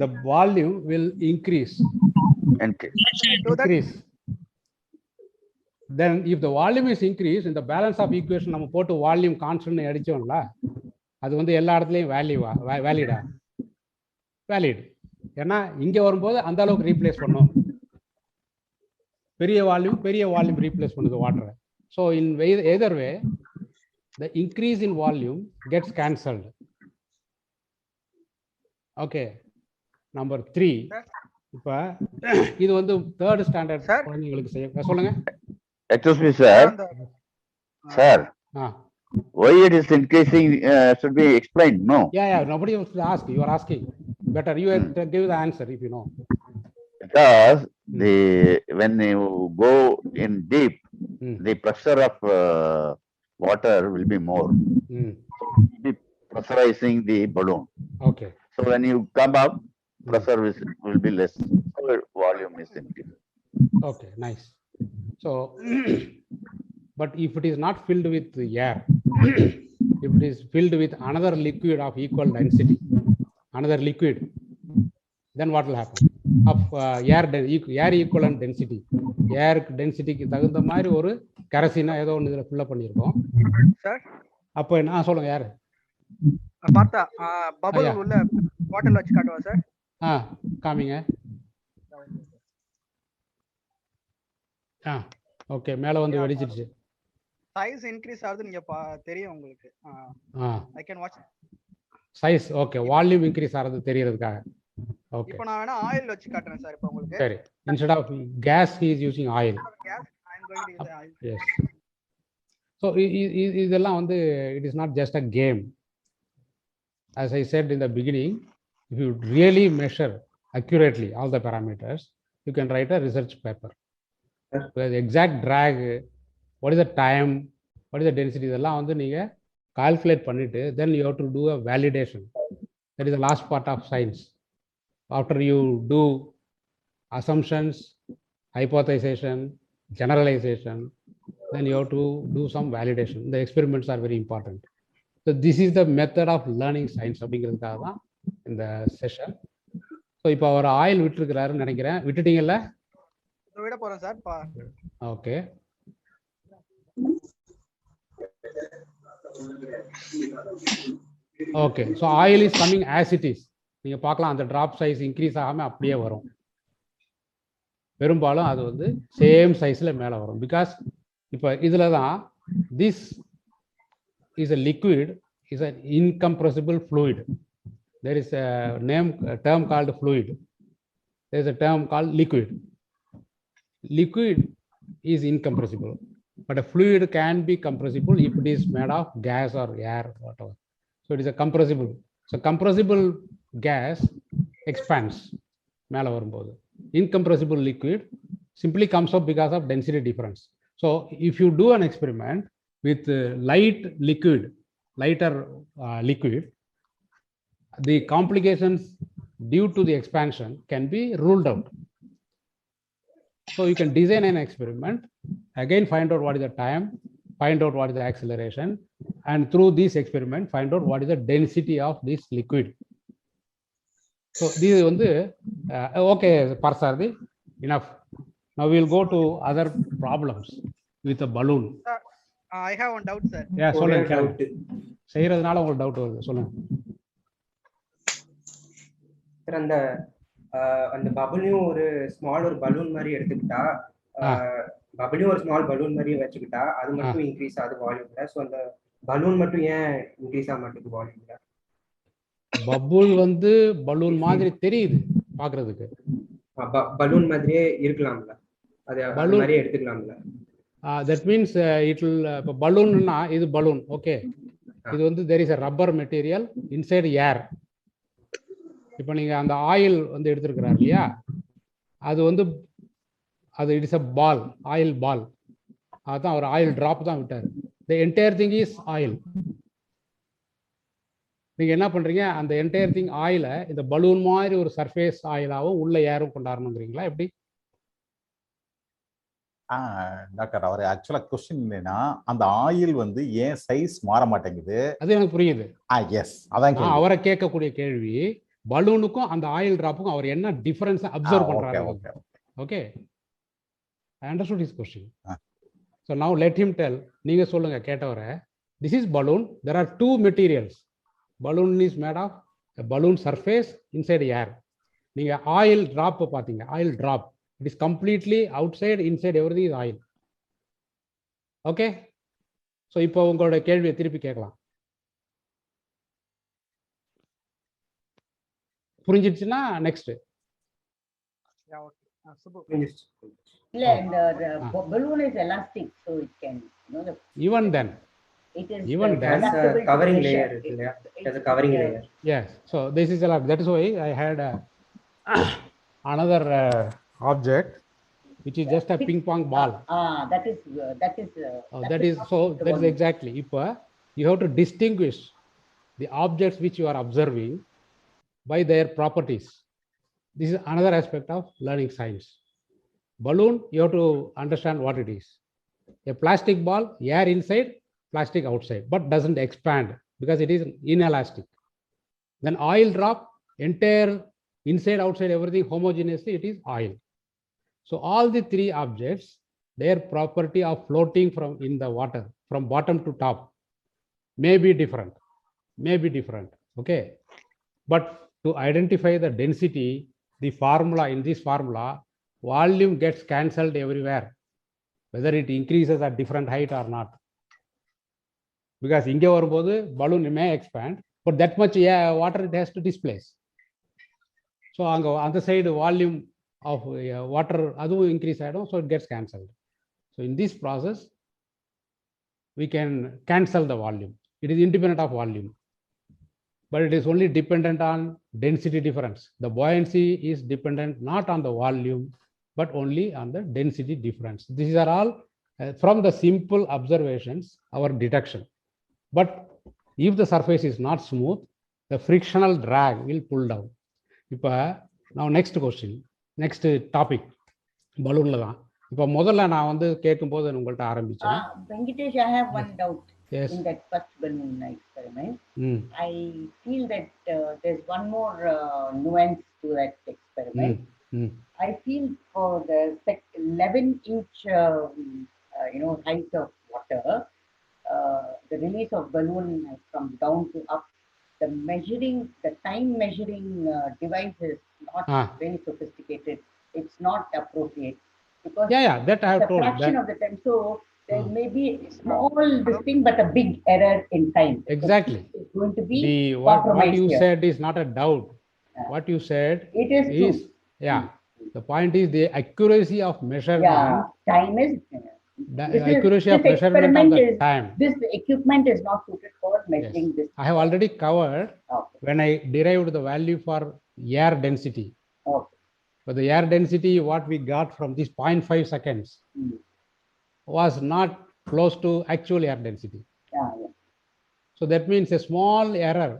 The volume will increase. Then if the volume is increased, in the balance of equation நம்ம போட்டு வால்யூம் கான்ஸ்டன்ட் அடிச்சோம்ல, அது வந்து எல்லா இடத்துலையும் வேலிடா வேலிட். ஏன்னா இங்கே வரும்போது அந்த அளவுக்கு ரீப்ளேஸ் பண்ணும். பெரிய வால்யூம் ரீப்ளேஸ் பண்ணுது வாட்டரை. So in either way the increase in volume gets cancelled. Okay, number 3. இப்ப இது வந்து third standard குழந்தைகளுக்கு செய்ய சொல்லுங்க. Excuse me sir. Sir, why it is increasing should be explained, no? Yeah, nobody wants to ask. You are asking. Better you give the answer if you know. Because when you go in deep, the pressure of water will be more. Be pressurizing the balloon. Okay. So when you come up, pressure will be less. So volume is increased. Okay, nice. So, but if it is not filled with air, if it is filled with another liquid of equal density, another liquid, then what will happen? Of air equivalent density, air density க்கு தகுந்த மாதிரி ஒரு கரசினா ஏதோ ஒன்று இதில் fill up பண்ணியிருக்கோம் sir. அப்போ என்ன சொல்லுங்க, யாரு பார்த்தா பபிள் உள்ள பாட்டில் வச்சு காட்டுவா சார்? காமிங்க. ஓகே, மேலே வந்து வெடிச்சிடுச்சு. சைஸ் இன்க்ரீஸ் ஆகுது, நீங்க தெரியும் உங்களுக்கு. I can watch size. Okay, volume increase ஆகிறது தெரியறதுக்காக. ஓகே, இப்போ நான் வேணா ஆயில் வச்சு காட்டுறேன் சார் இப்போ உங்களுக்கு. சரி, instead of gas he is using oil. Gas, I am going to use oil. Yes. So இதெல்லாம் வந்து it is not just a game. As I said in the beginning, if you really measure accurately all the parameters, you can write a research paper. The exact drag, what is the time, what is the density, இதெல்லாம் வந்து நீங்க calculate பண்ணிட்டு then you have to do a validation. That is the last part of science. After you do assumptions, hypothesization, generalization, then you have to do some validation. The experiments are very important. So this is the method of learning science அப்படிங்கிறதுக்காக தான் இந்த session. So இப்போ அவர் oil விட்டுருக்கிறாருன்னு நினைக்கிறேன். விட்டுட்டீங்கல்ல? விட போறேன் sir. Okay, okay. So oil is coming as it is. நீங்கள் பார்க்கலாம், அந்த ட்ராப் சைஸ் இன்க்ரீஸ் ஆகாமல் அப்படியே வரும். பெரும்பாலும் அது வந்து சேம் சைஸில் மேலே வரும். பிகாஸ் இப்போ இதில் தான் this is a liquid, is an incompressible fluid. There is a term called fluid. There is a term called liquid. Liquid is incompressible, but a fluid can be compressible if it is made of gas or air, whatever. So it is a compressible. So compressible gas expands. மேலே வரும்போது incompressible liquid simply comes up because of density difference. So if you do an experiment with lighter liquid, the complications due to the expansion can be ruled out. So you can design an experiment, again find out what is the time, find out what is the acceleration, and through this experiment find out what is the density of this liquid. So this is okay, Parsardi, enough. Now we'll go to other problems with a balloon. Sir, I have one doubt, sir. Yeah, சொல்லுங்க. செய்யறதுனால உங்களுக்கு doubt வருது, சொல்லுங்க. Sir அந்த பபுளையும் ஒரு small ஒரு balloon மாதிரி எடுத்துக்கிட்டா, பபுளையும் ஒரு ஸ்மால் பலூன் மாதிரி வச்சுக்கிட்டா அது மட்டும் இன்க்ரீஸ் ஆகுது வால்யூம்ல. ஸோ அந்த பலூன் மட்டும் ஏன் இன்க்ரீஸ் ஆக மாட்டேங்குது வால்யூம்ல? பபுள் பலூன் மாதிரி தெரியுது பாக்குறதுக்கு. பலூன் மாதிரியே இருக்கலாம்ல, அது பலூன் மாதிரியே எடுத்துக்கலாம்ல. That means it will பலூன்னா இது பலூன், ஓகே. இது there is a rubber material inside air. இப்போ நீங்க அந்த ஆயில் எடுத்துருக்கிறார் இல்லையா, அது it is a ball, oil ball. அதுதான் ஒரு ஆயில் டிராப் தான் விட்டார். The entire thing is oil. நீங்க என்ன பண்றீங்க, அந்த என்டையர் திங் ஆயில இந்த பலூன் மாதிரி ஒரு சர்ஃபேஸ் ஆயிலாவும் உள்ள ஏரும் கொண்டாடணுங்கிறீங்களா எப்படி? டாக்டர், அவர் ஆக்சுவலா கொஸ்டின் என்னன்னா, அந்த ஆயில் ஏன் சைஸ் மாற மாட்டேங்குது? அது எனக்கு புரியுது. எஸ், அதான் அவரை கேட்கக்கூடிய கேள்வி. பலூனுக்கும் அந்த ஆயில் டிராப்புக்கும் அவர் என்ன டிஃபரன்ஸ் அப்சர்வ் பண்றாரு? Okay, I understood his question. So now let him tell. நீங்க சொல்லுங்க கேட்டவரை. This is balloon. There are two materials. Balloon is made of a balloon surface inside air. நீங்க ஆயில் டிராப் பாத்தீங்க, oil drop. It is completely outside, inside everything is oil. Okay? So இப்போ உங்களோட கேள்வியை திருப்பி கேட்கலாம். புரிஞ்சிடுச்சுன்னா next. இல்ல, the balloon is elastic, so it can, even then it is covering layer. It has a covering layer. Yes, so this is that is why I had another object which is just a ping pong ball. That is exactly. If you have to distinguish the objects which you are observing by their properties. This is another aspect of learning science. Balloon, you have to understand what it is. A plastic ball, air inside, plastic outside, but doesn't expand because it is inelastic. Then oil drop, entire inside, outside, everything homogeneously, it is oil. So all the three objects, their property of floating from in the water, from bottom to top, may be different, okay? But to identify the density, the formula, in this formula, volume gets cancelled everywhere, whether it increases at different height or not. Because inge varumbodhu balloon may expand, but that much water it has to displace. So on the side volume of water adu increase aidum, so it gets cancelled. So in this process we can cancel the volume. It is independent of volume, but it is only dependent on density difference. The buoyancy is dependent not on the volume, but only on the density difference. These are all from the simple observations, our detection. But if the surface is not smooth, the frictional drag will pull down. Now next question, next topic, balloon la dhaan. Ipo modalla நான் கேட்கும்போது உங்கள்ட்ட ஆரம்பிச்சேன். Venkatesh, I have one doubt. Yes. In that first balloon experiment, I feel that there's one more nuance to that experiment. I feel for the 11-inch height of water, the release of balloon from down to up, the time measuring device is not very sophisticated. It's not appropriate because that I have the told fraction that. of the time. So there may be a small thing, but a big error in time. Exactly. It's going to be what you said is not a doubt. What you said it is the point is the accuracy of measurement. Time is accuracy of measurement of the time. This equipment is not suited for measuring this. I have already covered when I derived the value for air density. Okay. But the air density what we got from this 0.5 seconds was not close to actual air density. So that means a small error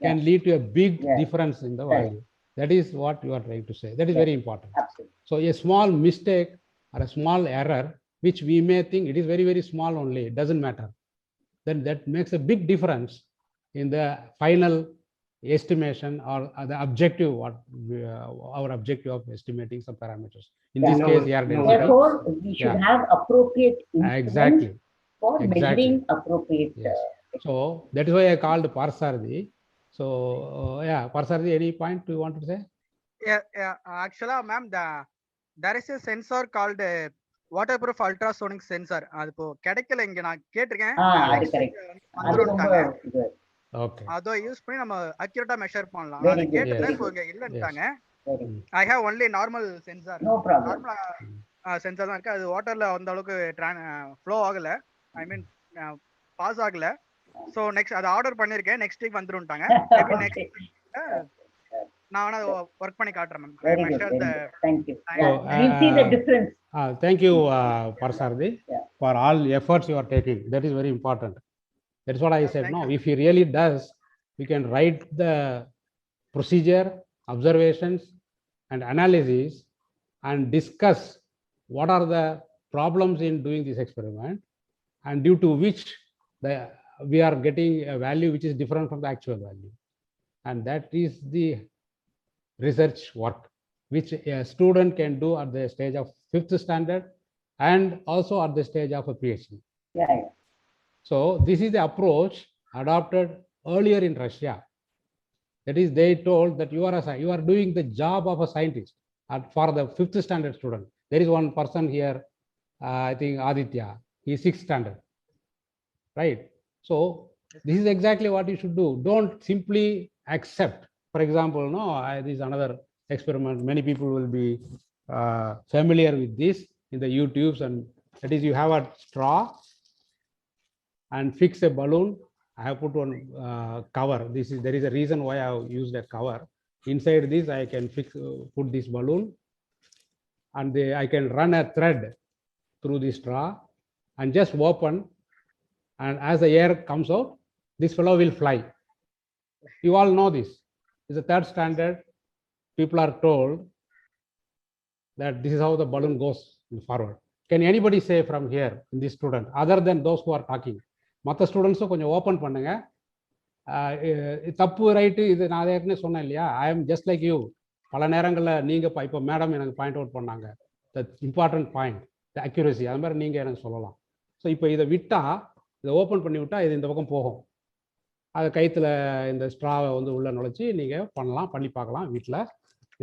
can lead to a big difference in the value. That is what you are trying to say. That is very important. Absolutely. So a small mistake or a small error, which we may think it is very, very small only, it doesn't matter, then that makes a big difference in the final estimation or the objective, what our objective of estimating some parameters. In this case, air density. Therefore, we should have appropriate exactly for measuring appropriate. Yes. So that is why I called Parsardi. So yeah, Parsardi, any point you want to say? Yeah. Actually, ma'am, there is a sensor called waterproof ultrasonic sensor. அது இப்போ கிடைக்கல, இங்க நான் கேட்டிருக்கேன். Okay. அதோ use பண்ணி நம்ம accurate measure பண்ணலாம். அது கேட்டிருக்கேன், இப்போ இங்க இல்லன்ட்டாங்க. I have only normal sensor. No problem. Normal sensor தான் இருக்கு. அது வாட்டர்ல அந்த அளவுக்கு ஃப்ளோ ஆகல, ஐ மீன் பாஸ் ஆகல. சோ நெக்ஸ்ட் அது ஆர்டர் பண்ணிருக்கேன், நெக்ஸ்ட் வீக் வந்துரும்ட்டாங்க. மேபி நெக்ஸ்ட் நான் வேணா வர்க் பண்ணி காட்றேன் ma'am. I measure the. Thank you. We see the difference. Thank you, Parsardi, for all efforts you are taking. That is very important. That's what I said. No, if he really does, we can write the procedure, observations, and analysis, and discuss what are the problems in doing this experiment, and due to which we are getting a value which is different from the actual value. And that is the research work which a student can do at the stage of 5th standard and also at the stage of a PhD. Yeah. So this is the approach adopted earlier in Russia. That is, they told that you are doing the job of a scientist for the 5th standard student. There is one person here, I think Aditya, he is 6th standard, right? So this is exactly what you should do. Don't simply accept. For example, no, this is another experiment. Many people will be familiar with this in the YouTubes, and that is, you have a straw and fix a balloon. I have put one cover. There is a reason why I have used a cover. Inside this, I can put this balloon, and I can run a thread through the straw and just open. And as the air comes out, this fellow will fly. You all know this. It's a 3rd standard. People are told that this is how the balloon goes forward. Can anybody say from here, in this student, other than those who are talking? மற்ற ஸ்டூடெண்ட்ஸும் கொஞ்சம் open பண்ணுங்க. தப்பு right இது நான் ஏற்கனவே சொன்னேன் இல்லையா, I am just like you. பல நேரங்களில் நீங்கள் இப்போ மேடம் எனக்கு பாயிண்ட் அவுட் பண்ணாங்க the important point, the accuracy, அது மாதிரி நீங்கள் எனக்கு சொல்லலாம். ஸோ இப்போ இதை விட்டால், இதை ஓப்பன் பண்ணி விட்டால் இது இந்த பக்கம் போகும். அது கைத்தில் இந்த ஸ்ட்ராவை வந்து உள்ளே நுழைச்சி நீங்கள் பண்ணி பார்க்கலாம் வீட்டில்.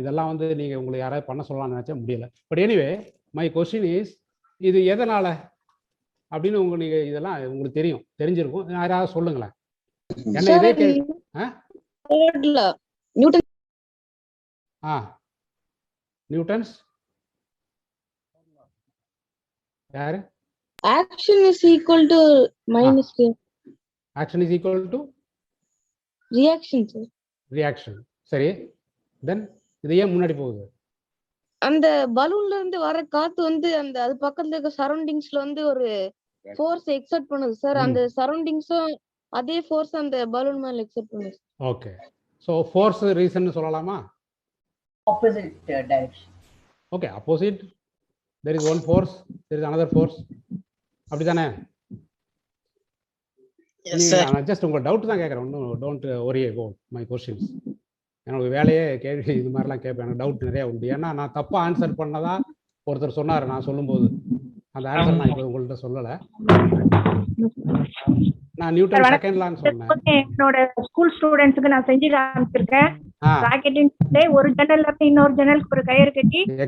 இதெல்லாம் வந்து நீங்கள் உங்களுக்கு யாராவது பண்ண சொல்லலாம்னு நினச்சா முடியலை. But anyway my question is, இது எதனால் அப்படின்னு நீங்கள் இதெல்லாம் உங்களுக்கு தெரிஞ்சிருக்கும். யாராவது சொல்லுங்களேன். என்ன இதே நியூட்டன்ஸ் யாரு? Action is equal to minus K. Action is equal to reaction, sir. Reaction. சரி. Then இது ஏன் முன்னாடி போகுது? அந்த பலூன்ல இருந்து வர காத்து வந்து அந்த அது பக்கத்துல இருக்க சரௌண்டிங்ஸ்ல வந்து ஒரு ஃபோர்ஸ் எக்ஸர்ட் பண்ணுது சார். அந்த சரௌண்டிங்ஸும் அதே ஃபோர்ஸ் அந்த பலூன் மேல எக்ஸர்ட் பண்ணுது. ஓகே. சோ ஃபோர்ஸ் ரீசன் சொல்லலாமா? Opposite direction. Okay, opposite. There is one force, there is another force. அப்படிதானே? Yes sir. நான் ஜஸ்ட் உங்க டவுட் தான் கேக்குறேன். Don't worry about my questions. என்னோட வேலையே கேள்வி இது மாதிரிலாம் கேட்பேன். எனக்கு டவுட் நிறைய உண்டு. ஏன்னா நான் தப்பா ஆன்சர் பண்ணதா ஒருத்தர் சொன்னார் நான் சொல்லும்போது. அந்த ஆன்சர் நான் இப்போ உங்கள்கிட்ட சொல்லலை. நான் நியூட்டன் செகண்ட் லான்னு சொன்னேன். என்னோட ஸ்கூல் ஸ்டூடெண்ட்ஸ்க்கு நான் செஞ்சு காமிச்சிருக்கேன். ராக்கெட்டின் ஒரு ஜன்னல்ல இருந்து இன்னொரு ஜன்னலுக்கு ஒரு கயிறு கட்டி இந்த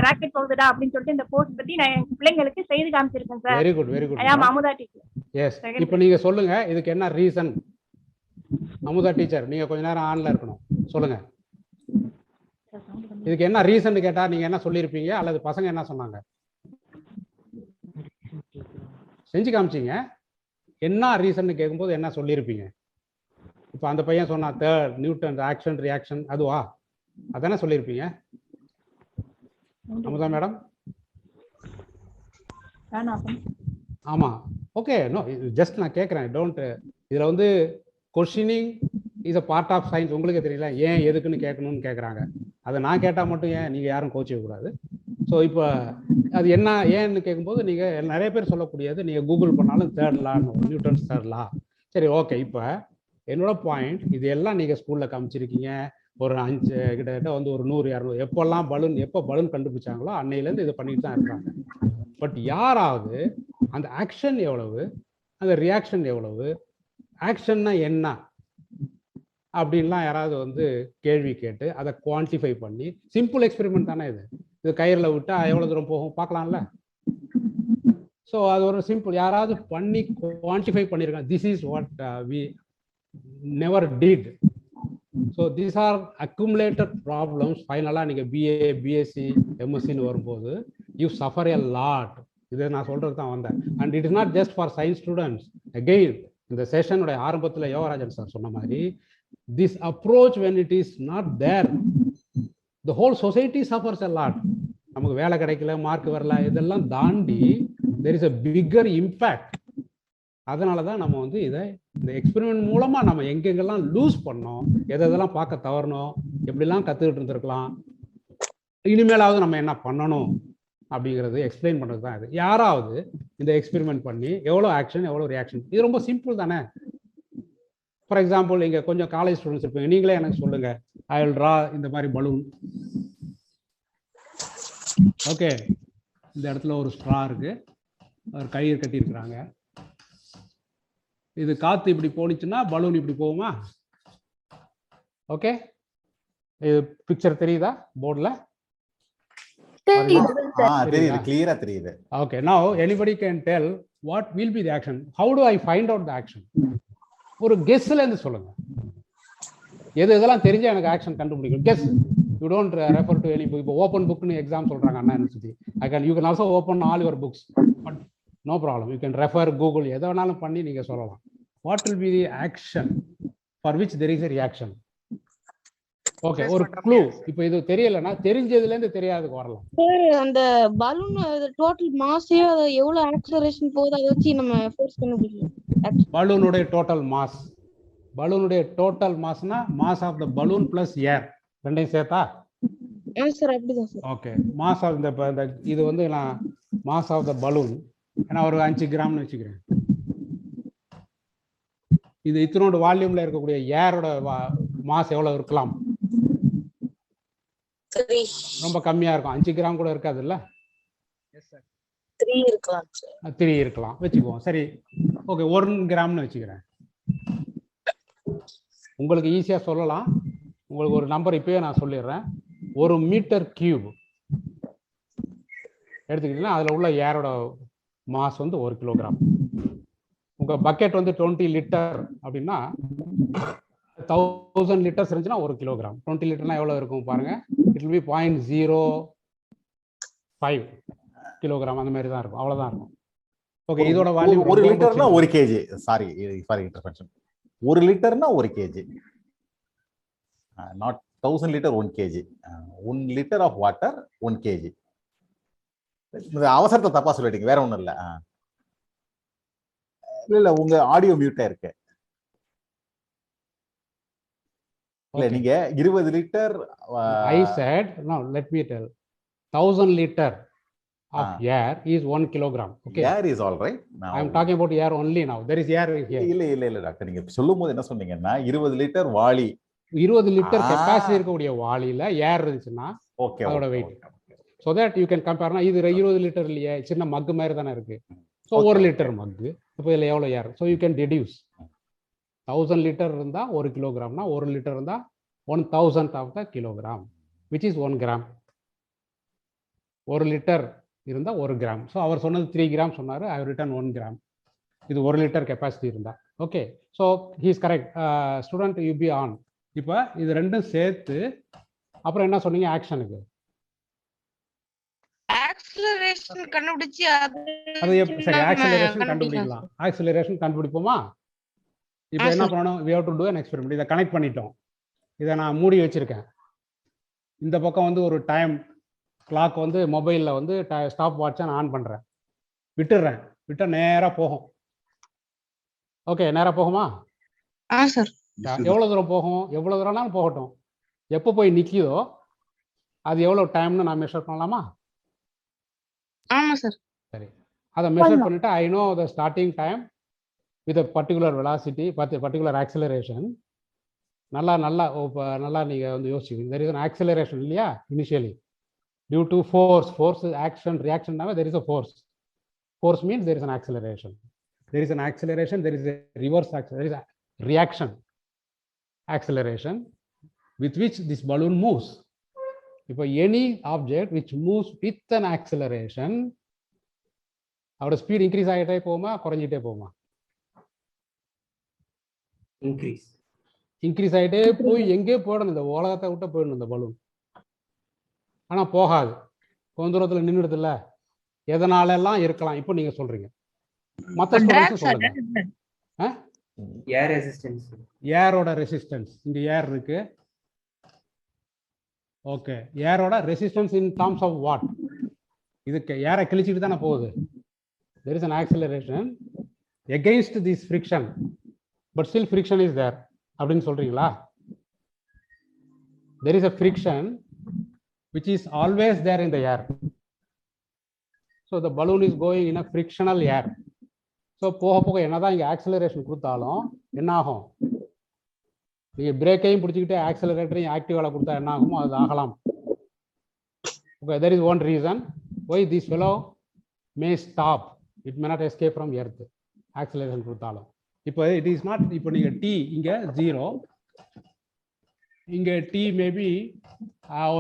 ராக்கெட் போகுதுடா அப்படின்னு சொல்லிட்டு இந்த கோர்ஸ் பத்தி நான் என் பிள்ளைங்களுக்கு செய்து காமிச்சிருக்கேன் sir. Very good, very good. I am Amutha teacher. Yes. இப்போ நீங்க சொல்லுங்க இதுக்கு என்ன ரீசன்? அமுதா டீச்சர் நீங்க கொஞ்ச நேரம் ஆன்ல இருக்கணும். சொல்லுங்க. இதுக்கு என்ன ரீசன் கேட்டா நீங்க என்ன சொல்லிருப்பீங்க, அல்லது பசங்க என்ன சொன்னாங்க? செஞ்சு காமிச்சிங்க. என்ன ரீசன் கேட்கும்போது என்ன சொல்லியிருப்பீங்க? இப்போ அந்த பையன் சொன்னா தேர்ட் நியூட்டன் ஆக்ஷன் ரியாக்ஷன், அதுவா? அதானே சொல்லியிருப்பீங்க. அமுதா மேடம்? ஆமா. ஓகே. நோ, ஜஸ்ட் நான் கேட்குறேன். டோன்ட், இதில் வந்து questioning is a part of science. உங்களுக்கு தெரியல ஏன் எதுக்குன்னு கேட்கணும்னு கேட்குறாங்க. அதை நான் கேட்டால் மட்டும் ஏன் நீங்கள் யாரும் கோச்சிக்க கூடாது. ஸோ இப்போ அது என்ன ஏன்னு கேட்கும்போது நீங்கள் நிறைய பேர் சொல்லக்கூடியது நீங்கள் கூகுள் பண்ணாலும் தேர்ட் லான்னு நியூட்டன்ஸ் தேர்ட் லா. சரி, ஓகே. இப்போ என்னோட பாயிண்ட், இது எல்லாம் நீங்கள் ஸ்கூலில் காமிச்சிருக்கீங்க. ஒரு 5 கிட்டத்தட்ட வந்து ஒரு 100 200 எப்போல்லாம் எப்போ பலூன் கண்டுபிடிச்சாங்களோ அன்னையிலேருந்து இதை பண்ணிட்டு தான் இருக்காங்க. பட் யாராவது அந்த ஆக்ஷன் எவ்வளவு, அந்த ரியாக்ஷன் எவ்வளவு, ஆக்ஷன்னா என்ன அப்படின்லாம் யாராவது வந்து கேள்வி கேட்டு அதை குவான்டிஃபை பண்ணி, சிம்பிள் எக்ஸ்பெரிமெண்ட் தானே இது கயிறில் விட்டா எவ்வளோ தூரம் போகும் பார்க்கலாம்ல. ஸோ அது ஒரு சிம்பிள், யாராவது பண்ணி குவான்டிஃபை பண்ணியிருக்காங்க. This is what we never did. So these are accumulated problems. ஃபைனலாக நீங்கள் பிஏ, பிஎஸ்சி, எம்எஸ்சின்னு வரும்போது யூ சஃபர் எ லாட். இதை நான் சொல்கிறது தான் வந்தேன். And it is not just for science students. Again இந்த செஷனுடைய ஆரம்பத்தில் யோகராஜன் சார் சொன்ன மாதிரி, this approach when it is not there, the whole society suffers a lot. நமக்கு வேலை கிடைக்கல, மார்க் வரல, இதெல்லாம் தாண்டி there is a bigger impact. அதனால தான் நம்ம வந்து இதை இந்த எக்ஸ்பெரிமெண்ட் மூலமாக நம்ம எங்கெங்கெல்லாம் லூஸ் பண்ணோம், எதெல்லாம் பார்க்க தவறணும், எப்படிலாம் கற்றுக்கிட்டு இருந்திருக்கலாம், இனிமேலாவது நம்ம என்ன பண்ணணும் அப்படிங்கிறது எக்ஸ்பிளைன் பண்ணுறது தான் இது. யாராவது இந்த எக்ஸ்பெரிமெண்ட் பண்ணி எவ்வளோ ஆக்ஷன் எவ்வளோ ரியாக்ஷன், இது ரொம்ப சிம்பிள் தானே. ஃபார் எக்ஸாம்பிள், நீங்கள் கொஞ்சம் காலேஜ் ஸ்டூடெண்ட்ஸ் இருப்பீங்க, நீங்களே எனக்கு சொல்லுங்கள், ஐ வில் ட்ரா இந்த மாதிரி பலூன். ஓகே, இந்த இடத்துல ஒரு ஸ்ட்ரா இருக்கு, ஒரு கயிறு கட்டியிருக்கிறாங்க. இது காற்று இப்படி போனிச்சுன்னா பலூன் இப்படி போகுமா? ஓகே, இது பிக்சர் தெரியுதா போர்டில்? தெரியுது. Okay, now anybody can tell what will be the action. How do I find out the action? ஒரு கெஸ்ல இருந்து சொல்லுங்க. எதெல்லாம் தெரிஞ்சா எனக்கு ஆக்ஷன் கண்டுபிடிக்கும். Guess. You don't refer to any book. இப்போ ஓப்பன் புக்னு எக்ஸாம் சொல்றாங்க அண்ணா university. You can also open all your books. But no problem. You can refer Google. எதை வேணாலும் பண்ணி நீங்க சொல்லலாம். What will be the action for which there is a reaction? Okay, ஒரு clue. இப்போ இது தெரியலன்னா தெரிஞ்சதுல இருந்து தெரியாததுக்கு வரலாம். சார், அந்த பலூன் டோட்டல் மாஸே எவ்வளவு ஆக்ஸலரேஷன் போகுது அதை வச்சு நம்ம ஃபோர்ஸ் கண்டுபிடிக்கலாம். பலூனுடைய டோட்டல் மாஸ், பலூனுடைய டோட்டல் மாஸ்னா mass of the balloon plus air ரெண்டையும் சேர்த்தா? சார் அப்படிதான் சார். ஓகே, மாஸ் ஆஃப் இந்த இது வந்து நான் மாஸ் ஆஃப் த பலூன் ஏன்னா ஒரு 5 கிராம்னு வச்சுக்கிறேன். இது இத்தனோட வால்யூம்ல இருக்கக்கூடிய ஏரோட மாஸ் எவ்வளவு இருக்கலாம்? ரொம்ப கம்மியா இருக்கும். 5 கிராம் கூட இருக்காது இல்ல? 3 இருக்கலாம் வச்சுக்குவோம். சரி, ஓகே, 1 கிராம்னு வச்சுக்கிறேன். உங்களுக்கு ஈஸியா சொல்லலாம். உங்களுக்கு ஒரு நம்பர் இப்பயே நான் சொல்லிடுறேன். 1 மீட்டர் கியூப் எடுத்துக்கிட்டீங்கன்னா அதுல உள்ள ஏரோட மாஸ் வந்து 1 கிலோகிராம். உங்க பக்கெட் வந்து 20 லிட்டர் அப்படின்னா 1000 லிட்டர்ஸ் இருந்துச்சுன்னா 1 கிலோகிராம். 20 லிட்டர்னா எவ்வளவு இருக்கும் பாருங்க. இட் வில் பி 0.05 கிலோகிராம், அந்த மாதிரி தான் இருக்கும். அவ்வளவுதான் இருக்கும். ஓகே, இதோட வால்யூம் 1 லிட்டர்னா 1 kg. சாரி இன்டர்ஃபெக்ஷன். 1 லிட்டர்னா 1 kg, not 1000 liter 1 kg. 1 liter of water 1 kg. அவசரத்தை தப்பா சொல்லிட்டீங்க, வேற ஒண்ணும் இல்ல. இல்ல உங்க ஆடியோ மியூட்டா இருக்கு. இல்ல நீங்க 20 litre I said no, let me tell. 1000 liter of air is 1 kilogram. Okay, air is all right. Now I am talking about air only now. There is air here. இல்ல டாக்டர், நீங்க சொல்லும்போது என்ன சொன்னீங்கன்னா 20 litre வாளி, 20 litre capacity இருக்கக்கூடிய வாளியில ஏர் இருந்துச்சுன்னா அதோட wait. So that you can compare. இது 20 லிட்டர் இல்லையே, சின்ன மக் மாதிரி தானே இருக்கு. ஸோ 1 லிட்டர் மக்கு, இப்போ இதில் எவ்வளோ air? So you can deduce. 1000 litre இருந்தால் 1 கிலோகிராம்னா 1 லிட்டர் இருந்தால் 1000th of the kilogram, which is 1 gram. 1 litre இருந்தால் 1 கிராம். ஸோ அவர் சொன்னது 3 கிராம் சொன்னார், ஐ ரிட்டன் 1 கிராம். இது 1 லிட்டர் கெப்பாசிட்டி இருந்தால். Okay, so he is correct. Student you be on. இப்போ இது ரெண்டும் சேர்த்து அப்புறம் என்ன சொன்னீங்க? ஆக்ஷனுக்கு ஆக்ஸலரேஷன் கண்டுபிடிச்சு அது சரி, ஆக்ஸலரேஷன் கண்டுபிடிக்கலாம். ஆக்ஸலரேஷன் கண்டுபிடிப்போமா? இப்போ என்ன பண்ணணும்? we have to do an experiment. இதை கனெக்ட் பண்ணிட்டோம். இதை நான் மூடி வச்சிருக்கேன். இந்த பக்கம் வந்து ஒரு டைம் கிளாக் வந்து மொபைலில் வந்து ஸ்டாப் வாட்சை நான் ஆன் பண்ணுறேன். விட்டுடுறேன். விட்டால் நேராக போகும். ஓகே, நேராக போகுமா? சார். எவ்வளோ தூரம் போகும்? எவ்வளோ தூரம்னாலும் போகட்டும். எப்போ போய் நிற்கிதோ அது எவ்வளோ டைம்னு நான் மெஷர் பண்ணலாமா? ஆமா சார். சரி, அதை மெஷர் பண்ணிட்டு I know the starting time with particular velocity particular acceleration. நல்லா நீங்கள் வந்து யோசிச்சுக்கோங்க. தெர் இஸ் அன் ஆக்சிலரேஷன் இல்லையா initially due to force action ரியாக்ஷன்னாவே there is a force means there is an acceleration. There is an acceleration, there is a reverse acceleration, there is a reaction acceleration with which this balloon moves. If any object which moves with an acceleration, our speed increase ஆகிட்டே போகுமா குறைஞ்சிட்டே போகுமா? Increase ஆகிட்டே போய் எங்கே போயிடணும், இந்த உலகத்தை விட்டு போயிடணும் இந்த பலூன். ஆனால் போகாது, கொஞ்ச தூரத்தில் நின்றுடுது இல்லை. எதனால எல்லாம் இருக்கலாம் இப்போ நீங்க சொல்றீங்க. மற்ற ஸ்டூடண்ட்ஸ் சொல்லுங்க. ஏர் ரெசிஸ்டன்ஸ், ஏரோட ரெசிஸ்டன்ஸ், இங்க ஏர் இருக்கு. ஓகே, ஏரோட resistance in terms of what? இதுக்கு ஏரை கிழிச்சிட்டு தானே போகுது. there is an acceleration against this friction but still friction is there அப்படின்னு சொல்றீங்களா? there is a friction which is always there in the air, so the balloon is going in a frictional air. So போக போக என்னதான் இங்கே acceleration கொடுத்தாலும் என்ன ஆகும்? நீங்கள் பிரேக்கையும் பிடிச்சிக்கிட்டு ஆக்சிலரேட்டரையும் ஆக்டிவாக கொடுத்தா என்ன ஆகுமோ அது ஆகலாம். Okay, there is one reason why this fellow may stop, it may not escape from earth. Acceleration கொடுத்தாலும் இப்போ இட் இஸ் நாட், இப்போ நீங்கள் டி இங்கே 0, இங்கே டி மேபி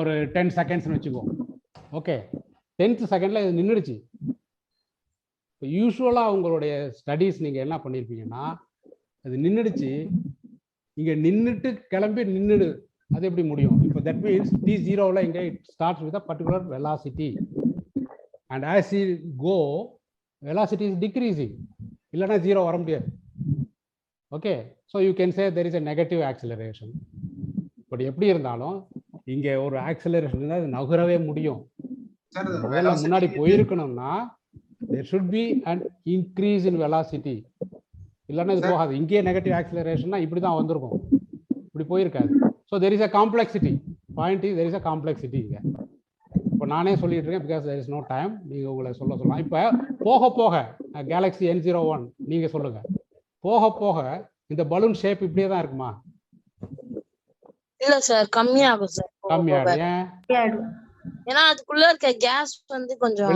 ஒரு 10 செகண்ட்ஸ்னு வச்சுக்கோ. ஓகே, 10th செகண்டில் இது நின்றுடுச்சு. இப்போ யூஸ்வலாக உங்களுடைய ஸ்டடீஸ் நீங்கள் என்ன பண்ணியிருப்பீங்கன்னா, அது நின்றுடுச்சு, இங்கே நின்றுட்டு கிளம்பி நின்றுடு, அது எப்படி முடியும்? இப்போ தட் மீன்ஸ் T0வில் இங்கே it starts with a particular velocity and as it go velocity is decreasing, இல்லைன்னா 0 வர முடியாது. Okay, so you can say there is a negative acceleration. But எப்படி இருந்தாலும் இங்கே ஒரு ஆக்சிலரேஷன் இருந்தால் அது நகரவே முடியும். முன்னாடி போயிருக்கணும்னா there should be an increase in velocity, இல்லைன்னா இது போகாது. இங்கேயே நெகட்டிவ் ஆக்சிலரேஷன்னா இப்படி தான் வந்திருக்கும், இப்படி போயிருக்காது. So there is a complexity, point is there is a complexity இங்கே. இப்போ நானே சொல்லிட்டு இருக்கேன் because there is no time, நீங்கள் உங்களை சொல்லலாம். இப்போ போக போக கேலக்ஸி N01 நீங்கள் சொல்லுங்க, போக போக இந்த பலூன் ஷேப் இப்படியே தான் இருக்குமா? இல்ல சார், கம்மியாகும் சார். கம்மியாகும். ஏன்? ஏன்னா அதுக்குள்ள இருக்க கேஸ் வந்து கொஞ்சம்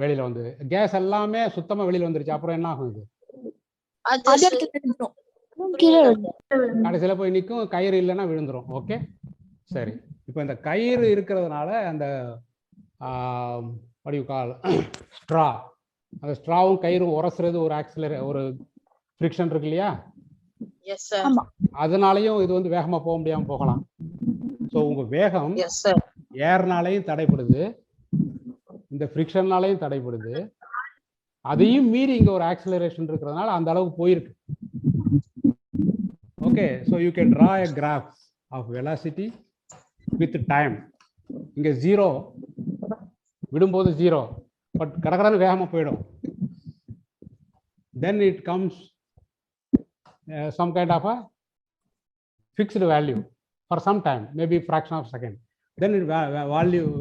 வெளியில வந்து கேஸ் எல்லாமே சுத்தமா வெளியில வந்துருச்சு. அப்புறம் என்ன ஆகும்? இது கடைசியில போய் நிற்கும், கயிறு இல்லைன்னா விழுந்துரும். ஓகே, சரி. இப்போ இந்த கயிறு இருக்கிறதுனால அந்த ஸ்ட்ரா, அந்த ஸ்ட்ராவும் கயிறும் உரசுறது ஒரு ஃப்ரிக்ஷன் இருக்கு இல்லையா? அதனாலையும் இது வந்து வேகமா போக முடியாம போகலாம். ஸோ உங்க வேகம் ஏர்னாலையும் தடைப்படுது, இந்த ஃப்ரிக்ஷன்னாலையும் தடைப்படுது. அதையும் மீறி இங்க ஒரு ஆக்சிலரேஷன் இருக்கிறதுனால அந்த அளவுக்கு போயிருக்கு. Okay, so you can draw a graph of velocity with time. இங்க 0 விடும்போது 0, பட் கடற்கடன்னு வேகமா போயிடும். Then it comes some kind of a fixed value for some time, maybe fraction of a second. Then it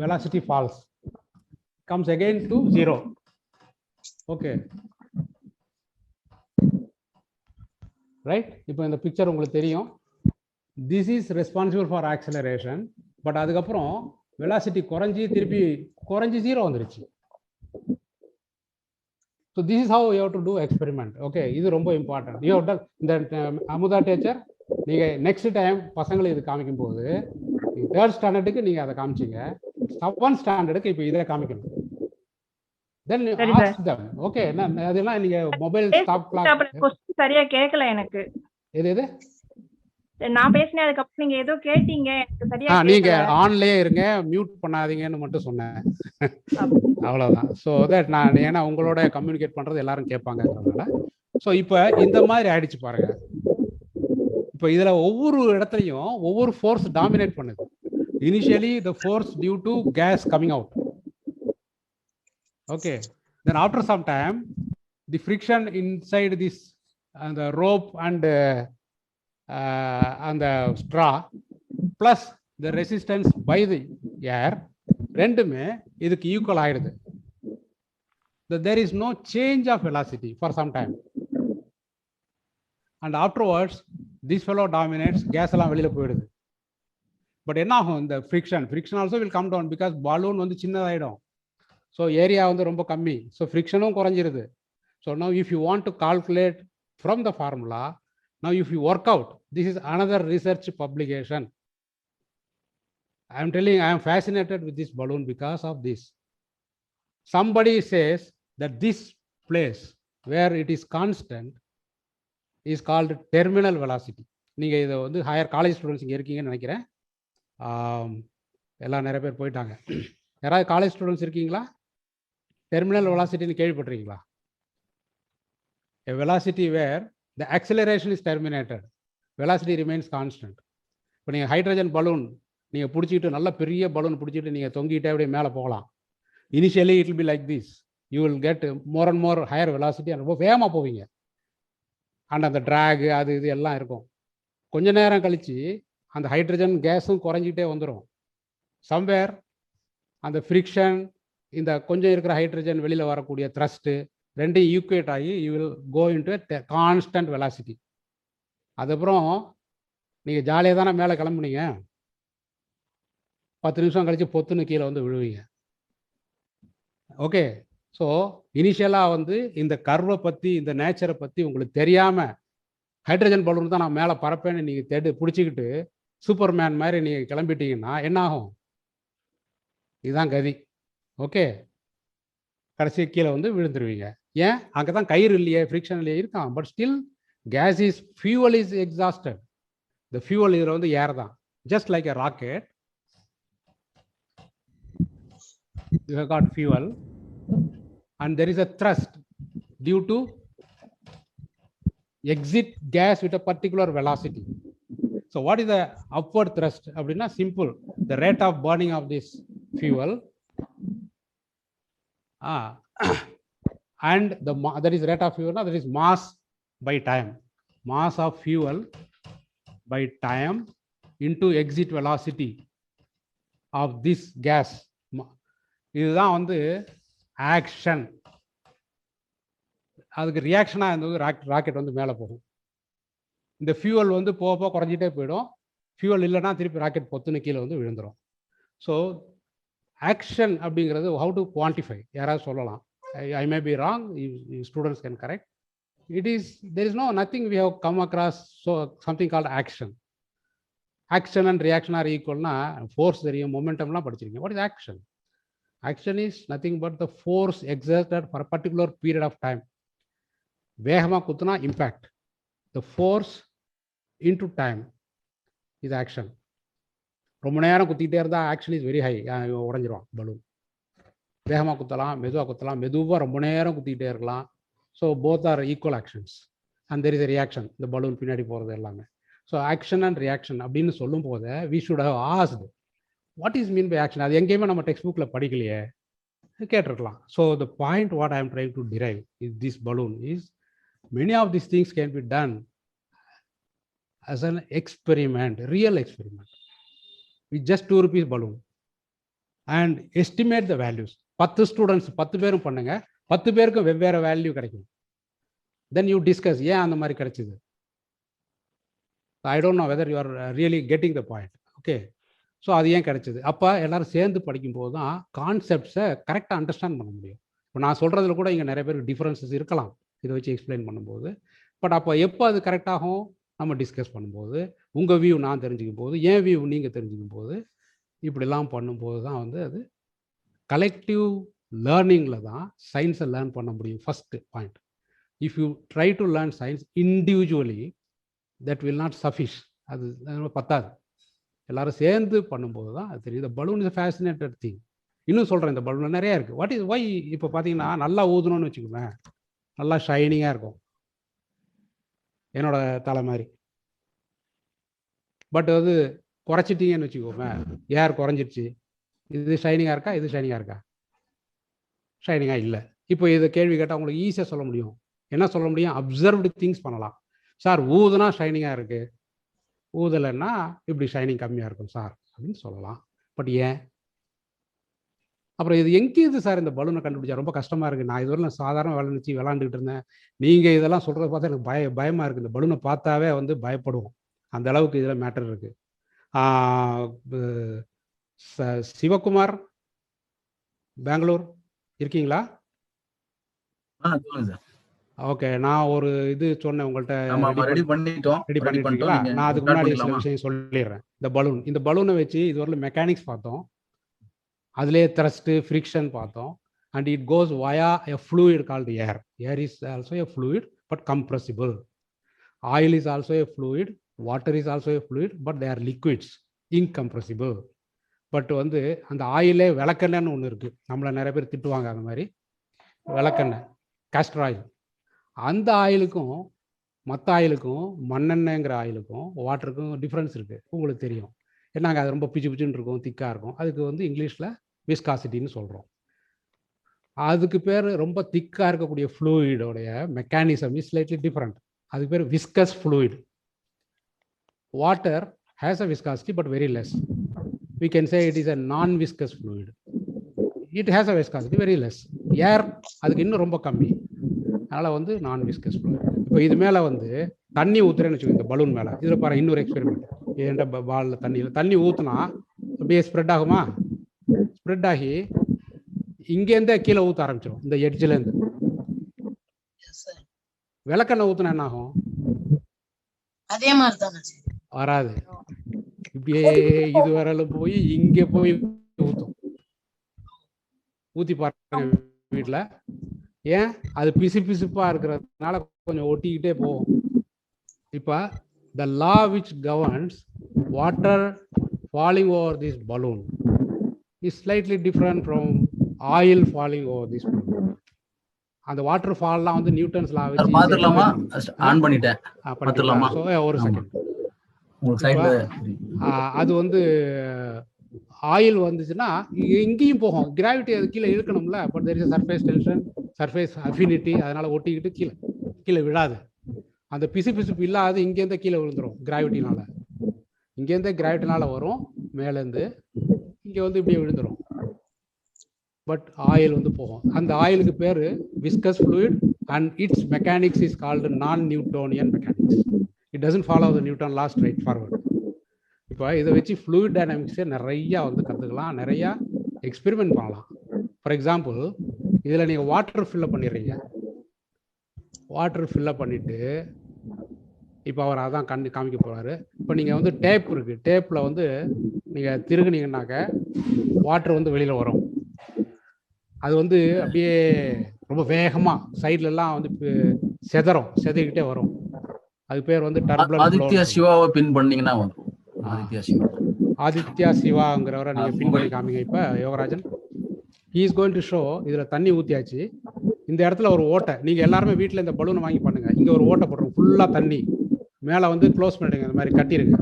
velocity falls, comes again to 0. Okay, right? இப்போ இந்த picture உங்களுக்கு தெரியும். This is responsible for acceleration, but அதுக்கப்புறம் velocity குறைஞ்சி திருப்பி குறைஞ்சி 0 வந்துருச்சு. So this is how you have to do experiment. Okay, இது ரொம்ப இம்பார்ட்டன்ட். You have done இந்த அமுதா டீச்சர், நீங்க நெக்ஸ்ட் டைம் பசங்களை இது காமிக்கும் போது 3rd ஸ்டாண்டர்டுக்கு நீங்க அதை காமிச்சீங்க, 7th ஸ்டாண்டர்டுக்கு இப்போ இதை காமிக்கணும். Then ask them. Okay, அதெல்லாம் நீங்க மொபைல் ஸ்டாப் கிளாக் क्वेश्चन சரியா கேட்கல எனக்கு. எது நான் பேசினேன், அதுக்கு அப்புறம் நீங்க ஏதோ கேட்டீங்க, எனக்கு சரியா கேட்கல. நீங்க ஆன்லயே இருங்க, மியூட் பண்ணாதீங்கன்னு மட்டும் சொன்னேன். அவ்வளவுதான். ஸோ தட் நான் ஏன்னா உங்களோட கம்யூனிகேட் பண்றது எல்லாரும் கேட்பாங்கன்றதுனால. ஸோ இப்போ இந்த மாதிரி ஆயிடுச்சு பாருங்க. இப்போ இதுல ஒவ்வொரு இடத்துலையும் ஒவ்வொரு ஃபோர்ஸ் டாமினேட் பண்ணுது. Initially the force due to gas coming out. Okay, then after some time the friction inside this அந்த ரோப் அண்ட் அந்த straw plus the resistance by the air ரெண்டுமே இதுக்கு ஈக்குவல் ஆயிடுது. There is no change of velocity for some time. And afterwards, this fellow dominates, gas எல்லாம் வெளியில போயிடுது. But என்ன ஆகும், இந்த friction also will come down because balloon வந்து சின்னதாயிடும். ஸோ ஏரியா வந்து ரொம்ப கம்மி, ஸோ ஃப்ரிக்ஷனும் குறைஞ்சிருது. So now if you want to calculate from the formula, now if you work out, this is another research publication. I am telling, I am fascinated with this balloon because of this. Somebody says that this place where it is constant is called terminal velocity. நீங்கள் இதை வந்து higher college students இங்கே இருக்கீங்கன்னு நினைக்கிறேன். எல்லாம் நிறைய பேர் போயிட்டாங்க. யாராவது காலேஜ் ஸ்டூடெண்ட்ஸ் இருக்கீங்களா? டெர்மினல் வெலாசிட்டின்னு கேள்விப்பட்டிருக்கீங்களா? A velocity where the acceleration is terminated, velocity remains constant. இப்போ நீங்கள் ஹைட்ரஜன் பலூன் நீங்கள் பிடிச்சிக்கிட்டு, நல்ல பெரிய பலூன் பிடிச்சிட்டு நீங்கள் தொங்கிட்டே அப்படியே மேலே போகலாம். Initially it will be like this, you will get more and more higher velocity, ரொம்ப வேகமாக போவீங்க. அண்ட் அந்த ட்ராக் அது இது எல்லாம் இருக்கும். கொஞ்ச நேரம் கழித்து அந்த ஹைட்ரஜன் கேஸும் குறைஞ்சிக்கிட்டே வந்துடும். சம்வேர் அந்த ஃப்ரிக்ஷன், இந்த கொஞ்சம் இருக்கிற ஹைட்ரஜன் வெளியில் வரக்கூடிய த்ரஸ்ட்டு ரெண்டையும் ஈக்குவேட் ஆகி you will go into constant velocity. அதுக்கப்புறம் நீங்கள் ஜாலியாக தானே மேலே கிளம்புனீங்க, 10 நிமிஷம் கழித்து பொத்துன்னு கீழே வந்து விழுவீங்க. ஓகே, ஸோ இனிஷியலாக வந்து இந்த கர்வை பற்றி, இந்த நேச்சரை பற்றி உங்களுக்கு தெரியாமல் ஹைட்ரஜன் பலூன் தான் நான் மேலே பறப்பேன்னு நீங்கள் பிடிச்சிக்கிட்டு சூப்பர்மேன் மாதிரி நீங்கள் கிளம்பிட்டீங்கன்னா என்ன ஆகும்? இதுதான் கதி. ஓகே, கடைசி கீழே வந்து விழுந்துருவீங்க. ஏன்? அங்கே தான் கயிறு இல்லையே, ஃப்ரிக்ஷன் இல்லையே இருக்கான். But still gas is fuel is exhausted. இந்த ஃபியூவல் இதில் வந்து ஏர் தான். Just like a rocket, you have got fuel and there is a thrust due to exit gas with a particular velocity. So what is the upward thrust? Abdina simple, the rate of burning of this fuel and that is rate of fuel, that is mass by time, mass of fuel by time into exit velocity of this gas. இதுதான் வந்து action. அதுக்கு ரியாக்ஷனாக இருந்தது rocket வந்து மேலே போகும். இந்த fuel வந்து போக குறைஞ்சிட்டே போயிடும். ஃபியூவல் இல்லைன்னா திருப்பி ராக்கெட் பொத்துன்னு கீழே வந்து விழுந்துடும். ஸோ ஆக்ஷன் அப்படிங்கிறது ஹவு டு குவான்டிஃபை, யாராவது சொல்லலாம். I may be wrong, students can correct. It is, there is no nothing we have come across so something called action. Action and reaction are ஈக்குவல்னா force தெரியும், மொமெண்டம்லாம் படிச்சிருக்கீங்க. What is action? Action is nothing but the force exerted for a particular period of time. வேகமா குத்துனா impact. The force into time is action. ரொம்ப நேரம் குத்திக்கிட்டே இருந்தா action is very high. உடஞ்சிரும் பலூன். வேகமா குத்தலாம், மெதுவா குத்தலாம், மெதுவா ரொம்ப நேரம் குத்திக்கிட்டே இருக்கலாம். So both are equal actions and there is a reaction. இந்த பலூன் பின்னாடி போறது எல்லாமே. So action and reaction அப்படின்னு சொல்லும் போது we should have asked what is mean by action. அது எங்கேயுமே நம்ம டெக்ஸ்ட் புக்ல படிக்கலையே, கேட்டிருக்கலாம். So the point what I am trying to drive is this balloon is many of this things can be done as an experiment, real experiment with just 2 rupees balloon and estimate the values. 10 students 10 பேரும் பண்ணுங்க, 10 பேருக்கும் வெவ்வேறு value கிடைக்கும். Then you discuss ஏன் அந்த மாதிரி கிடைச்சிது. I don't know whether you are really getting the point. Okay, so அது ஏன் கிடைச்சிது? அப்போ எல்லாரும் சேர்ந்து படிக்கும்போது தான் கான்செப்ட்ஸை கரெக்டாக அண்டர்ஸ்டாண்ட் பண்ண முடியும். இப்போ நான் சொல்கிறதுல கூட இங்கே நிறைய பேருக்கு டிஃப்ரென்சஸ் இருக்கலாம் இதை வச்சு எக்ஸ்பிளைன் பண்ணும்போது. பட் அப்போ எப்போ அது கரெக்டாகும்? நம்ம டிஸ்கஸ் பண்ணும்போது, உங்கள் வியூ நான் தெரிஞ்சுக்கும் போது, என் வியூ நீங்கள் தெரிஞ்சுக்கும் போது, இப்படிலாம் பண்ணும்போது தான் வந்து அது கலெக்டிவ் லேர்னிங்கில் தான் சயின்ஸை லேர்ன் பண்ண முடியும். First point, if you try to learn science individually that will not suffice, அது பத்தாது. எல்லாரும் சேர்ந்து பண்ணும்போது தான் அது தெரியும். இந்த பலூன் இஸ் ஃபேசினேட்டட் திங். இன்னும் சொல்கிறேன், இந்த பலூன் நிறையா இருக்குது. What is why? இப்போ பார்த்தீங்கன்னா நல்லா ஊதணும்னு வச்சுக்கோங்க, நல்லா ஷைனிங்காக இருக்கும், என்னோட தலை மாதிரி. பட் அது குறைச்சிட்டிங்கன்னு வச்சுக்கோங்க, ஏர் குறைஞ்சிருச்சு, இது ஷைனிங்காக இருக்கா, இது ஷைனிங்காக இருக்கா? ஷைனிங்காக இல்லை. இப்போ இதை கேள்வி கேட்டால் உங்களுக்கு ஈஸியாக சொல்ல முடியும். என்ன சொல்ல முடியும்? அப்சர்வ்டு திங்ஸ் பண்ணலாம். சார் ஊதுனா ஷைனிங்காக இருக்குது, ஊதலைன்னா இப்படி ஷைனிங் கம்மியாக இருக்கும் சார் அப்படின்னு சொல்லலாம். பட் ஏன்? அப்புறம் இது எங்கேயுது சார் இந்த பலூனை கண்டுபிடிச்சா? ரொம்ப கஷ்டமா இருக்கு. நான் இதுவரை சாதாரண விளாண்டுக்கிட்டு இருந்தேன். நீங்க இதெல்லாம் சொல்றத பார்த்தா எனக்கு பயமா இருக்கு. இந்த பலூனை பார்த்தாவே வந்து பயப்படுவோம். அந்த அளவுக்கு இதுல மேட்டர் இருக்கு. சிவகுமார், பெங்களூர் இருக்கீங்களா? ஓகே, நான் ஒரு இது சொன்னேன் உங்கள்கிட்ட. ரெடி பண்ணிட்டீங்களா? நான் அதுக்கு முன்னாடி சில விஷயம் சொல்லிடுறேன். இந்த பலூனை வச்சு இதுவரையிலும் மெக்கானிக்ஸ் பார்த்தோம். அதுலேயே த்ரஸ்ட், ஃப்ரிக்ஷன் பார்த்தோம். And it goes via a fluid called air. Air is also a fluid but compressible. Oil is also a fluid. Water is also a fluid but they are liquids, incompressible. But வந்து அந்த ஆயிலே விளக்கெண்ணெய்னு ஒன்று இருக்குது. நம்மளை நிறைய பேர் திட்டுவாங்க அந்த மாதிரி. விளக்கெண்ணெய், காஸ்டர் ஆயில். அந்த ஆயிலுக்கும் மற்ற ஆயிலுக்கும், மண்ணெண்ணெய்ங்கிற ஆயிலுக்கும் வாட்டருக்கும் டிஃப்ரென்ஸ் இருக்குது. உங்களுக்கு தெரியும். என்னங்க, அது ரொம்ப பிச்சு பிச்சுன்னு இருக்கும், திக்காக இருக்கும். அதுக்கு வந்து இங்கிலீஷில் விஸ்காசிட்டின்னு சொல்கிறோம். அதுக்கு பேர் ரொம்ப திக்காக இருக்கக்கூடிய ஃப்ளூயிடோடைய மெக்கானிசம் இஸ் ஸ்லைட்லி டிஃப்ரெண்ட். அதுக்கு பேர் viscous fluid. Water has a viscosity but very less. We can say it is a non-viscous fluid. It has a viscosity very less. Air அதுக்கு இன்னும் ரொம்ப கம்மி. அதனால் வந்து non-viscous fluid. இப்போ இது மேலே வந்து தண்ணி ஊற்றுறேன்னு வச்சுக்கோங்க. இந்த பலூன் மேலே இதில் பாரு, இன்னொரு எக்ஸ்பெரிமெண்ட். ஏன்டா பாலில் தண்ணி ஊற்றுனா அப்படியே ஸ்ப்ரெட் ஆகுமா? ஸ்ப்ரெட் ஆகி இங்கேருந்தே கீழே ஊற்ற ஆரம்பிச்சிடும். இந்த எட்ஜிலேருந்து. விளக்கெண்ணெய் ஊற்றுனா என்ன ஆகும்? அதே மாதிரி தானே வராது. இப்படியே இது வரலும் போய் இங்கே போய் ஊற்றும். ஊற்றி பாருங்க வீட்டில். ஏன்? அது பிசு பிசுப்பாக இருக்கிறதுனால கொஞ்சம் ஒட்டிக்கிட்டே போகும். இப்போ the law which governs water falling over this balloon is slightly different from oil falling over this balloon. அந்த வாட்டர் ஃபால்லாம் வந்து நியூட்டன்ஸ் லா வச்சு பார்த்துடலாமா? ஆன் பண்ணிட்டேன். பார்த்துடலாமா? ஒரு செகண்ட். அது வந்து ஆயில் வந்துச்சுன்னா எங்கேயும் போகும். கிராவிட்டி அது கீழே இழுக்கணும்ல. But there is surface tension, surface affinity. அதனால ஒட்டிக்கிட்டு கீழே விழாது. அந்த பிசுப்பு இல்லாது இங்கேருந்து கீழே விழுந்துடும் கிராவிட்டினால. இங்கேருந்து கிராவிட்டினால வரும் மேலேருந்து, இங்கே வந்து இப்படியே விழுந்துடும். பட் ஆயில் வந்து போகும். அந்த ஆயிலுக்கு பேர் viscous fluid and its mechanics is called non Newtonian mechanics. It doesn't follow the Newton law straight forward. இப்போ இதை வச்சு ஃப்ளூயிட் டைனாமிக்ஸே நிறையா வந்து கற்றுக்கலாம், நிறையா எக்ஸ்பெரிமெண்ட் பண்ணலாம். ஃபார் எக்ஸாம்பிள், இதில் நீங்கள் வாட்டர் ஃபில்லப் பண்ணிடுறீங்க. வாட்டர் ஃபில்லப் பண்ணிவிட்டு இப்போ அவர் அதான் காமிக்க போகிறாரு. இப்போ நீங்கள் வந்து டேப் இருக்குது. டேப்பில் வந்து நீங்கள் திருகுனீங்கன்னாக்க வாட்டர் வந்து வெளியில் வரும். அது வந்து அப்படியே ரொம்ப வேகமாக சைட்லலாம் வந்து செதறிக்கிட்டே வரும். அது பேர் வந்து டர்புலன்ட். ஆதித்யா சிவாவை பின் பண்ணீங்கன்னா வரும். ஆதித்யா சிவாங்கிறவரை நீங்கள் பின் பண்ணி காமிங்க. இப்போ Yogarajan he is going to show. இதில் தண்ணி ஊற்றியாச்சு. இந்த இடத்துல ஒரு ஓட்டை. நீங்கள் எல்லாருமே வீட்டில் இந்த பலூனை வாங்கி பண்ணுங்கள். இங்கே ஒரு ஓட்டை போடுறோம். ஃபுல்லாக தண்ணி மேலே வந்து க்ளோஸ் பண்ணிடுங்க. இந்த மாதிரி கட்டிடுங்க.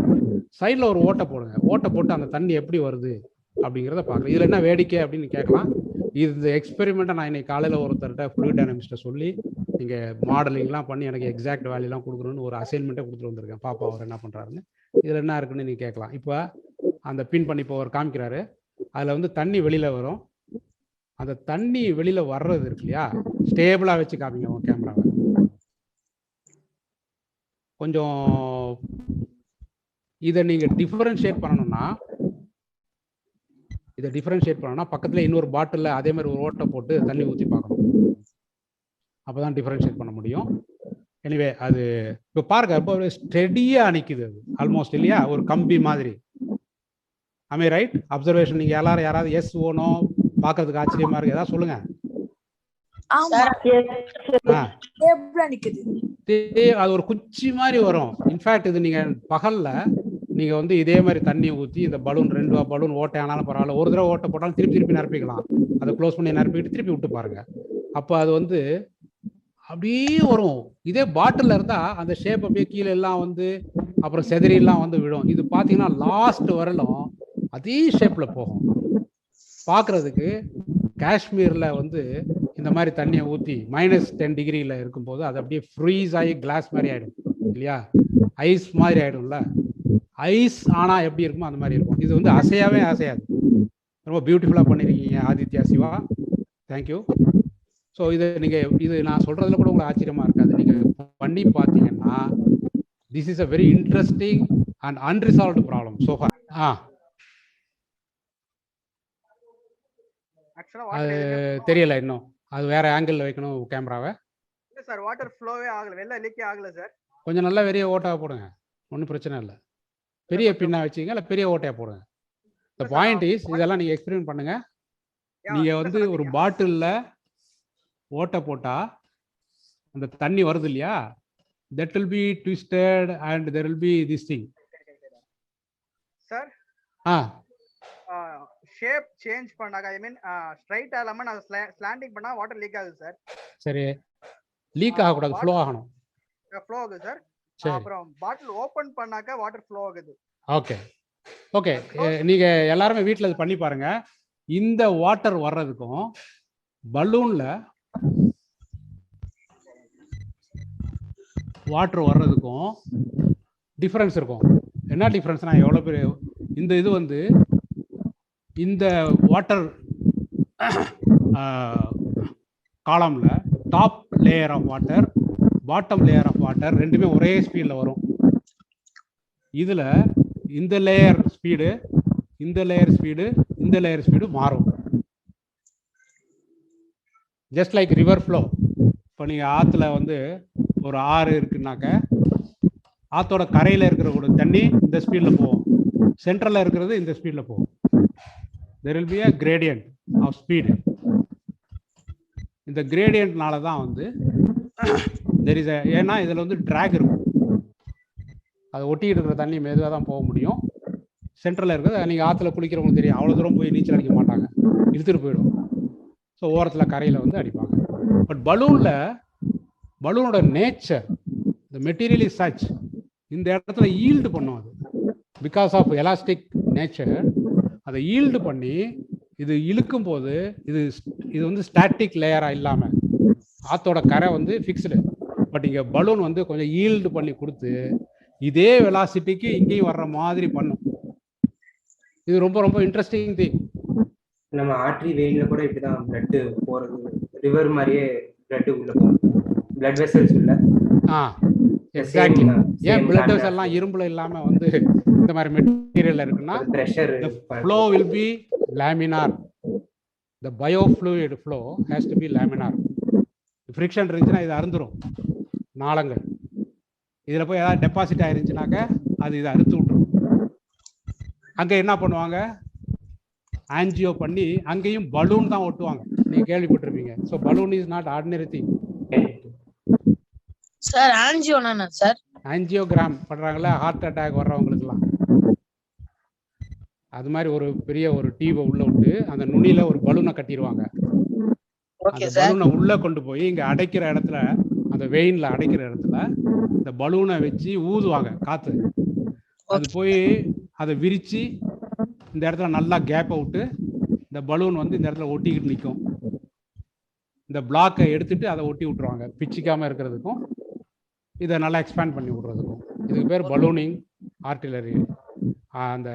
சைடில் ஒரு ஓட்டை போடுங்க. ஓட்டை போட்டு அந்த தண்ணி எப்படி வருது அப்படிங்கிறத பார்க்கலாம். இதில் என்ன வேடிக்கை அப்படின்னு கேட்கலாம். இந்த எக்ஸ்பெரிமெண்ட்டை நான் இன்னைக்கு காலையில் ஒருத்தர்கிட்ட ஃப்ளூயிட் டைனாமிக்ஸ்ட்டை சொல்லி நீங்கள் மாடலிங்லாம் பண்ணி எனக்கு எக்ஸாக்ட் வேல்யூலாம் கொடுக்கணும்னு ஒரு அசைன்மெண்ட்டை கொடுத்துட்டு வந்திருக்கேன். பாப்பா அவர் என்ன பண்ணுறாருன்னு. இதில் என்ன இருக்குன்னு நீங்கள் கேட்கலாம். இப்போ அந்த பின் பண்ணி இப்போ அவர் காமிக்கிறாரு. அதில் வந்து தண்ணி வெளியில் வரும். அந்த தண்ணி வெளியில் வர்றது இருக்கு இல்லையா, ஸ்டேபிளாக வச்சு காமிங்க உங்கள் கேமராவை. கொஞ்சம் இதை நீங்கள் டிஃபரன்ஷியேட் பண்ணணும்னா பக்கத்தில் இன்னொரு பாட்டிலில் அதே மாதிரி ஒரு ஓட்டை போட்டு தண்ணி ஊற்றி பார்க்கணும். அப்போ தான் டிஃபரன்ஷியேட் பண்ண முடியும். எனிவே அது இப்போ பாருங்க, ரொம்ப ஸ்டெடியாக நிற்குது. அது ஆல்மோஸ்ட் இல்லையா, ஒரு கம்பி மாதிரி. ஐ ரைட் அப்சர்வேஷன். நீங்கள் யாராவது எஸ் ஓனோ பார்க்கறதுக்கு ஆச்சரியமா இருக்கு, ஏதாவது சொல்லுங்க. அது ஒரு குச்சி மாதிரி வரும். இன்ஃபேக்ட் இது நீங்க பகல்ல நீங்க வந்து இதே மாதிரி தண்ணி ஊற்றி இந்த பலூன் 2 பலூன் ஓட்டை ஆனாலும் பரவாயில்ல, ஒரு தடவை ஓட்டை போட்டாலும் திருப்பி நிரப்பிக்கலாம். அதை க்ளோஸ் பண்ணி நிரப்பிட்டு திருப்பி விட்டு பாருங்க. அப்போ அது வந்து அப்படியே வரும். இதே பாட்டில் இருந்தா அந்த ஷேப் அப்படியே கீழே எல்லாம் வந்து அப்புறம் செதறியெல்லாம் வந்து விடும். இது பார்த்தீங்கன்னா லாஸ்ட் வரலும் அதே ஷேப்ல போகும். பார்க்கறதுக்கு காஷ்மீர்ல வந்து இந்த மாதிரி தண்ணியை ஊற்றி -10 டிகிரியில் இருக்கும்போது அது அப்படியே ஃப்ரீஸ் ஆகி கிளாஸ் மாதிரி ஆகிடும் இல்லையா, ஐஸ் மாதிரி ஆகிடும்ல. ஐஸ் ஆனால் எப்படி இருக்குமோ அந்த மாதிரி இருக்கும். இது வந்து அசையாவே அசையாது. ரொம்ப பியூட்டிஃபுல்லாக பண்ணியிருக்கீங்க ஆதித்யா சிவா, தேங்க்யூ. ஸோ இது நான் சொல்கிறதுல கூட உங்களுக்கு ஆச்சரியமாக இருக்காது. நீங்கள் பண்ணி பார்த்தீங்கன்னா this is a very interesting and unresolved problem so for. அது தெரியல இன்னும், அது வேற ஆங்கிள் வைக்கணும் கேமராவை. இல்ல சார், வாட்டர் ஃப்ளோவே ஆகல, வெள்ள லீக்கே ஆகல சார். கொஞ்சம் நல்லா பெரிய ஓட்டாக போடுங்க, ஒன்றும் பிரச்சனை இல்லை. பெரிய பின்னா வச்சுங்க, இல்லை பெரிய ஓட்டையாக போடுங்க. த பாயிண்ட் இஸ், இதெல்லாம் நீங்கள் எக்ஸ்பெரிமெண்ட் பண்ணுங்க. நீங்கள் வந்து ஒரு பாட்டிலில் ஓட்டை போட்டால் அந்த தண்ணி வருது இல்லையா, that will be twisted and there will be this thing. Sir shape change பண்ணாக, ஐ மீன் ஸ்ட்ரைட் ஆகாம நான் ஸ்லாண்டிங் பண்ணா வாட்டர் லீக் ஆகுது சார். சரி, லீக் ஆக கூடாது, ஃப்ளோ ஆகணும். ஃப்ளோ ஆகுது சார். அப்புறம் பாட்டில் ஓபன் பண்ணாக்க வாட்டர் ஃப்ளோ ஆகுது. ஓகே ஓகே, நீங்க எல்லாரும் வீட்ல இது பண்ணி பாருங்க. இந்த வாட்டர் வர்றதுக்கும் பலூன்ல வாட்டர் வர்றதுக்கும் டிஃபரன்ஸ் இருக்கும். என்ன டிஃபரன்ஸ்னா, எவ்வளோ பெரிய இந்த இது வந்து இந்த வாட்டர் காலம்ல top layer of water, bottom layer of water ரெண்டுமே ஒரே ஸ்பீடில் வரும். இதில் இந்த லேயர் ஸ்பீடு, இந்த லேயர் ஸ்பீடு, இந்த லேயர் ஸ்பீடு மாறும். Just like river flow. இப்போ நீங்கள் ஆற்றுல வந்து ஒரு ஆறு இருக்குன்னாக்க, ஆற்றோட கரையில் இருக்கிற கூட தண்ணி இந்த ஸ்பீடில் போகும், சென்ட்ரலில் இருக்கிறது இந்த ஸ்பீடில் போகும். There will be a gradient of speed. இந்த கிரேடியன்ட்னால தான் வந்து தெர் இஸ் ஏன்னா இதில் வந்து ட்ராக் இருக்கும், அதை ஒட்டிக்கிட்டு இருக்கிற தண்ணி மெதுவாக தான் போக முடியும். சென்ட்ரலில் இருக்கிறது, நீங்கள் ஆற்றுல குளிக்கிறவங்களுக்கு தெரியும், அவ்வளோ தூரம் போய் நீச்சல் அடிக்க மாட்டாங்க, இழுத்துட்டு போயிடும். ஸோ ஓரத்தில் கரையில் வந்து அடிப்பாங்க. பட் பலூனோட nature, the material is such, இந்த இடத்துல ஈல்டு பண்ணும். அது பிகாஸ் ஆஃப் எலாஸ்டிக் நேச்சர் அதை ஈல்டு பண்ணி இது இழுக்கும் போது இது வந்து ஸ்டாட்டிக் லேயராக இல்லாமல் ஆற்றோட கரை வந்து ஃபிக்ஸ்டு. பட் இங்கே பலூன் வந்து கொஞ்சம் ஈல்டு பண்ணி கொடுத்து இதே வெலாசிட்டிக்கு இங்கேயும் வர்ற மாதிரி பண்ணும். இது ரொம்ப ரொம்ப இன்ட்ரெஸ்டிங் திங். நம்ம ஆர்டரி வெயின்ல கூட இப்படிதான் பிளட் போறது, ரிவர் மாதிரியே பிளட் உள்ள போகும், பிளட் வெசல்ஸ் உள்ள. எக்ஸாக்ட்லி. ஏன் பிளட் வெசல் எல்லாம் இரும்புல இல்லாம வந்து இந்த மாதிரி மெட்டீரியல்ல இருக்குன்னா, pressure flow will be laminar. The biofluid flow has to be laminar. Friction இருந்துச்சுன்னா இது அறுந்துரும் நாளங்கள். இதில் போய் ஏதாவது டெபாசிட் ஆயிருந்துச்சுனாக்க அது இதை அறுத்து விட்டுரும். அங்கே என்ன பண்ணுவாங்க, ஆன்ஜியோ பண்ணி அங்கேயும் பலூன் தான் ஒட்டுவாங்க, நீங்கள் கேள்விப்பட்டிருப்பீங்க. So balloon is not ordinary thing. Sir ஆன்ஜியோனா சார், ஆன்ஜியோகிராம் பண்றாங்களா ஹார்ட் அட்டாக் வர்றவங்களுக்குலாம், அது மாதிரி ஒரு பெரிய ஒரு டியூபை உள்ள விட்டு அந்த நுனியில ஒரு பலூனை கட்டிடுவாங்க. அந்த பலூனை உள்ள கொண்டு போய் இங்க அடைக்கிற இடத்துல, அந்த வெயின்ல அடைக்கிற இடத்துல இந்த பலூனை வச்சு ஊதுவாங்க காத்து. அது போய் அதை விரிச்சு இந்த இடத்துல நல்லா கேப்பை விட்டு இந்த பலூன் வந்து இந்த இடத்துல ஒட்டிக்கிட்டு நிற்கும். இந்த பிளாக்கை எடுத்துட்டு அதை ஒட்டி விட்டுருவாங்க, பிச்சிக்காம இருக்கிறதுக்கும் இதை நல்லா எக்ஸ்பேண்ட் பண்ணி விடுறதுக்கும். இதுக்கு பேர் பலூனிங் ஆர்டிலரி. அந்த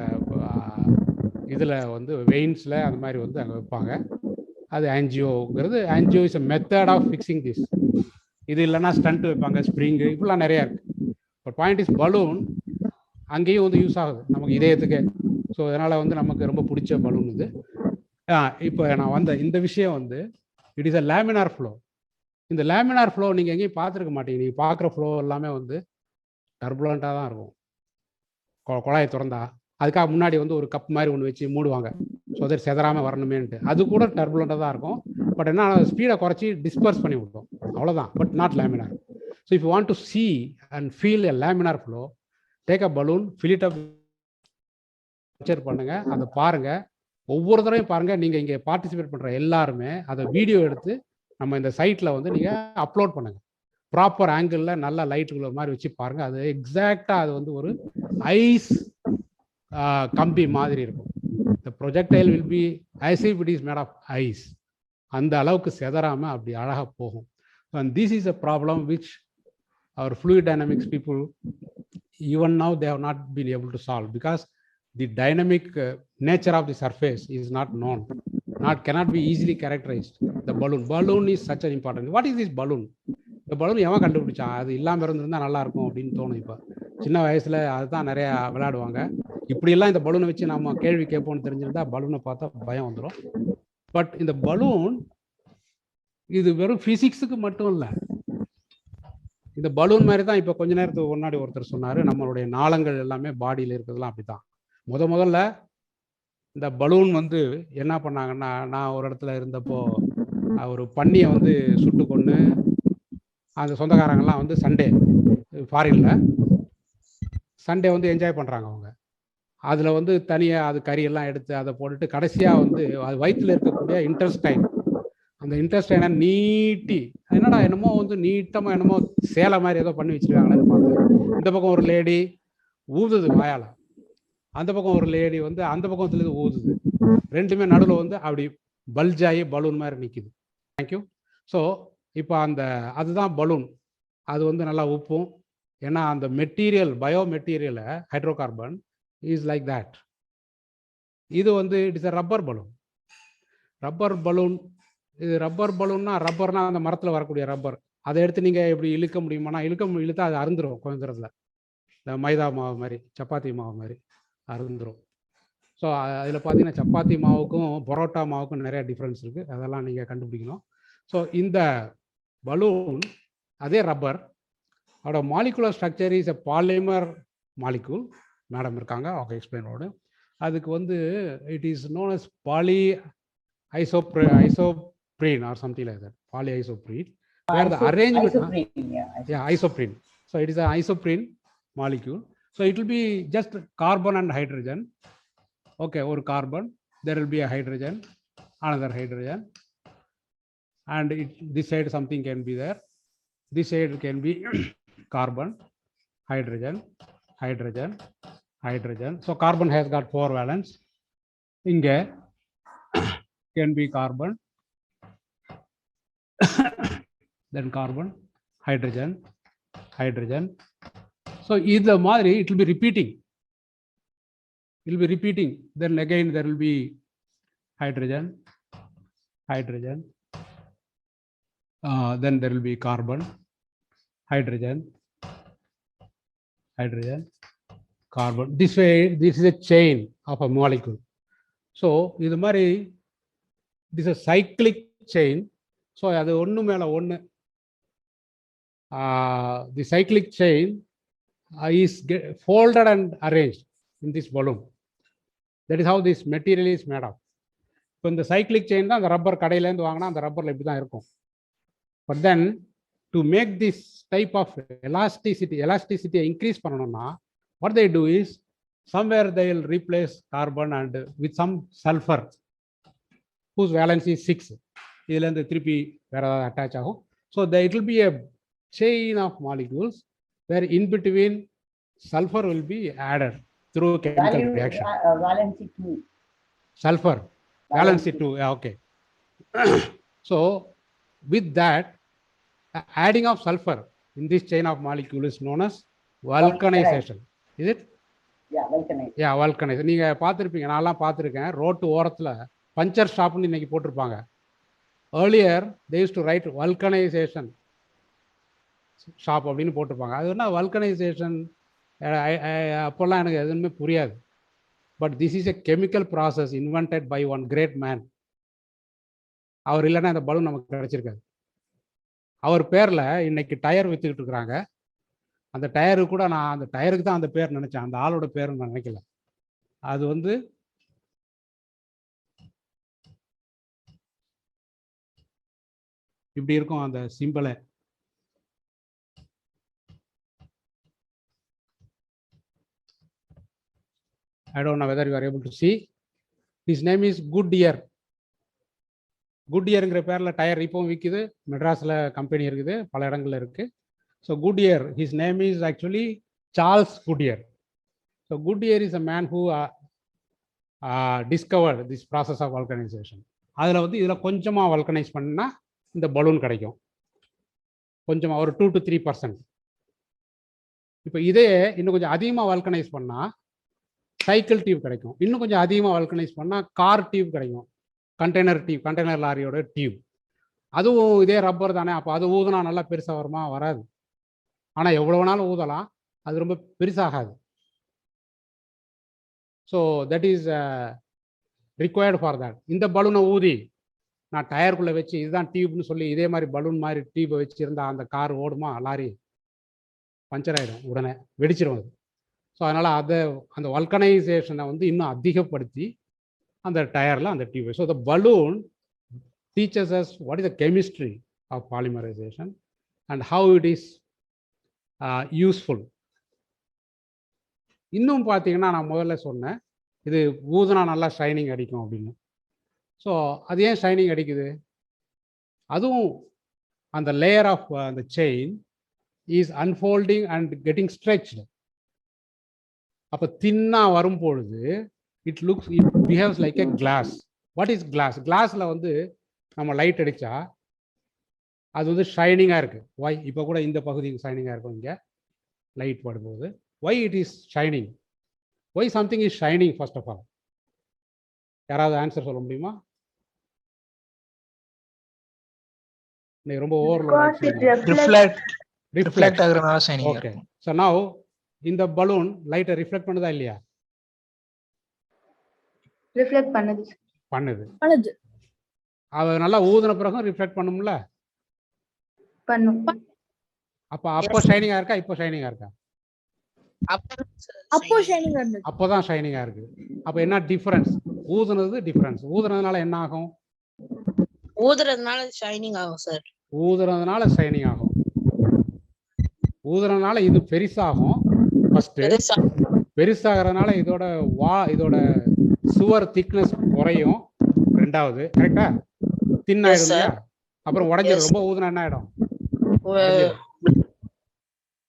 இதில் வந்து வெயின்ஸில் அந்த மாதிரி வந்து அங்கே வைப்பாங்க. அது ஆன்ஜியோங்கிறது. Angio is a method of fixing this. இது இல்லைன்னா ஸ்டண்ட் வைப்பாங்க, ஸ்ப்ரிங்கு, இப்படிலாம் நிறையா இருக்குது. பட் பாயிண்ட் இஸ் பலூன் அங்கேயும் வந்து யூஸ் ஆகுது நமக்கு இதயத்துக்கு. ஸோ அதனால் வந்து நமக்கு ரொம்ப பிடிச்ச பலூன் இது. இப்போ நான் வந்த இந்த விஷயம் வந்து it is a laminar flow. இந்த லேமினார் ஃப்ளோ நீங்கள் எங்கேயும் பார்த்துருக்க மாட்டீங்க. நீங்கள் பார்க்குற ஃப்ளோ எல்லாமே வந்து டர்புலண்ட்டாக தான் இருக்கும். குழாயை திறந்தா அதுக்காக முன்னாடி வந்து ஒரு கப் மாதிரி ஒன்று வச்சு மூடுவாங்க, ஸோ அதை செதறாமல் வரணுமேன்ட்டு. அது கூட டர்புலண்ட்டாக தான் இருக்கும். பட் என்ன, ஸ்பீடை குறைச்சி டிஸ்பர்ஸ் பண்ணி விட்டோம், அவ்வளோதான். But not laminar. So if you want to see and feel a laminar flow, take a balloon, fill it up, பண்ணுங்க, அதை பாருங்க. ஒவ்வொரு தடவையும் பாருங்க. நீங்க இங்கே பார்ட்டிசிபேட் பண்ற எல்லாருமே அதை வீடியோ எடுத்து நம்ம இந்த சைட்ல வந்து நீங்க அப்லோட் பண்ணுங்க. ப்ராப்பர் ஆங்கிளில் நல்லா லைட்டுக்குள்ள மாதிரி வச்சு பாருங்க. அது எக்ஸாக்டா அது வந்து ஒரு ஐஸ் கம்பி மாதிரி இருக்கும். The projectile will be as if it is made of ice. அந்த அளவுக்கு செதறாம அப்படி அழகா போகும். And this is a problem which our fluid dynamics people even now they have not been able to solve, because the dynamic nature of the surface is not known, cannot be easily characterized. The balloon is such an important. What is this balloon? The balloon எவன் கண்டுபிடிச்சான்? அது இல்லாமல் இருந்திருந்தா நல்லா இருக்கும் அப்படின்னு தோணும். இப்போ சின்ன வயசுல அதுதான் நிறைய விளையாடுவாங்க. இப்படியெல்லாம் இந்த பலூனை வச்சு நம்ம கேள்வி கேட்போம்னு தெரிஞ்சிருந்தா பலூனை பார்த்தா பயம் வந்துடும். பட் இந்த பலூன் இது வெறும் பிசிக்ஸுக்கு மட்டும் இல்லை. இந்த பலூன் மாதிரி தான் இப்போ கொஞ்ச நேரத்துக்கு முன்னாடி ஒருத்தர் சொன்னார், நம்மளுடைய நாளங்கள் எல்லாமே பாடியில் இருக்கிறதுலாம் அப்படிதான். முதல்ல இந்த பலூன் வந்து என்ன பண்ணாங்கன்னா, நான் ஒரு இடத்துல இருந்தப்போ ஒரு பன்னியை வந்து சுட்டு கொண்டு அந்த சொந்தக்காரங்கெல்லாம் வந்து சண்டே ஃபாரினில் சண்டே வந்து என்ஜாய் பண்ணுறாங்க அவங்க. அதில் வந்து தனியாக அது கறியெல்லாம் எடுத்து அதை போட்டுட்டு கடைசியாக வந்து அது வயிற்றில் இருக்கக்கூடிய இன்டெஸ்டைன், அந்த இன்டெஸ்டைனை நீட்டி என்னடா என்னமோ வந்து நீட்டமாக என்னமோ சேலை மாதிரி ஏதோ பண்ணி வச்சுருக்காங்களே பார்த்து. இந்த பக்கம் ஒரு லேடி ஊதுது வாயால், அந்த பக்கம் ஒரு லேடி வந்து அந்த பக்கத்துலேருந்து ஊதுது. ரெண்டுமே நடுவில் வந்து அப்படி பல்ஜாகி பலூன் மாதிரி நிற்கிது. தேங்க்யூ. ஸோ இப்போ அதுதான் பலூன். அது வந்து நல்லா உப்பும். ஏன்னா அந்த மெட்டீரியல் பயோ மெட்டீரியலை hydro carbon is like that. இது வந்து it is a rubber balloon. Rubber balloon, இது ரப்பர் பலூன்னா ரப்பர்னா அந்த மரத்தில் வரக்கூடிய ரப்பர். அதை எடுத்து நீங்கள் எப்படி இழுக்க முடியுமானா இழுத்தா அது அருந்துடும் கொஞ்ச நேரத்தில். இந்த மைதா மாவு மாதிரி, சப்பாத்தி மாவு மாதிரி அருந்துடும். ஸோ அதில் பார்த்தீங்கன்னா சப்பாத்தி மாவுக்கும் பரோட்டா மாவுக்கும் நிறைய டிஃப்ரென்ஸ் இருக்குது. அதெல்லாம் நீங்கள் கண்டுபிடிக்கணும். ஸோ இந்த பலூன் அதே ரப்பர், அதோட molecular structure is a polymer molecule. Madam இருக்காங்க, ஓகே எக்ஸ்பிளைனோடு. அதுக்கு வந்து it is known as poly isoprene or something like that. Polyisoprene. Where the arrangement isoprene. So it is an isoprene molecule. So it will be just carbon and hydrogen. Okay, or carbon, there will be a hydrogen, another hydrogen, and this side something can be there. This side can be carbon, hydrogen, hydrogen, hydrogen. So carbon has got 4 valence. Inge can be carbon, then carbon, hydrogen, hydrogen. So either Madri, it will be repeating. It will be repeating. Then again there will be hydrogen, hydrogen. Then there will be carbon, hydrogen, hydrogen, carbon. This way, this is a chain of a molecule. So this is a cyclic chain. So அது ஒன்று மேலே ஒன்று. The cyclic chain is folded and arranged in this balloon. That is how this material is made of. இப்போ இந்த cyclic chain தான் அந்த rubber கடையிலேருந்து வாங்கினா அந்த ரப்பரில் இப்படி தான் இருக்கும். But then to make this type of elasticity increase பண்ணணும்னா what they do is somewhere they will replace carbon and with some sulfur whose valence is 6. இதுல இருந்து திருப்பி வேற ஏதாவது அட்டாச் ஆகும். So it will be a chain of molecules where in between sulfur will be added through chemical reaction. Valency 2. Sulfur, valency 2. Yeah, okay. So with that, adding of sulfur in this chain of molecule is known as vulcanization. Is it? Yeah, vulcanization. Yeah, vulcanization. நீங்க பார்த்திருப்பீங்க, நான்லாம் பார்த்திருக்கேன். Road ஓரத்துல puncture ஷாப்னு இன்னைக்கு போட்டிருப்பாங்க. Earlier they used to write vulcanization shop அப்படின்னு போட்டிருப்பாங்க. அது என்ன vulcanization அப்போல்லாம் எனக்கு எதுவுமே புரியாது. But this is a chemical process invented by one great man. அவர் இல்லைன்னா இந்த பலூன் நமக்கு கிடைச்சிருக்காது. அவர் பேரில் இன்னைக்கு டயர் விற்றுக்கிட்டு இருக்கிறாங்க. அந்த டயரு கூட நான் அந்த டயருக்கு தான் அந்த பேர் நினச்சேன், அந்த ஆளோட பேருன்னு நான் நினைக்கல. அது வந்து இப்படி இருக்கும் அந்த சிம்பிளை. I don't know whether you are able to see. His name is Goodyear. குட்இயருங்கிற பேரில் டயர் இப்போவும் விற்குது. மெட்ராஸில் கம்பெனி இருக்குது, பல இடங்கள்ல இருக்குது. So Goodyear, his name is actually Charles Goodyear. So Goodyear is a man who discovered this process of vulcanisation. அதில் வந்து இதில் கொஞ்சமாக வல்கனைஸ் பண்ணால் இந்த பலூன் கிடைக்கும். கொஞ்சமாக ஒரு 2 to 3%. இப்போ இதே இன்னும் கொஞ்சம் அதிகமாக வல்கனைஸ் பண்ணால் சைக்கிள் டியூப் கிடைக்கும். இன்னும் கொஞ்சம் அதிகமாக வல்கனைஸ் பண்ணால் கார் டியூப் கிடைக்கும். கண்டெய்னர் லாரியோட டியூப். அதுவும் இதே ரப்பர் தானே, அப்போ அது ஊதுனா நல்லா பெருசாக வருமா? வராது. ஆனால் எவ்வளோ வேணாலும் ஊதலாம், அது ரொம்ப பெருசாகாது. So that is required for that. இந்த பலூனை ஊதி நான் டயருக்குள்ளே வச்சு இதுதான் டியூப்னு சொல்லி இதே மாதிரி பலூன் மாதிரி டியூப்பை வச்சுருந்தா அந்த கார் ஓடுமா? லாரி பஞ்சர் ஆகிடும், உடனே வெடிச்சிடும் அது. ஸோ அதனால் அந்த வல்கனைசேஷனை வந்து இன்னும் அதிகப்படுத்தி அந்த டயரில் அந்த tube. So the balloon teaches us what is the chemistry of polymerization and how it is useful. இன்னும் பார்த்தீங்கன்னா நான் முதல்ல சொன்னேன் இது ஊதுனா நல்லா ஷைனிங் அடிக்கும் அப்படின்னு. ஸோ அது ஏன் ஷைனிங் அடிக்குது? அதுவும் அந்த லேயர் ஆஃப் அந்த chain is unfolding and getting stretched. அப்போ தின்னாக வரும் பொழுது it behaves like a glass. What is glass? கிளாஸில் வந்து நம்ம லைட் அடித்தா அது வந்து ஷைனிங்காக இருக்குது. ஒய்? இப்போ கூட இந்த பகுதிக்கு ஷைனிங்காக இருக்கும், இங்கே லைட் படும்போது. Why it is shining? Why something is shining? First of all யாராவது ஆன்சர் சொல்ல முடியுமா? இன்னைக்கு ரொம்ப ஓவர்லோட். ஓகே. ஸோ நவ் இந்த பலூன் லைட்டை ரிஃப்ளெக்ட் பண்ணுதா இல்லையா? ரிஃப்ளெக்ட் பண்ணுது. அவ நல்லா ஊதுன பிறகு ரிஃப்ளெக்ட் பண்ணும்ல? அப்போ ஷைனிங்கா இருக்கா? இப்போ ஷைனிங்கா இருக்கா? அப்போதான் ஷைனிங்கா இருக்கு. அப்போ என்ன டிஃபரன்ஸ்? ஊதுனது டிஃபரன்ஸ். ஊதுனதுனால என்ன ஆகும்? ஊதுறதுனால ஷைனிங் ஆகும் சார். ஊதுறதுனால ஷைனிங் ஆகும். ஊதுறதுனால இது பெருசாகும். ஃபர்ஸ்ட் பெருசாகிறதுனால இதோட சுவர் திக்னஸ் குறையும். ரெண்டாவது கரெக்டா தின் ஆயிடும் இல்லையா? அப்புறம் உடஞ்சிடும். ரொம்ப ஊதுனா என்ன ஆயிடும்?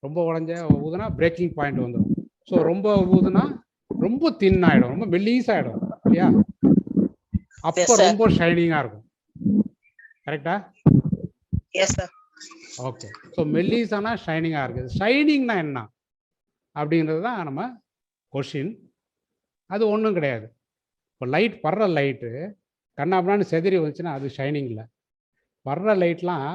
ரொம்ப ஊதுனா பிரேக்கிங் பாயிண்ட் வந்துடும். ஸோ ரொம்ப ஊதுனா ரொம்ப தின் ஆயிடும், ரொம்ப மெல்லீஸ் ஆயிடும் இல்லையா? அப்போ ரொம்ப ஷைனிங்கா இருக்கும். கரெக்டா? ஓகே. ஸோ மெல்லீஸானா ஷைனிங்கா இருக்குது. ஷைனிங்னா என்ன அப்படின்றது தான் நம்ம கொஷின். அது ஒன்றும் கிடையாது. இப்போ லைட் படுற லைட்டு கண்ணாபின்னு செதறி வந்துச்சுன்னா அது ஷைனிங் இல்லை. வர்ற லைட்லாம்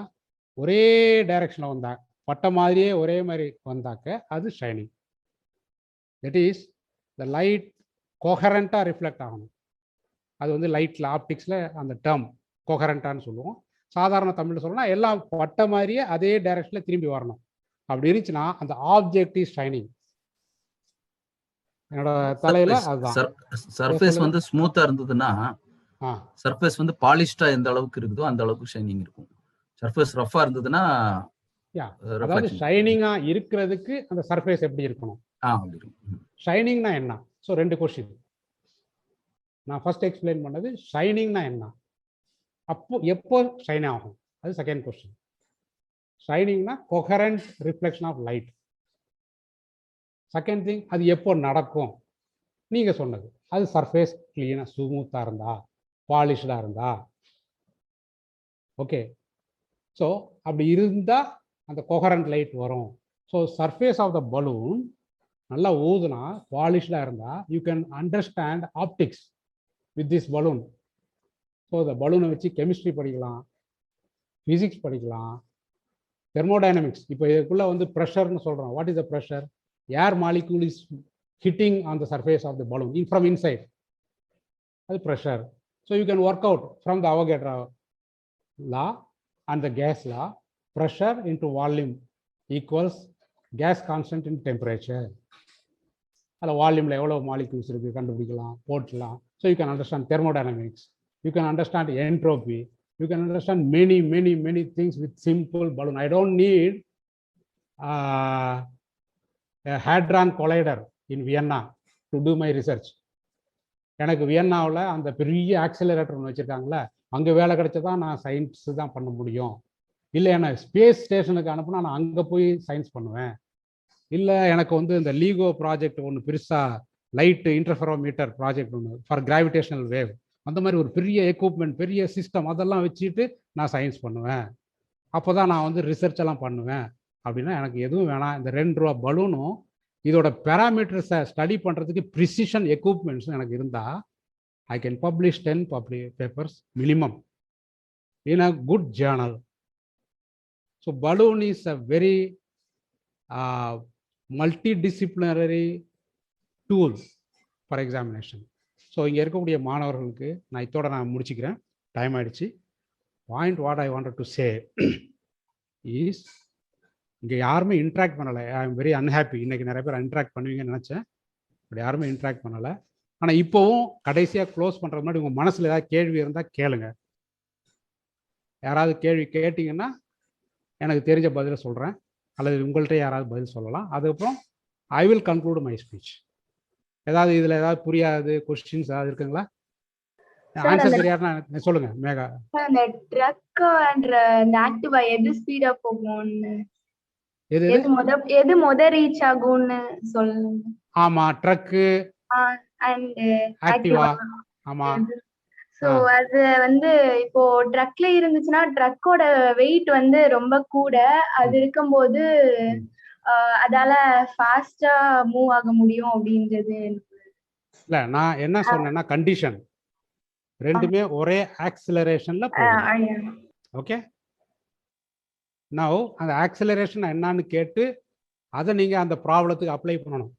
ஒரே டைரக்ஷனில் வந்தா, பட்ட மாதிரியே ஒரே மாதிரி வந்தாக்க அது shining. That is the light கோஹரண்ட்டாக ரிஃப்ளெக்ட் ஆகணும். அது வந்து லைட்டில் ஆப்டிக்ஸில் அந்த டேர்ம் கோஹரண்ட்டான்னு சொல்லுவோம். சாதாரண தமிழில் சொல்லணும்னா எல்லாம் பட்ட மாதிரியே அதே டைரக்ஷனில் திரும்பி வரணும். அப்படி இருந்துச்சுன்னா அந்த ஆப்ஜெக்ட் இஸ் ஷைனிங். என்னோட தலையில அதுதான். சர்ஃபேஸ் வந்து ஸ்மூத்தா இருந்ததுன்னா, சர்ஃபேஸ் வந்து பாலிஷ்டா எந்த அளவுக்கு இருக்குதோ அந்த அளவுக்கு ஷைனிங் இருக்கும். சர்ஃபேஸ் ரஃபா இருந்ததுன்னா, அதாவது ஷைனிங்கா இருக்கிறதுக்கு அந்த சர்ஃபேஸ் எப்படி இருக்கணும்? ஷைனிங்னா என்ன? ஸோ ரெண்டு கொஸ்டின் நான் ஃபர்ஸ்ட் எக்ஸ்பிளைன் பண்ணது. ஷைனிங்னா என்ன, அப்போ எப்போ ஷைன் ஆகும், அது செகண்ட் கொஸ்டின். ஷைனிங்னா coherent reflection of light. Second thing, அது எப்போ நடக்கும்? நீங்க சொன்னது அது சர்ஃபேஸ் கிளீனா ஸ்மூத்தா இருந்தா, பாலிஷ்டா இருந்தா. ஓகே. ஸோ அப்படி இருந்தா அந்த கோஹரண்ட் லைட் வரும். So surface of the balloon நல்லா ஊதுனா பாலிஷ்டா இருந்தா you can understand optics with this balloon. So இந்த பலூனை வச்சு கெமிஸ்ட்ரி படிக்கலாம், ஃபிசிக்ஸ் படிக்கலாம், தெர்மோடைனமிக்ஸ். இப்போ இதுக்குள்ள வந்து ப்ரெஷர்னு சொல்றோம். What is the pressure? Air molecule is hitting on the surface of the balloon from inside. That's pressure. So you can work out from the Avogadro law and the gas law, pressure into volume equals gas constant in temperature. At volume level molecules you can do. So you can understand thermodynamics, you can understand entropy, you can understand many things with simple balloon. I don't need a hadron collider in Vienna to do my research. எனக்கு வியன்னாவில் அந்த பெரிய accelerator ஒன்று வச்சுருக்காங்களே, அங்கே வேலை கிடைச்சதான் நான் science தான் பண்ண முடியும். இல்லை எனக்கு ஸ்பேஸ் ஸ்டேஷனுக்கு அனுப்புனா நான் அங்கே போய் சயின்ஸ் பண்ணுவேன். இல்லை எனக்கு வந்து இந்த லீகோ ப்ராஜெக்ட் ஒன்று பெருசாக லைட்டு இன்டர்ஃபெரோமீட்டர் ப்ராஜெக்ட் ஒன்று ஃபார் கிராவிடேஷனல் வேவ், அந்த மாதிரி ஒரு பெரிய எக்யூப்மெண்ட், பெரிய சிஸ்டம் அதெல்லாம் வச்சுட்டு நான் சயின்ஸ் பண்ணுவேன். அப்போ தான் நான் வந்து ரிசர்ச் எல்லாம் பண்ணுவேன். அப்படின்னா எனக்கு எதுவும் வேணாம். இந்த 2 ரூபா பலூனும் இதோட பேராமீட்டர்ஸை ஸ்டடி பண்ணுறதுக்கு ப்ரிசிஷன் எக்யூப்மெண்ட்ஸ் எனக்கு இருந்தால் I can publish 10 papers minimum in a good journal. So balloon is a very multidisciplinary tool for examination. So இங்கே இருக்கக்கூடிய மாணவர்களுக்கு நான் இதோட நான் முடிச்சுக்கிறேன், டைம் ஆயிடுச்சு. Point what I wanted to say is, இங்கே யாருமே இன்ட்ராக்ட் பண்ணலை. I am very unhappy. இன்னைக்கு நிறைய பேர் இன்ட்ராக்ட் பண்ணுவீங்கன்னு நினச்சேன், பட் யாருமே இன்ட்ராக்ட் பண்ணலை. ஆனால் இப்போவும் கடைசியாக க்ளோஸ் பண்ணுற முன்னாடி உங்கள் மனசில் ஏதாவது கேள்வி இருந்தால் கேளுங்க. யாராவது கேள்வி கேட்டிங்கன்னா எனக்கு தெரிஞ்ச பதிலை சொல்கிறேன், அல்லது உங்கள்கிட்ட யாராவது பதில் சொல்லலாம். அதுக்கப்புறம் I will conclude my speech. ஏதாவது இதில் ஏதாவது புரியாது கொஸ்டின்ஸ் ஏதாவது இருக்குங்களா? ஆன்சர் தெரியாதுன்னா சொல்லுங்க மேகா. அந்த ட்ரக்ன்ற அந்த ஆக்டிவா எது ஸ்பீடா போகும்னு, எது முத ரீச் ஆகும்னு சொல்லுங்க. ஆமா, ட்ரக் அண்ட் ஆக்டிவா. ஆமா. சோ அது வந்து இப்போ ட்ரக்ல இருந்துச்சுன்னா ட்ரக்கோட வெயிட் வந்து ரொம்ப கூட, அது இருக்கும்போது அதால ஃபாஸ்டா மூவ் ஆக முடியும் அப்படின்றது. இல்ல, நான் என்ன சொன்னேன்னா கண்டிஷன் ரெண்டுமே ஒரே ஆக்சிலரேஷன்ல போகும். ஓகே, நவ் அந்த ஆக்சிலரேஷன் என்னன்னு கேட்டு அதை நீங்க அந்த ப்ராப்ளத்துக்கு அப்ளை பண்ணணும்.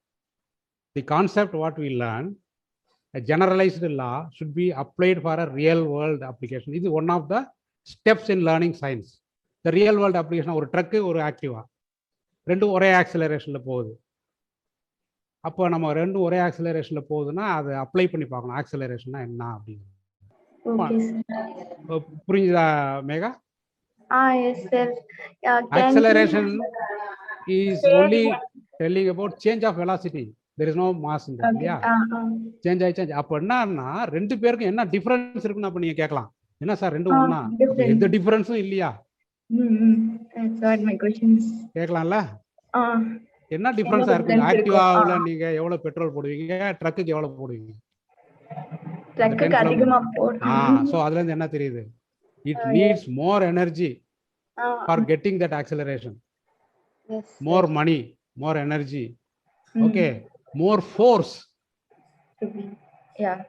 The concept what we learn, a generalized law should be applied for a real world application. This is one of the steps in learning science. The real world application, ஒரு drug ஒரு ஆக்டிவா ரெண்டும் ஒரே ஆக்சிலரேஷன்ல போகுது. அப்போ நம்ம ரெண்டும் ஒரே ஆக்சிலரேஷன்ல போகுதுன்னா அதை அப்ளை பண்ணி பார்க்கணும், ஆக்சிலரேஷன்னா என்ன அப்படின்னு. புரிஞ்சுதா Megha? Yes sir. Acceleration is only telling about change of velocity. There is no mass in that. Yeah. Change அப்ப என்னன்னா ரெண்டு பேருக்கும் என்ன டிஃபரன்ஸ் இருக்குன்னு அப்ப நீங்க கேட்கலாம். என்ன சார் ரெண்டும் ஒண்ணா? எந்த டிஃபரன்ஸும் இல்லையா? That's what my questions. கேட்கலாம்ல? என்ன டிஃபரன்ஸா இருக்கு? ஆக்டிவாவுல நீங்க எவ்வளவு பெட்ரோல் போடுவீங்க, ட்ரக்குக்கு எவ்வளவு போடுவீங்க? ட்ரக்குக்கு அதிகமா போடுறோம். சோ அதுல இருந்து என்ன தெரியுது? It needs more energy for getting that acceleration. Yes. More money, more energy. Okay, more force. Yeah.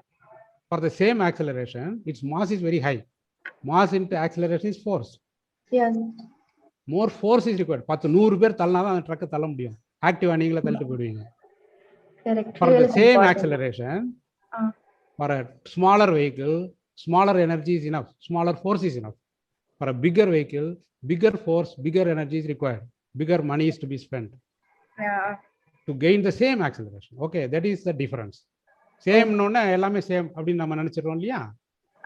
For the same acceleration, its mass is very high. Mass into acceleration is force. Yes. More force is required. 100 பேர் தள்ளனாதான் அந்த ட்ரக்கை தள்ள முடியும். ஆக்டிவா நீங்களே தள்ளிட்டு போயிடுவீங்க. Correct. For the same acceleration, for a smaller vehicle, smaller energy is enough, smaller force is enough. For a bigger vehicle, bigger force, bigger energy is required, bigger money is to be spent to gain the same acceleration. Okay, that is the difference. Same nonna ellame same அப்படினு நம்ம நினைச்சிரோம் இல்லையா?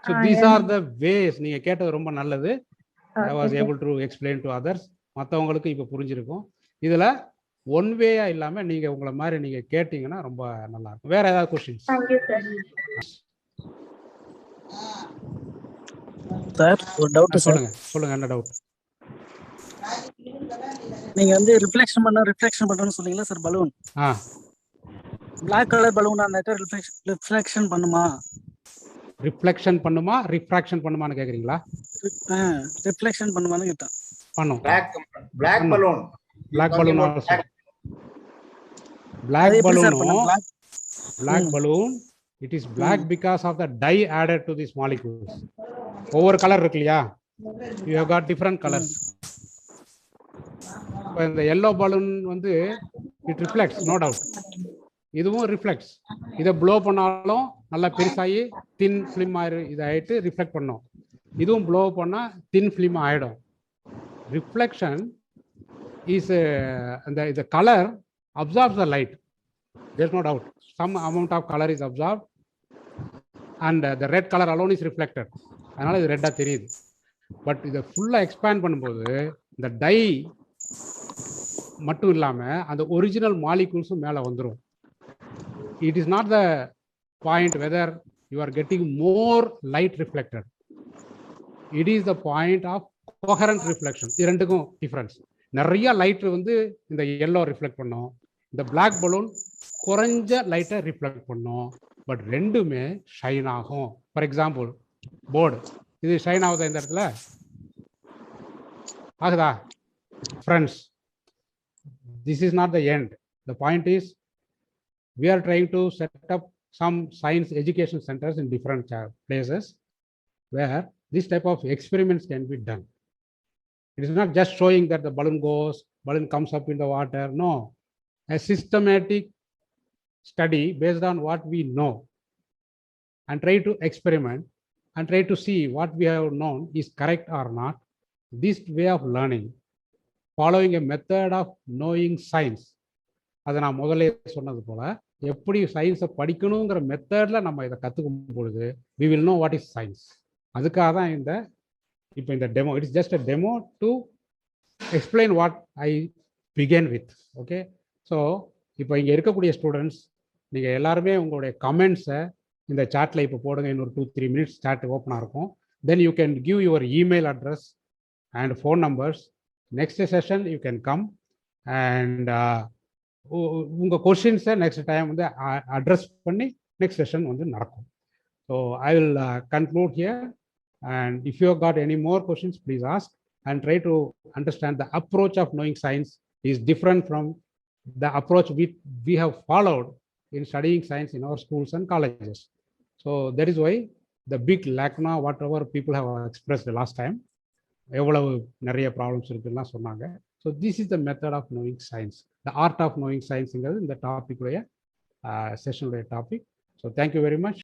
So these are the ways. நீங்க கேட்டது ரொம்ப நல்லது. I was able to explain to others. மத்தவங்களுக்கு இப்ப புரிஞ்சிருக்கும். இதுல ஒன் வேயா இல்லாம நீங்க உங்கள மாதிரி நீங்க கேட்டீங்கன்னா ரொம்ப நல்லா இருக்கும். வேற ஏதாவது questions? Thank you sir. Sir ஒரு டவுட் சார். சொல்லுங்க என்ன டவுட்? நீங்க வந்து ரிஃப்ளெக்ஷன் பண்ணனும் சொன்னீங்களா சார் பலூன்? Black கலர் பலூனா இருந்தா ரிஃப்ளெக்ஷன் பண்ணுமா? ரிஃப்ளெக்ஷன் பண்ணுமா, ரிஃப்ராக்ஷன் பண்ணுமான்னு கேக்குறீங்களா? ரிஃப்ளெக்ஷன் பண்ணுமான்னு கேட்டேன். பண்ணும். Black balloon. Black balloon also. Black balloon, it is black because of the dye added to these molecules. Over color இருக்கு இல்லையா? You have got different colors. இந்த yellow balloon வந்து it reflects, no doubt. இதுவும் reflects. இதை blow பண்ணாலும் நல்லா பெருசாகி thin film இதாயிட்டு reflect பண்ணும். இதுவும் blow பண்ணா thin film ஆயிடும். Reflection is the color absorbs the light. There's no doubt. Some amount of color is absorbed and the red color alone is reflected. அதனால இது ரெட்டா தெரியுது. பட் இதை ஃபுல்லா எக்ஸ்பேண்ட் பண்ணும்போது இந்த டை மட்டும் இல்லாம அந்த ஒரிஜினல் மாலிகூல்ஸும் மேல வந்துடும். It is not the point whether you are getting more light reflected. It is the point of coherent reflection. இது ரெண்டுக்கும் டிஃபரன்ஸ். நிறைய லைட் வந்து இந்த எல்லோ ரிஃப்ளெக்ட் பண்ணும், இந்த பிளாக் பலூன் குறைஞ்ச லைட்டை ரிஃப்ளெக்ட் பண்ணும். பட் ரெண்டுமே ஷைன் ஆகும். ஃபார் எக்ஸாம்பிள் போர்டு, இது ஷைன் ஆகுதா இந்த இடத்துல? ஆகுதா? Friends, this is not the end. The point is, we are trying to set up some science education centers in different places where this type of experiments can be done. It is not just showing that the balloon goes, balloon comes up in the water. No, a systematic study based on what we know and try to experiment and try to see what we have known is correct or not. This way of learning, following a method of knowing science, அதை நான் முதல்ல சொன்னது போல எப்படி சயின்ஸை படிக்கணுங்கிற மெத்தட்ல நம்ம இதை கற்றுக்கும் பொழுது we will know what is science. அதுக்காக தான் இப்போ இந்த demo, it's just a demo to explain what I begin with. Okay, so இப்போ இங்கே இருக்கக்கூடிய ஸ்டூடெண்ட்ஸ் நீங்கள் எல்லாருமே உங்களுடைய கமெண்ட்ஸை இந்த சாட்டில் இப்போ போடுங்க. இன்னொரு 2-3 மினிட்ஸ் சாட் ஓப்பனாக இருக்கும். தென் you can give your email address and phone numbers. Next session you can come and உங்கள் கொஸ்டின்ஸை நெக்ஸ்ட் டைம் வந்து அட்ரஸ் பண்ணி நெக்ஸ்ட் செஷன் வந்து நடக்கும். So I will conclude here, and if you have got any more questions, please ask and try to understand the approach of knowing science is different from the approach we have followed in studying science in our schools and colleges. So that is why the big lackna, whatever people have expressed the last time, எவ்வளவு நிறைய problems இருக்குலாம் சொன்னாங்க. So this is the method of knowing science, the art of knowing சயின்ஸுங்கிறது இந்த டாபிக்குடைய செஷனுடைய topic. So thank you very much.